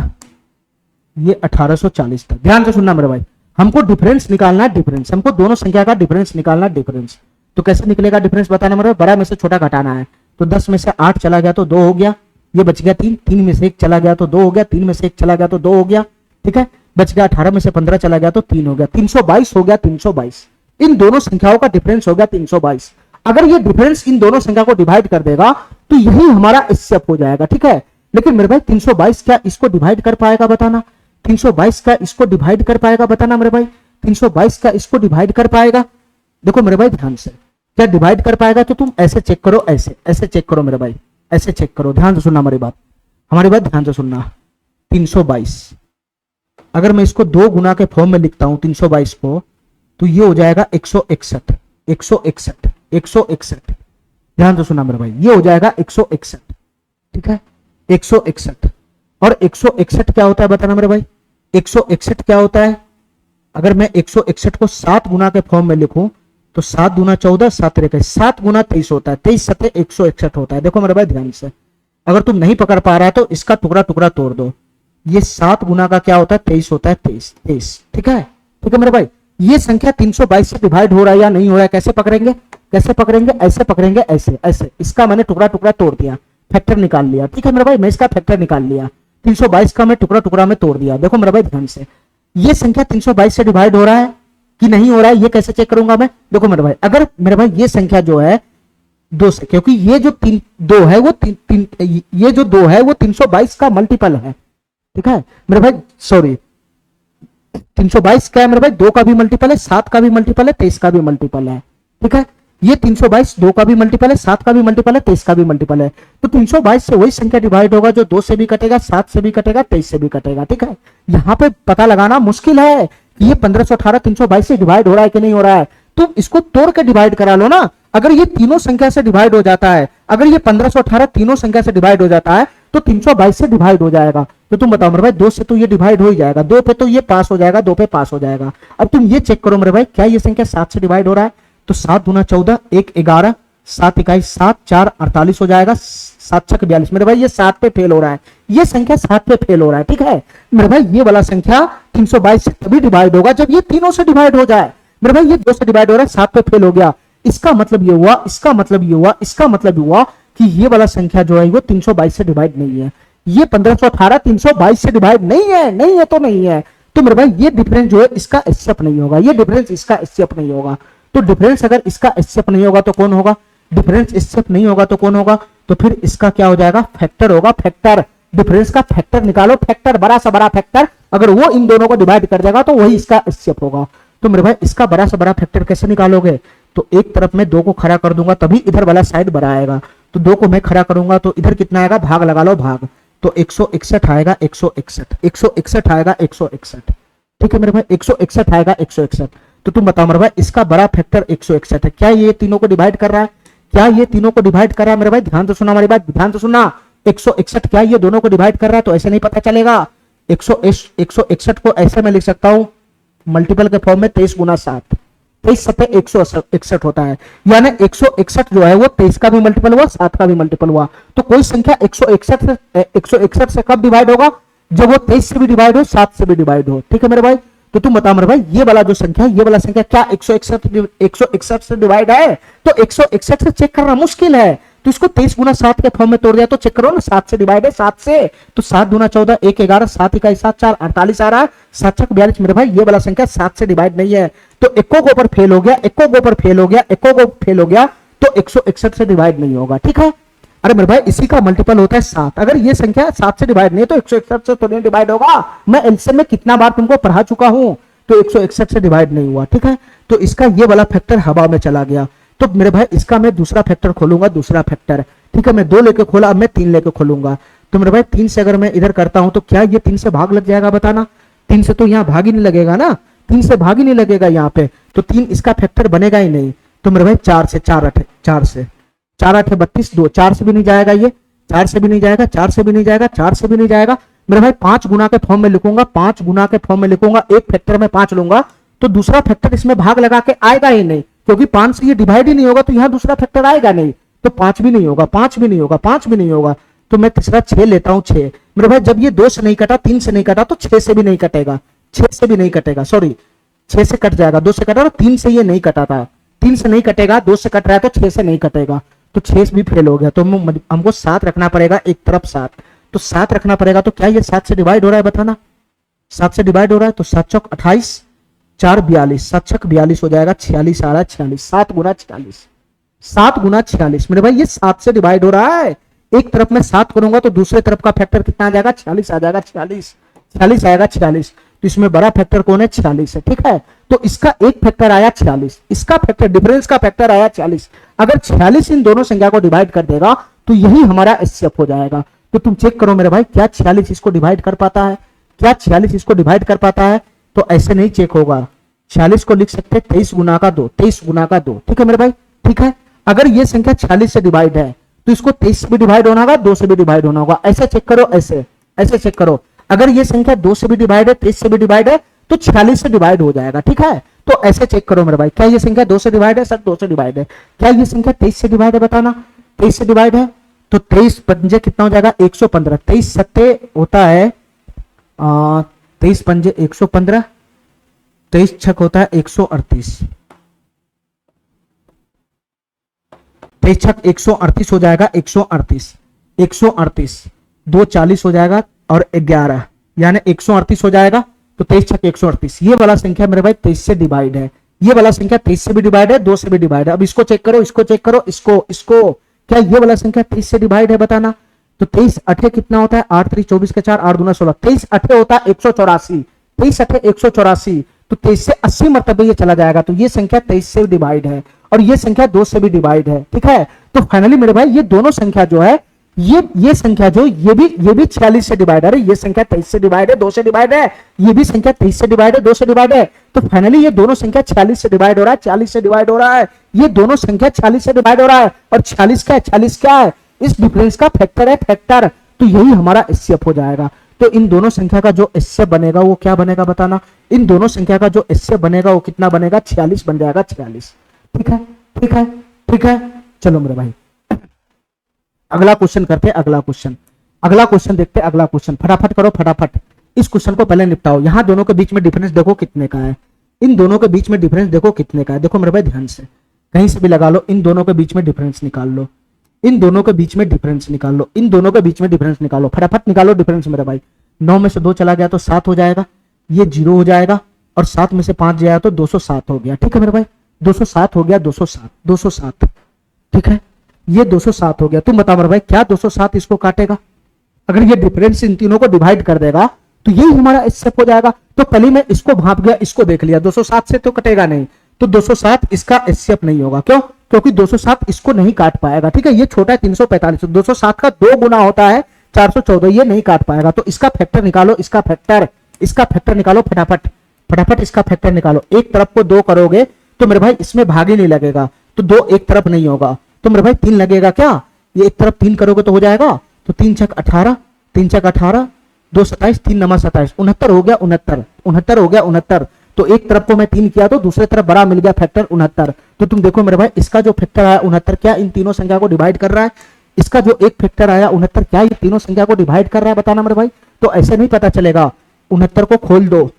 ये 1840 था। ध्यान से सुनना मेरे भाई, हमको डिफरेंस निकालना है, डिफरेंस, हमको दोनों संख्या का डिफरेंस निकालना है, डिफरेंस। तो कैसे निकलेगा डिफरेंस बताना मेरे भाई, बड़ा में से छोटा घटाना है। तो 10 में से 8 चला गया तो 2 हो गया, ये बच गया 3, 3 में से 1 चला गया तो 2 हो गया, 3 में से 1 चला गया तो 2 हो गया। ठीक है, बच गया 18 में से 15 चला गया तो 3 हो गया, 322 हो गया, 322। इन दोनों संख्याओं का डिफरेंस हो गया 322। अगर ये डिफरेंस इन दोनों संख्या को डिवाइड कर देगा तो यही हमारा एचसीएफ हो जाएगा। ठीक है, लेकिन मेरे भाई 322 क्या इसको डिवाइड कर पाएगा बताना, 322 का इसको डिवाइड कर पाएगा बताना मेरे भाई, 322 का इसको डिवाइड कर पाएगा। देखो मेरे भाई ध्यान से, क्या डिवाइड कर पाएगा, तो तुम ऐसे चेक करो, ऐसे ऐसे चेक करो मेरे भाई, ऐसे चेक करो। ध्यान से सुनना हमारी बात, हमारी बात ध्यान से सुनना। 322 अगर मैं इसको 2 गुना के फॉर्म में लिखता हूं 322 को, तो ये हो जाएगा 161, 161, 161। ध्यान से सुना मेरे भाई, ये हो जाएगा 161, ठीक है, 161। और 161 क्या होता है बताना मेरे भाई, 161 क्या होता है? अगर मैं 161 को 7 गुना के फॉर्म में लिखूं तो 7 गुना 14, 7 रेखा 7 गुना 23 होता है, 23 सत्ते 161 होता है। देखो मेरे भाई ध्यान से, अगर तुम नहीं पकड़ पा रहा है तो इसका टुकड़ा टुकड़ा तोड़ दो। ये 7 गुना का क्या होता है? 23 होता है, 23, 23, ठीक है, ठीक है मेरे भाई। ये संख्या 322 से डिवाइड हो रहा है या नहीं हो रहा है, कैसे पकड़ेंगे? कैसे पकड़ेंगे? ऐसे पकड़ेंगे, ऐसे ऐसे। इसका मैंने टुकड़ा टुकड़ा तोड़ दिया, फैक्टर निकाल लिया, ठीक है मेरे भाई, मैं इसका फैक्टर निकाल लिया। 322 का मैं टुकड़ा टुकड़ा में तोड़ दिया। देखो मेरे भाई ध्यान से, ये संख्या 322 से डिवाइड हो रहा है कि नहीं हो रहा है, ये कैसे चेक करूंगा मैं? देखो मेरे भाई, अगर मेरे भाई ये संख्या जो है 2 से, क्योंकि ये जो 2 है वो ये जो 2 है वो 322 का मल्टीपल है, ठीक है मेरे भाई, सॉरी 322 क्या है मेरे भाई? 2 का भी मल्टीपल है, 7 का भी मल्टीपल है, 23 का भी मल्टीपल है, ठीक है। ये 322 2 का भी मल्टीपल है, 7 का भी मल्टीपल है, 23 का भी मल्टीपल है। तो 322 से वही संख्या डिवाइड होगा जो 2 से भी कटेगा, 7 से भी कटेगा, 23 से भी कटेगा, ठीक है। यहाँ पे पता लगाना मुश्किल है कि ये 1518 322 से डिवाइड हो रहा है कि नहीं हो रहा है। तुम इसको तोड़ के डिवाइड करा लो ना। अगर ये तीनों संख्या से डिवाइड हो जाता है, अगर ये 1518 तीनों संख्या से डिवाइड हो जाता है तो 322 से डिवाइड हो जाएगा। तो तुम बताओ मेरे भाई, 2 से तो ये डिवाइड हो ही जाएगा, 2 पे तो ये पास हो जाएगा, 2 पे पास हो जाएगा। अब तुम ये चेक करो मेरे भाई, क्या ये संख्या 7 से डिवाइड हो रहा है? तो 7 गुना 14, 1 11, 7 21 7, 4 48 हो जाएगा, 7 6 42। मेरे भाई ये 7 पे फेल हो रहा है, ये संख्या 7 पे फेल हो रहा है, ठीक है मेरे भाई। ये वाला संख्या 322 से तभी डिवाइड होगा जब ये तीनों से डिवाइड हो जाए। मेरे भाई ये 2 से डिवाइड हो रहा है, 7 पे फेल हो गया। इसका मतलब ये हुआ, इसका मतलब ये हुआ, इसका मतलब ये हुआ कि ये वाला संख्या जो है वो 322 से डिवाइड नहीं है। ये 1518 322 से डिवाइड नहीं है, नहीं है तो नहीं है। तो मेरे भाई ये डिफरेंस जो है इसका एचसीएफ नहीं होगा, ये डिफरेंस इसका एचसीएफ नहीं होगा। तो डिफरेंस अगर इसका एचसीएफ नहीं होगा तो कौन होगा? डिफरेंस एचसीएफ नहीं होगा तो कौन होगा? तो फिर इसका क्या हो जाएगा? फैक्टर होगा, फैक्टर। डिफरेंस का फैक्टर निकालो, फैक्टर, बड़ा सा बड़ा फैक्टर। अगर वो इन दोनों को डिवाइड कर देगा तो वही इसका एचसीएफ होगा। तो मेरे भाई इसका बड़ा सा बड़ा फैक्टर कैसे निकालोगे? तो एक तरफ में 2 को खड़ा कर दूंगा तभी इधर वाला साइड बड़ा आएगा। तो 2 को मैं खड़ा करूंगा तो इधर कितना आएगा? भाग लगा लो, भाग। तो 161 आएगा, 161, 161 आएगा, 161, ठीक है मेरे भाई, 161 आएगा, 161। तो तुम बताओ मेरे भाई, इसका बड़ा फैक्टर 161 है। क्या ये तीनों को डिवाइड कर रहा है? क्या ये तीनों को डिवाइड कर रहा है मेरे भाई? ध्यान से सुना हमारी बात, ध्यान से सुनना। 161 क्या ये दोनों को डिवाइड कर रहा है? तो ऐसे नहीं पता चलेगा। 161 को ऐसे मैं लिख सकता हूं मल्टीपल के फॉर्म में, 23 गुना 7, 23 सत्ते 161 होता है। यानी 161 जो है वो 23 का भी मल्टीपल हुआ, 7 का भी मल्टीपल हुआ। तो कोई संख्या 161 से कब डिवाइड होगा? जब वो 23 से भी डिवाइड हो, 7 से भी डिवाइड हो, ठीक है मेरे भाई। तो तुम बताओ मेरे भाई, ये वाला जो संख्या है, ये वाला संख्या क्या 161 से डिवाइड है? तो 161 से चेक करना मुश्किल है। तो इसको 23 गुना 7 के फॉर्म में तोड़ दिया तो चेक करो ना, 7 से डिवाइड है, 7 से। तो 7 गुना 14, 1 11, 7 21 7, 4 48 आ रहा है, 7 6 42। मेरे भाई ये वाला संख्या 7 से डिवाइड नहीं है। तो एको के ऊपर फेल हो गया, एको के ऊपर फेल हो गया, एको को फेल हो गया, तो 161 से डिवाइड नहीं होगा, ठीक है। अरे मेरे भाई इसी का मल्टीपल होता है 7। अगर ये संख्या 7 से डिवाइड नहीं है तो 161 से तो नहीं डिवाइड होगा। मैं एलसीएम में कितना बार तुमको पढ़ा चुका हूं, तो 161 से डिवाइड नहीं हुआ, ठीक है। तो इसका ये वाला फैक्टर हवा में चला गया। तो मेरे भाई इसका मैं दूसरा फैक्टर खोलूंगा, दूसरा फैक्टर, ठीक है। मैं 2 लेके खोला, अब मैं 3 लेके खोलूंगा। तो मेरे भाई 3 से अगर मैं इधर करता हूं तो क्या ये 3 से भाग लग जाएगा? बताना। 3 से तो यहाँ भाग ही नहीं लगेगा ना, 3 से भाग ही नहीं लगेगा यहाँ पे, तो 3 इसका फैक्टर बनेगा ही नहीं। तो मेरे भाई 4 से 4 8, 4 से 4 8 32, 2 4 से भी नहीं जाएगा, ये 4 से भी नहीं जाएगा, 4 से भी नहीं जाएगा, 4 से भी नहीं जाएगा। मेरे भाई 5 गुना के फॉर्म में लिखूंगा, 5 गुना के फॉर्म में लिखूंगा, एक फैक्टर में 5 लूंगा तो दूसरा फैक्टर इसमें भाग लगा के आएगा ही नहीं, क्योंकि 5 से ये डिवाइड ही नहीं होगा तो यहां दूसरा फैक्टर आएगा नहीं। तो 5 भी नहीं होगा, 5 भी नहीं होगा, 5 भी नहीं होगा। तो मैं तीसरा 6 लेता हूं, 6। मेरे भाई जब ये 2 से नहीं कटा, 3 से नहीं कटा, तो 6 से भी नहीं कटेगा, 6 से भी नहीं कटेगा, सॉरी 6 से कट जाएगा, 2 से कटा, 3 से ये नहीं कटा था, 3 से नहीं कटेगा, 2 से कट रहा है तो 6 से नहीं कटेगा, तो 6 भी फेल हो गया। तो हमको 7 रखना पड़ेगा, एक तरफ 7, तो 7 रखना पड़ेगा। तो क्या ये 7 से डिवाइड हो रहा है? बताना। 7 से डिवाइड हो रहा है तो 7 चौक 28, 4 42, 7 छक 42 हो जाएगा, 46 आ रहा है, 46, 7 गुना 46, 7 गुना 46। मेरे भाई ये 7 से डिवाइड हो रहा है। एक तरफ में 7 करूंगा तो दूसरे तरफ का फैक्टर कितना आ जाएगा? 46 आ जाएगा, 46, 46 आएगा, 46। तो इसमें बड़ा फैक्टर कौन है? 46 है, ठीक है। तो इसका एक फैक्टर आया 46, इसका फैक्टर, डिफरेंस का फैक्टर आया 46। अगर 46 इन दोनों संख्या को डिवाइड कर देगा तो यही हमारा एचसीएफ हो जाएगा। तो तुम चेक करो मेरे भाई, क्या 46 इसको डिवाइड कर पाता है? क्या 46 इसको डिवाइड कर पाता है? तो ऐसे नहीं चेक होगा। 46 को लिख सकते हैं 23 गुना का 2, 23 गुना का 2। ठीक है मेरे भाई, ठीक है। अगर ये संख्या 46 से डिवाइड है तो इसको 23 से भी डिवाइड होना होगा, 2 से भी डिवाइड होना होगा। ऐसे चेक करो, ऐसे ऐसे चेक करो। अगर ये संख्या 2 से भी डिवाइड है, 23 से भी डिवाइड है तो 46 से डिवाइड हो जाएगा। ठीक है, तो ऐसे चेक करो मेरे भाई, क्या ये संख्या 2 से डिवाइड है? सर 2 से डिवाइड है। क्या ये संख्या 23 से डिवाइड है? बताना। 23 से डिवाइड है तो 23 पंजे कितना हो जाएगा? 115। 23 सत्ते होता है 23 पंजे 115, 23 छक होता है 138, 23 छक 138 हो जाएगा। 138 138 2 40 हो जाएगा और 11 यानी 138 हो जाएगा। तो 23 छक 138, ये वाला संख्या मेरे भाई 23 से डिवाइड है। ये वाला संख्या 23 से भी डिवाइड है, 2 से भी डिवाइड है। अब इसको चेक करो, इसको चेक करो, इसको क्या ये वाला संख्या 23 से डिवाइड है? बताना। तो 23 अठे कितना होता है? 8 3 24 के 4 8 दूना 16। 23 अठे होता है 184, 23 अठे 184, तो 23 से 80 मरतबे ये चला जाएगा। तो ये संख्या 23 से डिवाइड है और ये संख्या 2 से भी डिवाइड है। ठीक है, तो फाइनली मेरे भाई ये दोनों संख्या जो है, ये संख्या जो ये भी 46 से डिवाइड है। ये संख्या 23 से डिवाइड है, 2 से डिवाइड है। ये भी संख्या 23 से डिवाइड है, 2 से डिवाइड है। तो फाइनली ये दोनों संख्या 46 से डिवाइड हो रहा है, 40 से डिवाइड हो रहा है। ये दोनों संख्या 40 से डिवाइड हो रहा है और 40 क्या है? 40 क्या है? इस डिफरेंस का फैक्टर है, फैक्टर। तो यही हमारा एचसीएफ हो जाएगा। तो इन दोनों संख्या का जो एचसीएफ बनेगा वो क्या बनेगा? बताना। इन दोनों संख्या का जो एचसीएफ बनेगा वो कितना बनेगा? 46 बन जाएगा, 46। ठीक है, ठीक है, ठीक है। चलो मेरे भाई अगला क्वेश्चन करते हैं। अगला क्वेश्चन देखते हैं। अगला क्वेश्चन फटाफट करो, फटाफट इस क्वेश्चन को पहले निपटाओ। यहां दोनों के बीच में डिफरेंस देखो कितने का है। इन दोनों के बीच में डिफरेंस देखो कितने का है। देखो मेरे भाई ध्यान से, कहीं से भी लगा लो, इन दोनों के बीच में डिफरेंस निकाल लो। इन दोनों के बीच में डिफरेंस निकाल लो। इन दोनों के बीच में डिफरेंस निकालो, फटाफट निकालो डिफरेंस मेरे भाई। 9 में से 2 चला गया तो 7 हो जाएगा, ये 0 हो जाएगा और 7 में से 5 जाएगा तो 207 हो गया। ठीक है मेरे भाई, 207 हो गया, 207। ठीक है, ये 207 हो गया। तुम बताओ मेरे भाई क्या 207 इसको काटेगा? अगर ये डिफरेंस इन तीनों को डिवाइड कर देगा तो यही हमारा एचसीएफ हो जाएगा। तो पहले मैं इसको भाप गया, इसको देख लिया, 207 से तो कटेगा नहीं, तो 207 इसका एचसीएफ नहीं होगा। क्यों? क्योंकि 207 इसको नहीं काट पाएगा। ठीक है, ये छोटा है 345, 207 का 2 गुना होता है 414, ये नहीं काट पाएगा। तो इसका फैक्टर निकालो, इसका फैक्टर निकालो, फटाफट इसका फैक्टर निकालो। एक तरफ को 2 करोगे तो मेरे भाई इसमें भाग ही नहीं लगेगा, तो 2 एक तरफ नहीं होगा, तो मेरे भाई 3 लगेगा। क्या ये एक तरफ 3 करोगे तो हो जाएगा? तो 3 छक 18, 3 छक 18, 2 27, 3 नमा 27, 69 हो गया, 69 हो गया, 69। तो एक तरफ को मैं 3 किया तो दूसरे तरफ बड़ा मिल गया फैक्टर 69। तो तुम देखो मेरे भाई इसका जो फैक्टर आया 69 क्या इन तीनों संख्या को डिवाइड कर रहा है? इसका जो एक फैक्टर आया 69 क्या ये तीनों संख्या को डिवाइड कर रहा है? बताना मेरे भाई। तो ऐसे नहीं पता चलेगा, 69 को खोल दो,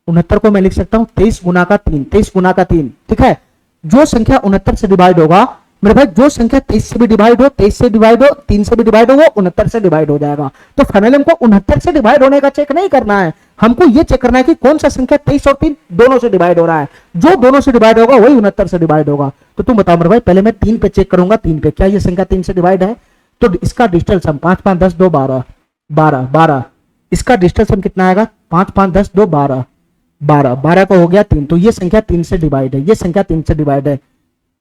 69 को मैं लिख सकता हूं 23 गुना का 3, 23 गुना का 3। ठीक है, जो संख्या 69 से डिवाइड होगा मेरे भाई, जो संख्या 23 से भी डिवाइड हो, 23 से डिवाइड हो, 3 से भी डिवाइड हो, वो 69 से डिवाइड हो जाएगा। तो फाइनली हमको 69 से डिवाइड होने का चेक नहीं करना है, हमको ये चेक करना है कि कौन सा संख्या 23 और 3 दोनों से डिवाइड हो रहा है। जो दोनों से डिवाइड होगा वही 69 से डिवाइड होगा। तो तुम बताओ मेरे भाई, पहले मैं 3 पे चेक करूंगा, 3 पे क्या ये संख्या 3 से डिवाइड है? तो इसका डिजिटल सम 5 5 10 2 12 12 12, इसका डिजिटल सम कितना आएगा? 5 5 10 2 12 12 12 का हो गया 3। तो ये संख्या 3 से डिवाइड है, ये संख्या 3 से डिवाइड है।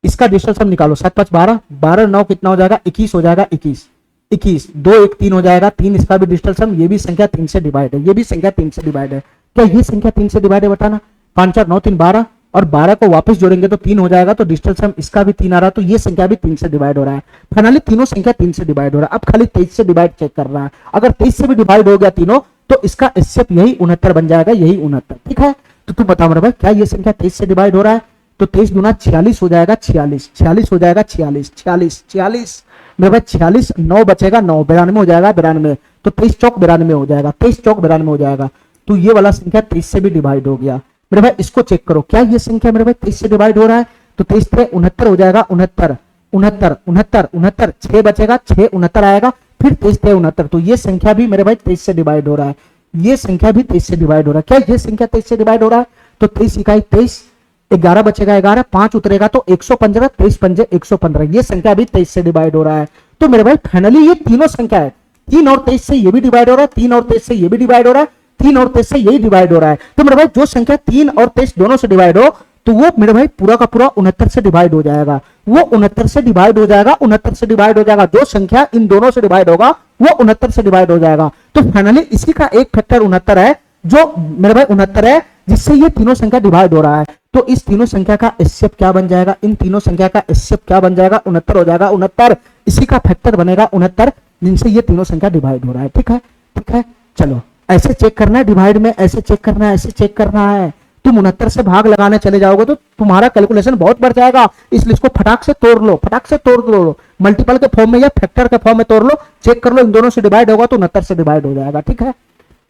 इसका डिजिटल सम निकालो, 7 5 12 12 9 कितना हो जाएगा? 21 हो जाएगा, 21 21 2 1 3 हो जाएगा 3। इसका भी डिजिटल सम, ये भी संख्या 3 से डिवाइड है, ये भी संख्या 3 से डिवाइड है। क्या ये संख्या 3 से डिवाइड है? बताना। 5 4 9 3 12 और 12 को वापस जोड़ेंगे तो 3 हो जाएगा, तो डिजिटल सम इसका भी 3 आ रहा है, तो ये संख्या भी 3 से डिवाइड हो रहा है। फाइनली तीनों संख्या 3 से डिवाइड हो रहा है। अब खाली 23 से डिवाइड चेक कर रहा है। अगर 23 से भी डिवाइड हो गया तीनों तो इसका एचसीएफ यही 69 बन जाएगा, यही 69। ठीक है, तो तुम बताओ मेरे भाई क्या ये संख्या 23 से डिवाइड हो रहा है? तो 23 गुना 46 हो जाएगा, 46 हो जाएगा, 46 मेरे भाई 46 9 बचेगा, 9 92 हो जाएगा, 92। तो 23 चौक 92 हो जाएगा, 23 चौक 92 हो जाएगा। तो ये वाला संख्या 23 से भी डिवाइड हो गया। मेरे भाई इसको चेक करो, क्या ये संख्या मेरे भाई 23 से डिवाइड हो रहा है? तो 23 से 69 हो जाएगा, 69 6 बचेगा, 6 69 आएगा, फिर 23 से 69। तो ये संख्या भी मेरे भाई 23 से डिवाइड हो रहा है, ये संख्या भी 23 से डिवाइड हो रहा है। क्या ये संख्या 23 से डिवाइड हो रहा है? तो 23 इकाई 23, 11 बचेगा, 11 5 उतरेगा तो 115, 23 पंजे 115, ये संख्या भी 23 से डिवाइड हो रहा है। तो मेरे भाई फाइनली ये तीनों संख्या है, 3 और 23 से ये भी डिवाइड हो रहा है, 3 और 23 से ये भी डिवाइड हो रहा है, 3 और 23 से यही डिवाइड हो रहा है। तो मेरे भाई जो संख्या 3 और 23 दोनों से डिवाइड हो तो वो मेरे भाई पूरा का पूरा 69 से डिवाइड हो जाएगा, वो 69 से डिवाइड हो जाएगा, 69 से डिवाइड हो जाएगा। जो संख्या इन दोनों से डिवाइड होगा वो 69 से डिवाइड हो जाएगा। तो फाइनली इसी का एक फैक्टर 69 है, जो मेरे भाई 69 है, जिससे ये तीनों संख्या डिवाइड हो रहा है। तो इस तीनों संख्या का एचसीएफ क्या बन जाएगा, इन तीनों संख्या का एचसीएफ क्या बन जाएगा, 69 हो जाएगा। 69 इसी का फैक्टर बनेगा 69, जिनसे ये तीनों संख्या डिवाइड हो रहा है। ठीक है, ठीक है। चलो ऐसे चेक करना है डिवाइड में, ऐसे चेक करना है, ऐसे चेक करना है। तुम 69 से भाग लगाने चले जाओगे तो तुम्हारा कैलकुलेशन बहुत बढ़ जाएगा, इसलिए इसको फटाक से तोड़ लो, फटाक से तोड़ लो, मल्टीपल के फॉर्म में या फैक्टर के फॉर्म में तोड़ लो, चेक कर लो, इन दोनों से डिवाइड होगा तो 69 से डिवाइड हो जाएगा। ठीक है,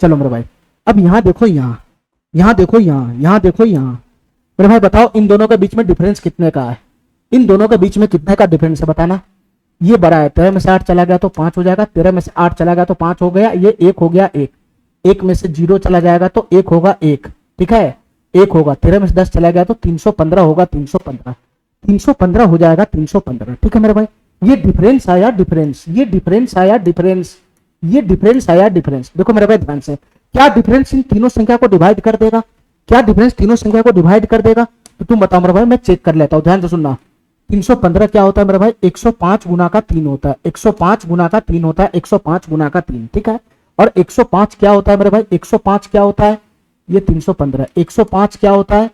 चलो मेरे भाई अब यहाँ देखो, यहाँ देखो, यहाँ देखो, यहाँ मेरे भाई बताओ इन दोनों के बीच में डिफरेंस कितने का है, इन दोनों के बीच में कितने का डिफरेंस है बताना। ये बड़ा है, 13 में से 8 चला गया तो 5 हो जाएगा, 13 में से 8 चला गया तो 5 हो गया, ये 1 हो गया, 1 में से 0 चला जाएगा तो 1 होगा, 1 ठीक है, 1 होगा। 13 में से 10 चला गया तो 315 होगा, 315 हो जाएगा, 315। ठीक है मेरे भाई, ये डिफरेंस आया, डिफरेंस, ये डिफरेंस आया, डिफरेंस, ये डिफरेंस आया, डिफरेंस। देखो मेरे भाई ध्यान से, क्या डिफरेंस इन तीनों संख्या को डिवाइड कर देगा, क्या डिफरेंस तीनों संख्या को डिवाइड कर देगा, तो तुम बताओ मेरे भाई, मैं चेक कर लेता हूं, ध्यान से सुनना। 315 क्या होता है मेरे भाई, 105 गुना का 3 होता है, 105 गुना का 3 होता है, 105 गुना का 3। ठीक है, और 105 क्या होता है मेरे भाई, 105 क्या होता है, ये 315, 105 क्या होता है,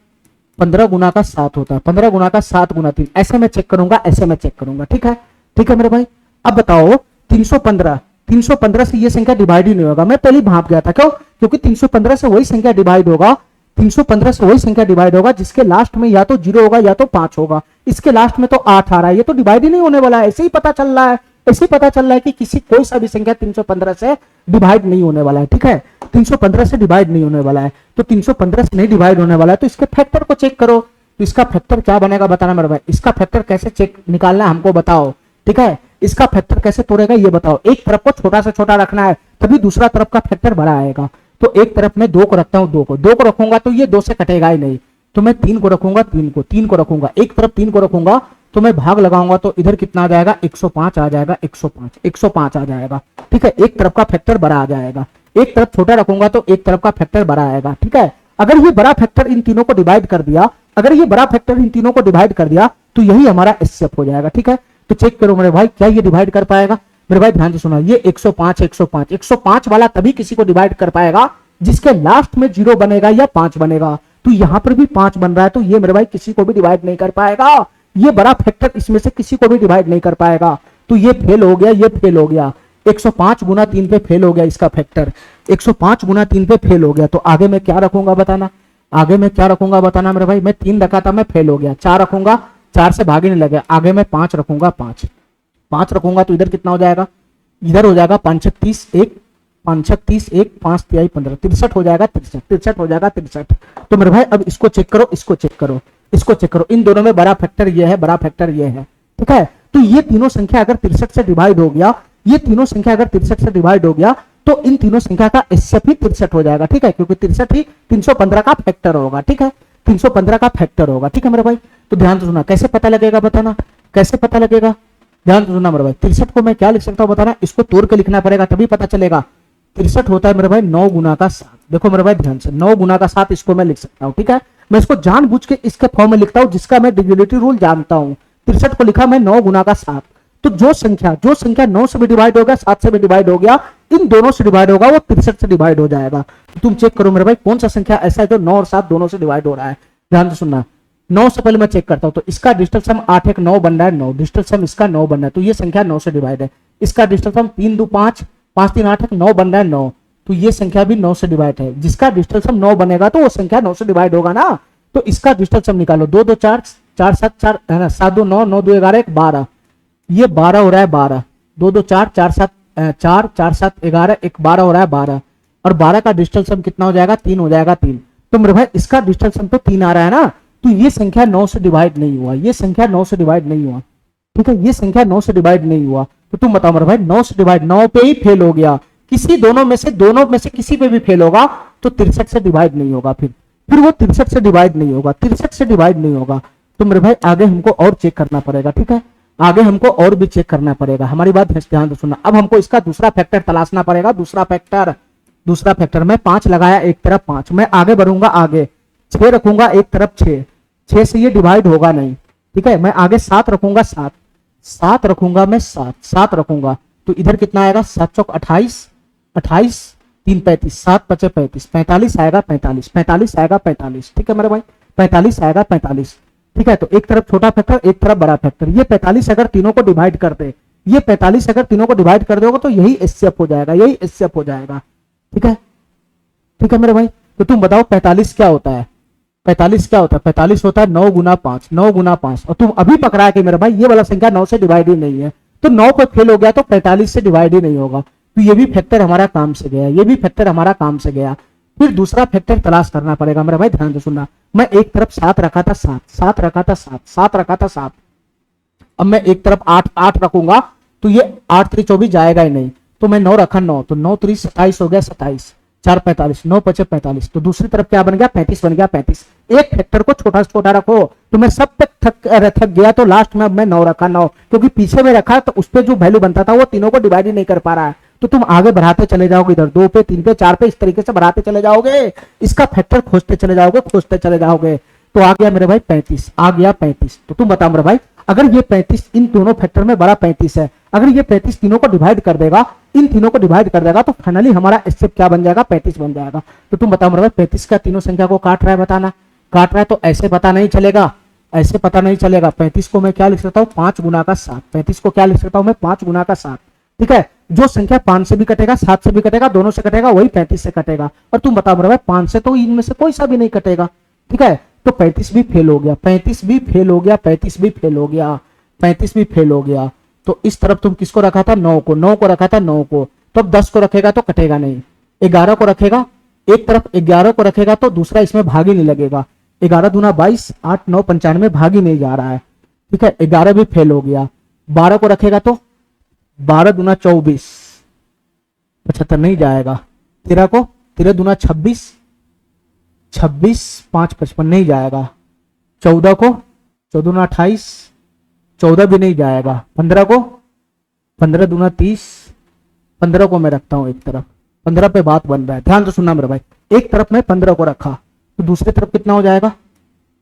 15 गुना का 7 होता है, 15 गुना का 7 गुना 3। ऐसे मैं चेक करूंगा, ऐसे मैं चेक करूंगा। ठीक है, ठीक है मेरे भाई। अब बताओ 315 से ये संख्या डिवाइड ही नहीं होगा, मैं पहले भाप गया था, क्यों, क्योंकि 315 से वही संख्या डिवाइड होगा, 315 से वही संख्या डिवाइड होगा जिसके लास्ट में या तो 0 होगा या तो 5 होगा। इसके लास्ट में तो 8 आ रहा है, ये तो डिवाइड ही नहीं होने वाला है। ऐसे ही पता चल रहा है, ऐसे ही पता चल रहा है कि किसी कोई सा भी संख्या 315 से डिवाइड नहीं होने वाला है। ठीक है, 315 से डिवाइड नहीं होने वाला है, तो 315 से नहीं डिवाइड होने वाला है, तो इसके फैक्टर को चेक करो। तो इसका फैक्टर क्या बनेगा बताना मेरे भाई, इसका फैक्टर कैसे चेक निकालना है हमको बताओ। ठीक है, इसका फैक्टर कैसे तोड़ेगा ये बताओ। एक तरफ को छोटा से छोटा रखना है, तभी दूसरा तरफ का फैक्टर बड़ा आएगा। तो एक तरफ में 2 को रखता हूं, 2 को रखूंगा तो ये 2 से कटेगा ही नहीं, तो मैं 3 को रखूंगा, 3 को रखूंगा, एक तरफ 3 को रखूंगा तो मैं भाग लगाऊंगा तो इधर कितना आ जाएगा, 105 आ जाएगा, 105 आ जाएगा। ठीक है, एक तरफ का फैक्टर बड़ा आ जाएगा, एक तरफ छोटा रखूंगा तो एक तरफ का फैक्टर बड़ा आएगा। ठीक है, अगर ये बड़ा फैक्टर इन तीनों को डिवाइड कर दिया, अगर ये बड़ा फैक्टर इन तीनों को डिवाइड कर दिया तो यही हमारा एचसीएफ हो जाएगा। ठीक है, तो चेक करो मेरे भाई, क्या ये डिवाइड कर पाएगा। मेरे भाई ध्यान से सुना, ये 105 वाला तभी किसी को डिवाइड कर पाएगा जिसके लास्ट में 0 बनेगा या 5 बनेगा। तो यहां पर भी 5 बन रहा है, तो ये मेरे भाई किसी को भी डिवाइड नहीं कर पाएगा। ये बड़ा फैक्टर इसमें से किसी को भी डिवाइड नहीं कर पाएगा, तो ये फेल हो गया, ये फेल हो गया। 105 गुना 3 पे फेल हो गया इसका फैक्टर, 105 गुना 3 पे फेल हो गया। तो आगे मैं क्या रखूंगा बताना, आगे मैं क्या रखूंगा बताना मेरे भाई। मैं 3 रखा था, मैं फेल हो गया, 4 रखूंगा, 4 से भागे नहीं लगे, आगे मैं 5 रखूंगा, 5 रखूंगा तो इधर कितना हो जाएगा, इधर हो जाएगा 5 छक 30, 1 5 छक 30, 1 5 तिहाई 15, 63 हो जाएगा, 63 हो जाएगा, 63। तो मेरे भाई अब इसको चेक करो, इसको चेक करो, इसको चेक करो। इन दोनों में बड़ा फैक्टर ये है, बड़ा फैक्टर ये है। ठीक है, तो ये तीनों संख्या अगर 63 से डिवाइड हो गया, ये तीनों संख्या अगर 63 से डिवाइड हो गया तो इन तीनों संख्या का एचसीएफ ही 63 हो जाएगा। ठीक है, क्योंकि 63 ही 315 का फैक्टर होगा। ठीक है, 315 का फैक्टर होगा। ठीक है मेरे भाई, तो ध्यान से सुना, कैसे पता लगेगा बताना, कैसे पता लगेगा, ध्यान से सुनना मेरे भाई। 63 को मैं क्या लिख सकता हूं बताना, इसको तोड़ के लिखना पड़ेगा तभी पता चलेगा। 63 होता है मेरे भाई 9 गुना का 7। देखो मेरे भाई ध्यान से, 9 गुना का 7 इसको मैं लिख सकता हूं। ठीक है, मैं इसको जानबूझ के इसके फॉर्म में लिखता हूं जिसका मैं डिविजिबिलिटी रूल जानता हूं। 63 को लिखा मैं 9 गुना का 7। तो जो संख्या 9 से भी डिवाइड हो गया, 7 से भी डिवाइड हो गया, इन दोनों से डिवाइड होगा, वो 63 से डिवाइड हो जाएगा। तो तुम चेक करो मेरे भाई, कौन सा संख्या ऐसा है जो 9 और 7 दोनों से डिवाइड हो रहा है। ध्यान से सुनना, 9 से पहले मैं चेक करता हूं, तो इसका डिजिटल सम 8 1 9 बन रहा है, 9 डिजिटल सम इसका 9 बन रहा है, तो ये संख्या 9 से डिवाइड है। इसका डिजिटल सम 3 2 5 5 3 8 9 बन रहा है, 9, तो ये संख्या भी 9 से डिवाइड है। जिसका डिजिटल सम 9 बनेगा तो वो संख्या 9 से डिवाइड होगा ना, तो इसका डिजिटल सम निकालो। 2 2 4 4 7 4 है ना, 7 2 9 9 2 11 1 12, ये 12 हो रहा है, 12 2 2 4 4 7 4 4 7 11 1 12 हो रहा है, 12, और 12 का डिजिटल सम कितना हो जाएगा, 3 हो जाएगा, 3। तो मेरे भाई इसका डिजिटल सम तो 3 आ रहा है ना, तो ये संख्या 9 से डिवाइड नहीं हुआ, ये संख्या 9 से डिवाइड नहीं हुआ। ठीक है, ये संख्या 9 से डिवाइड नहीं हुआ। तो तुम बताओ मेरे भाई, 9 से डिवाइड, 9 पे ही फेल हो गया, किसी दोनों में से किसी पे भी फेल होगा तो 63 से डिवाइड नहीं होगा, फिर वो 63 से डिवाइड नहीं होगा, 63 से डिवाइड नहीं होगा। तो मेरे भाई आगे हमको और चेक करना पड़ेगा। ठीक है, आगे हमको और भी चेक करना पड़ेगा, हमारी बात ध्यान से सुनना। अब हमको इसका दूसरा फैक्टर तलाशना पड़ेगा, दूसरा फैक्टर में 5 लगाया एक तरफ 5, मैं आगे बढ़ूंगा, आगे 6 रखूंगा एक तरफ 6 से ये डिवाइड होगा नहीं। ठीक है, मैं आगे 7 रखूंगा, 7 रखूंगा, मैं 7 रखूंगा, तो इधर कितना आएगा, 7 चौक 28, 3 35, 7 5 35, 45 आएगा 45, 45 आएगा 45, ठीक है मेरे भाई, 45 आएगा 45, ठीक है। तो एक तरफ छोटा फैक्टर, एक तरफ बड़ा फैक्टर। ये 45 अगर तीनों को डिवाइड कर दे, ये 45 अगर तीनों को डिवाइड कर दोगे तो यही एचसीएफ हो जाएगा, यही एचसीएफ हो जाएगा, ठीक है, ठीक है मेरे भाई। तो तुम बताओ 45 क्या होता है, 45 क्या होता है? 45 होता है 9 गुना 5, 9 गुना 5। और तुम अभी पकड़ा है कि मेरे भाई ये वाला संख्या 9 से डिवाइड ही नहीं है, तो 9 पे फेल हो गया तो 45 से डिवाइड ही नहीं होगा। तो ये भी फैक्टर हमारा काम से गया, ये भी फैक्टर हमारा काम से गया। फिर दूसरा फैक्टर तलाश करना पड़ेगा मेरे भाई, ध्यान से सुनना। मैं एक तरफ 7 रखा था, 7 7 रखा था, 7 7 रखा था, 7। अब मैं एक तरफ 8 8 रखूंगा तो ये 8 3 24 जाएगा ही नहीं, तो मैं 9 रखा, 9 तो 9 3 27 हो गया, 27 4 45, 9 5 45। तो दूसरी तरफ क्या बन गया? 35 बन गया, 35। एक फैक्टर को छोटा से छोटा रखो, तो मैं सब पे थक गया, तो लास्ट में अब मैं 9 रखा, 9 क्योंकि पीछे में रखा तो उस पर जो वैल्यू बनता था वो तीनों को डिवाइड ही नहीं कर पा रहा है। तो तुम आगे बढ़ाते चले जाओगे, इधर 2 पे 3 पे 4 पे, इस तरीके से बढ़ाते चले जाओगे, इसका फैक्टर खोजते चले जाओगे, खोजते चले जाओगे। तो आ गया मेरे भाई 35, आ गया 35। तो तुम बताओ मेरे भाई, अगर ये 35 इन दोनों फैक्टर में बड़ा 35 है, अगर ये 35 तीनों को डिवाइड कर देगा, इन तीनों को डिवाइड कर देगा, तो फाइनली हमारा एचसीएफ क्या बन जाएगा? 35 बन जाएगा। तो तुम बताओ मेरे भाई 35 का तीनों संख्या को काट रहा है, बताना। काट रहा है तो ऐसे पता नहीं चलेगा, ऐसे पता नहीं चलेगा। 35 को मैं क्या लिख सकता हूँ? 5 गुना का 7। 35 को क्या लिख सकता हूँ मैं? 5 गुना का 7, ठीक है। जो संख्या 5 से भी कटेगा, 7 से भी कटेगा, दोनों से कटेगा, वही 35 से कटेगा। और तुम बताओ मेरे भाई 5 से तो इनमें से कोई सा भी नहीं कटेगा, ठीक है। तो 35 भी फेल हो गया, 35 भी फेल हो गया, 35 भी फेल हो गया, 35 भी फेल हो गया। तो इस तरफ तुम किसको रखा था? 9 को, 9 को रखा था, 9 को। तो अब 10 को रखेगा तो कटेगा नहीं, 11 को रखेगा, एक तरफ 11 को रखेगा तो दूसरा इसमें भाग ही नहीं लगेगा। 11 दूना 22, 8 9 95, भाग ही नहीं जा रहा है, ठीक है। 11 भी फेल हो गया। 12 को रखेगा तो 12 दूना 24, 75 नहीं जाएगा। 13 को, 13 दूना 26, 26 5 55 नहीं जाएगा। 14 को, 14 दूना 28, 14 भी नहीं जाएगा। 15 को, 15 दूना 30, 15 को मैं रखता हूं एक तरफ, 15 पे बात बन रहा है, ध्यान से सुनना मेरे भाई। एक तरफ मैं 15 को रखा तो दूसरी तरफ कितना हो जाएगा?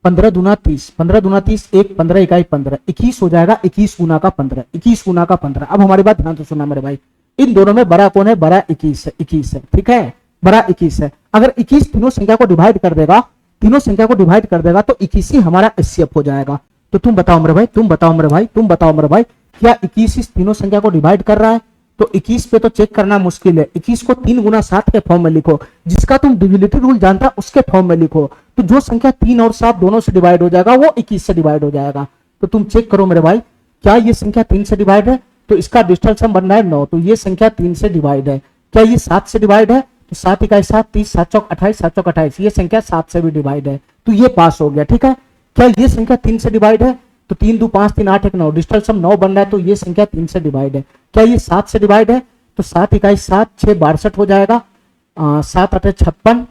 15 दूना 30, 15 दूना 30, 1 15 इकाई 15, 21 हो जाएगा। 21 गुना का 15, 21 गुना का 15। अब हमारी बात ध्यान से सुनना मेरे भाई, इन दोनों में बड़ा कौन है? बड़ा 21 है, 21 है, ठीक है, बड़ा 21 है। अगर 21 तीनों संख्या को डिवाइड कर देगा, तीनों संख्या को डिवाइड कर देगा तो 21 ही हमारा एचसीएफ हो जाएगा। तो तुम बताओ मेरे भाई, तुम बताओ मेरे भाई, तुम बताओ मेरे भाई, क्या 21 इस तीनों संख्या को डिवाइड कर रहा है? तो 21 पे तो चेक करना मुश्किल है। 21 को 3 गुना 7 के फॉर्म में लिखो, जिसका तुम डिविजिबिलिटी रूल जानता उसके फॉर्म में लिखो। तो जो संख्या 3 और 7 दोनों से डिवाइड हो जाएगा वो 21 से डिवाइड हो जाएगा। तो तुम चेक करो मेरे भाई, क्या ये संख्या 3 से डिवाइड है? तो इसका डिजिटल सम बन रहा है 9, तो ये संख्या 3 से डिवाइड है। क्या ये 7 से डिवाइड है? तो 7 इकाई 7, 30, 7 चौक 28, 7 चौक 28, ये संख्या 7 से भी डिवाइड है, तो ये पास हो गया, ठीक है। क्या ये संख्या 3 से डिवाइड है? तो 3 2 5 3 8 1 9, डिजिटल सम 9 बन रहा है, तो ये संख्या 3 से डिवाइड है। क्या ये 7 से डिवाइड है? तो 7 इकाई 7, 6 62 हो जाएगा, 7 8 56,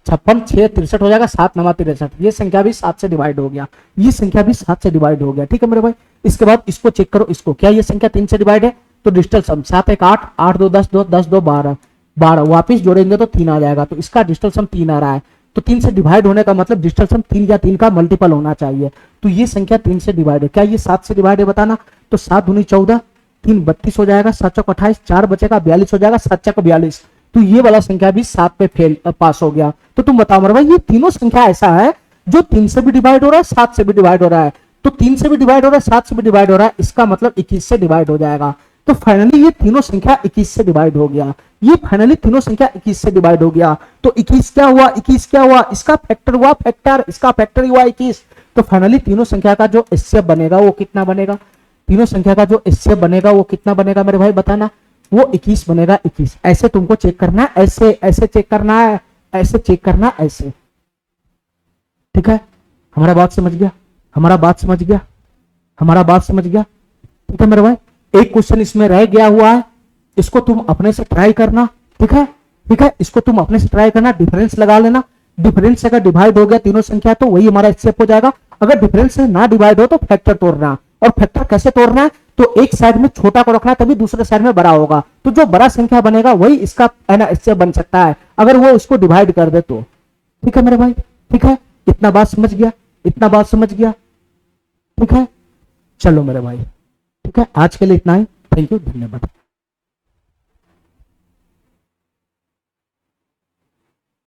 56 6 63 हो जाएगा, 7 9 63, ये संख्या भी 7 से डिवाइड हो गया, ये संख्या भी 7 से डिवाइड हो गया, ठीक है मेरे भाई। इसके बाद इसको चेक करो, इसको, क्या ये संख्या 3 से डिवाइड है? तो डिजिटल सम 7 1 8, 8 2 10 2 10 2 12, 12 वापिस जोड़ेंगे तो 3 आ जाएगा, तो इसका डिजिटल सम 3 आ रहा है। तो 3 से डिवाइड होने का मतलब डिजिटल सम 3 या 3 का मल्टीपल होना चाहिए। तो ये संख्या 3 से डिवाइड है। क्या ये 7 से डिवाइड है? बताना। तो 7 दूनी 14, 3 32 हो जाएगा, 7 चौक 28, 4 बचेगा 42 हो जाएगा, 7 चौक 42, तो ये वाला संख्या भी 7 पे फेल पास हो गया। तो तुम बताओ मेरे भाई, ये तीनों संख्या ऐसा है जो 3 से भी डिवाइड हो रहा है, 7 से भी डिवाइड हो रहा है। तो 3 से भी डिवाइड हो रहा है, 7 से भी डिवाइड हो रहा है, इसका मतलब 21 से डिवाइड हो जाएगा। तो फाइनली ये तीनों संख्या 21 से डिवाइड हो गया, ये फाइनली तीनों संख्या 21 से डिवाइड हो गया। तो 21 क्या हुआ? 21 क्या हुआ? इसका फैक्टर हुआ फैक्टर, इसका फैक्टर हुआ 21। तो फाइनली तीनों संख्या का जो एचसीएफ बनेगा वो कितना बनेगा? तीनों संख्या का जो एचसीएफ बनेगा वो कितना बनेगा मेरे भाई, बताना। वो 21 बनेगा, 21। ऐसे तुमको चेक करना है, ऐसे ऐसे चेक करना है, ऐसे चेक करना, ऐसे, ठीक है। हमारा बात समझ गया? हमारा बात समझ गया? हमारा बात समझ गया? ठीक है मेरे भाई। एक क्वेश्चन इसमें रह गया हुआ है, इसको तुम अपने से ट्राई करना, ठीक है, ठीक है। इसको तुम अपने से ट्राई करना, डिफरेंस लगा लेना। डिफरेंस अगर डिवाइड हो गया तीनों संख्या तो वही हमारा एचसीएफ हो जाएगा। अगर डिफरेंस से ना डिवाइड हो तो फैक्टर तोड़ना। और फैक्टर कैसे तोड़ना है? तो एक साइड में छोटा को रखना, तभी दूसरे साइड में बड़ा होगा। तो जो बड़ा संख्या बनेगा वही इसका एचसीएफ बन सकता है, अगर वो इसको डिवाइड कर दे तो। ठीक है मेरे भाई, ठीक है। इतना बात समझ गया? इतना बात समझ गया? ठीक है, चलो मेरे भाई, ठीक है। आज के लिए इतना ही। थैंक यू, धन्यवाद।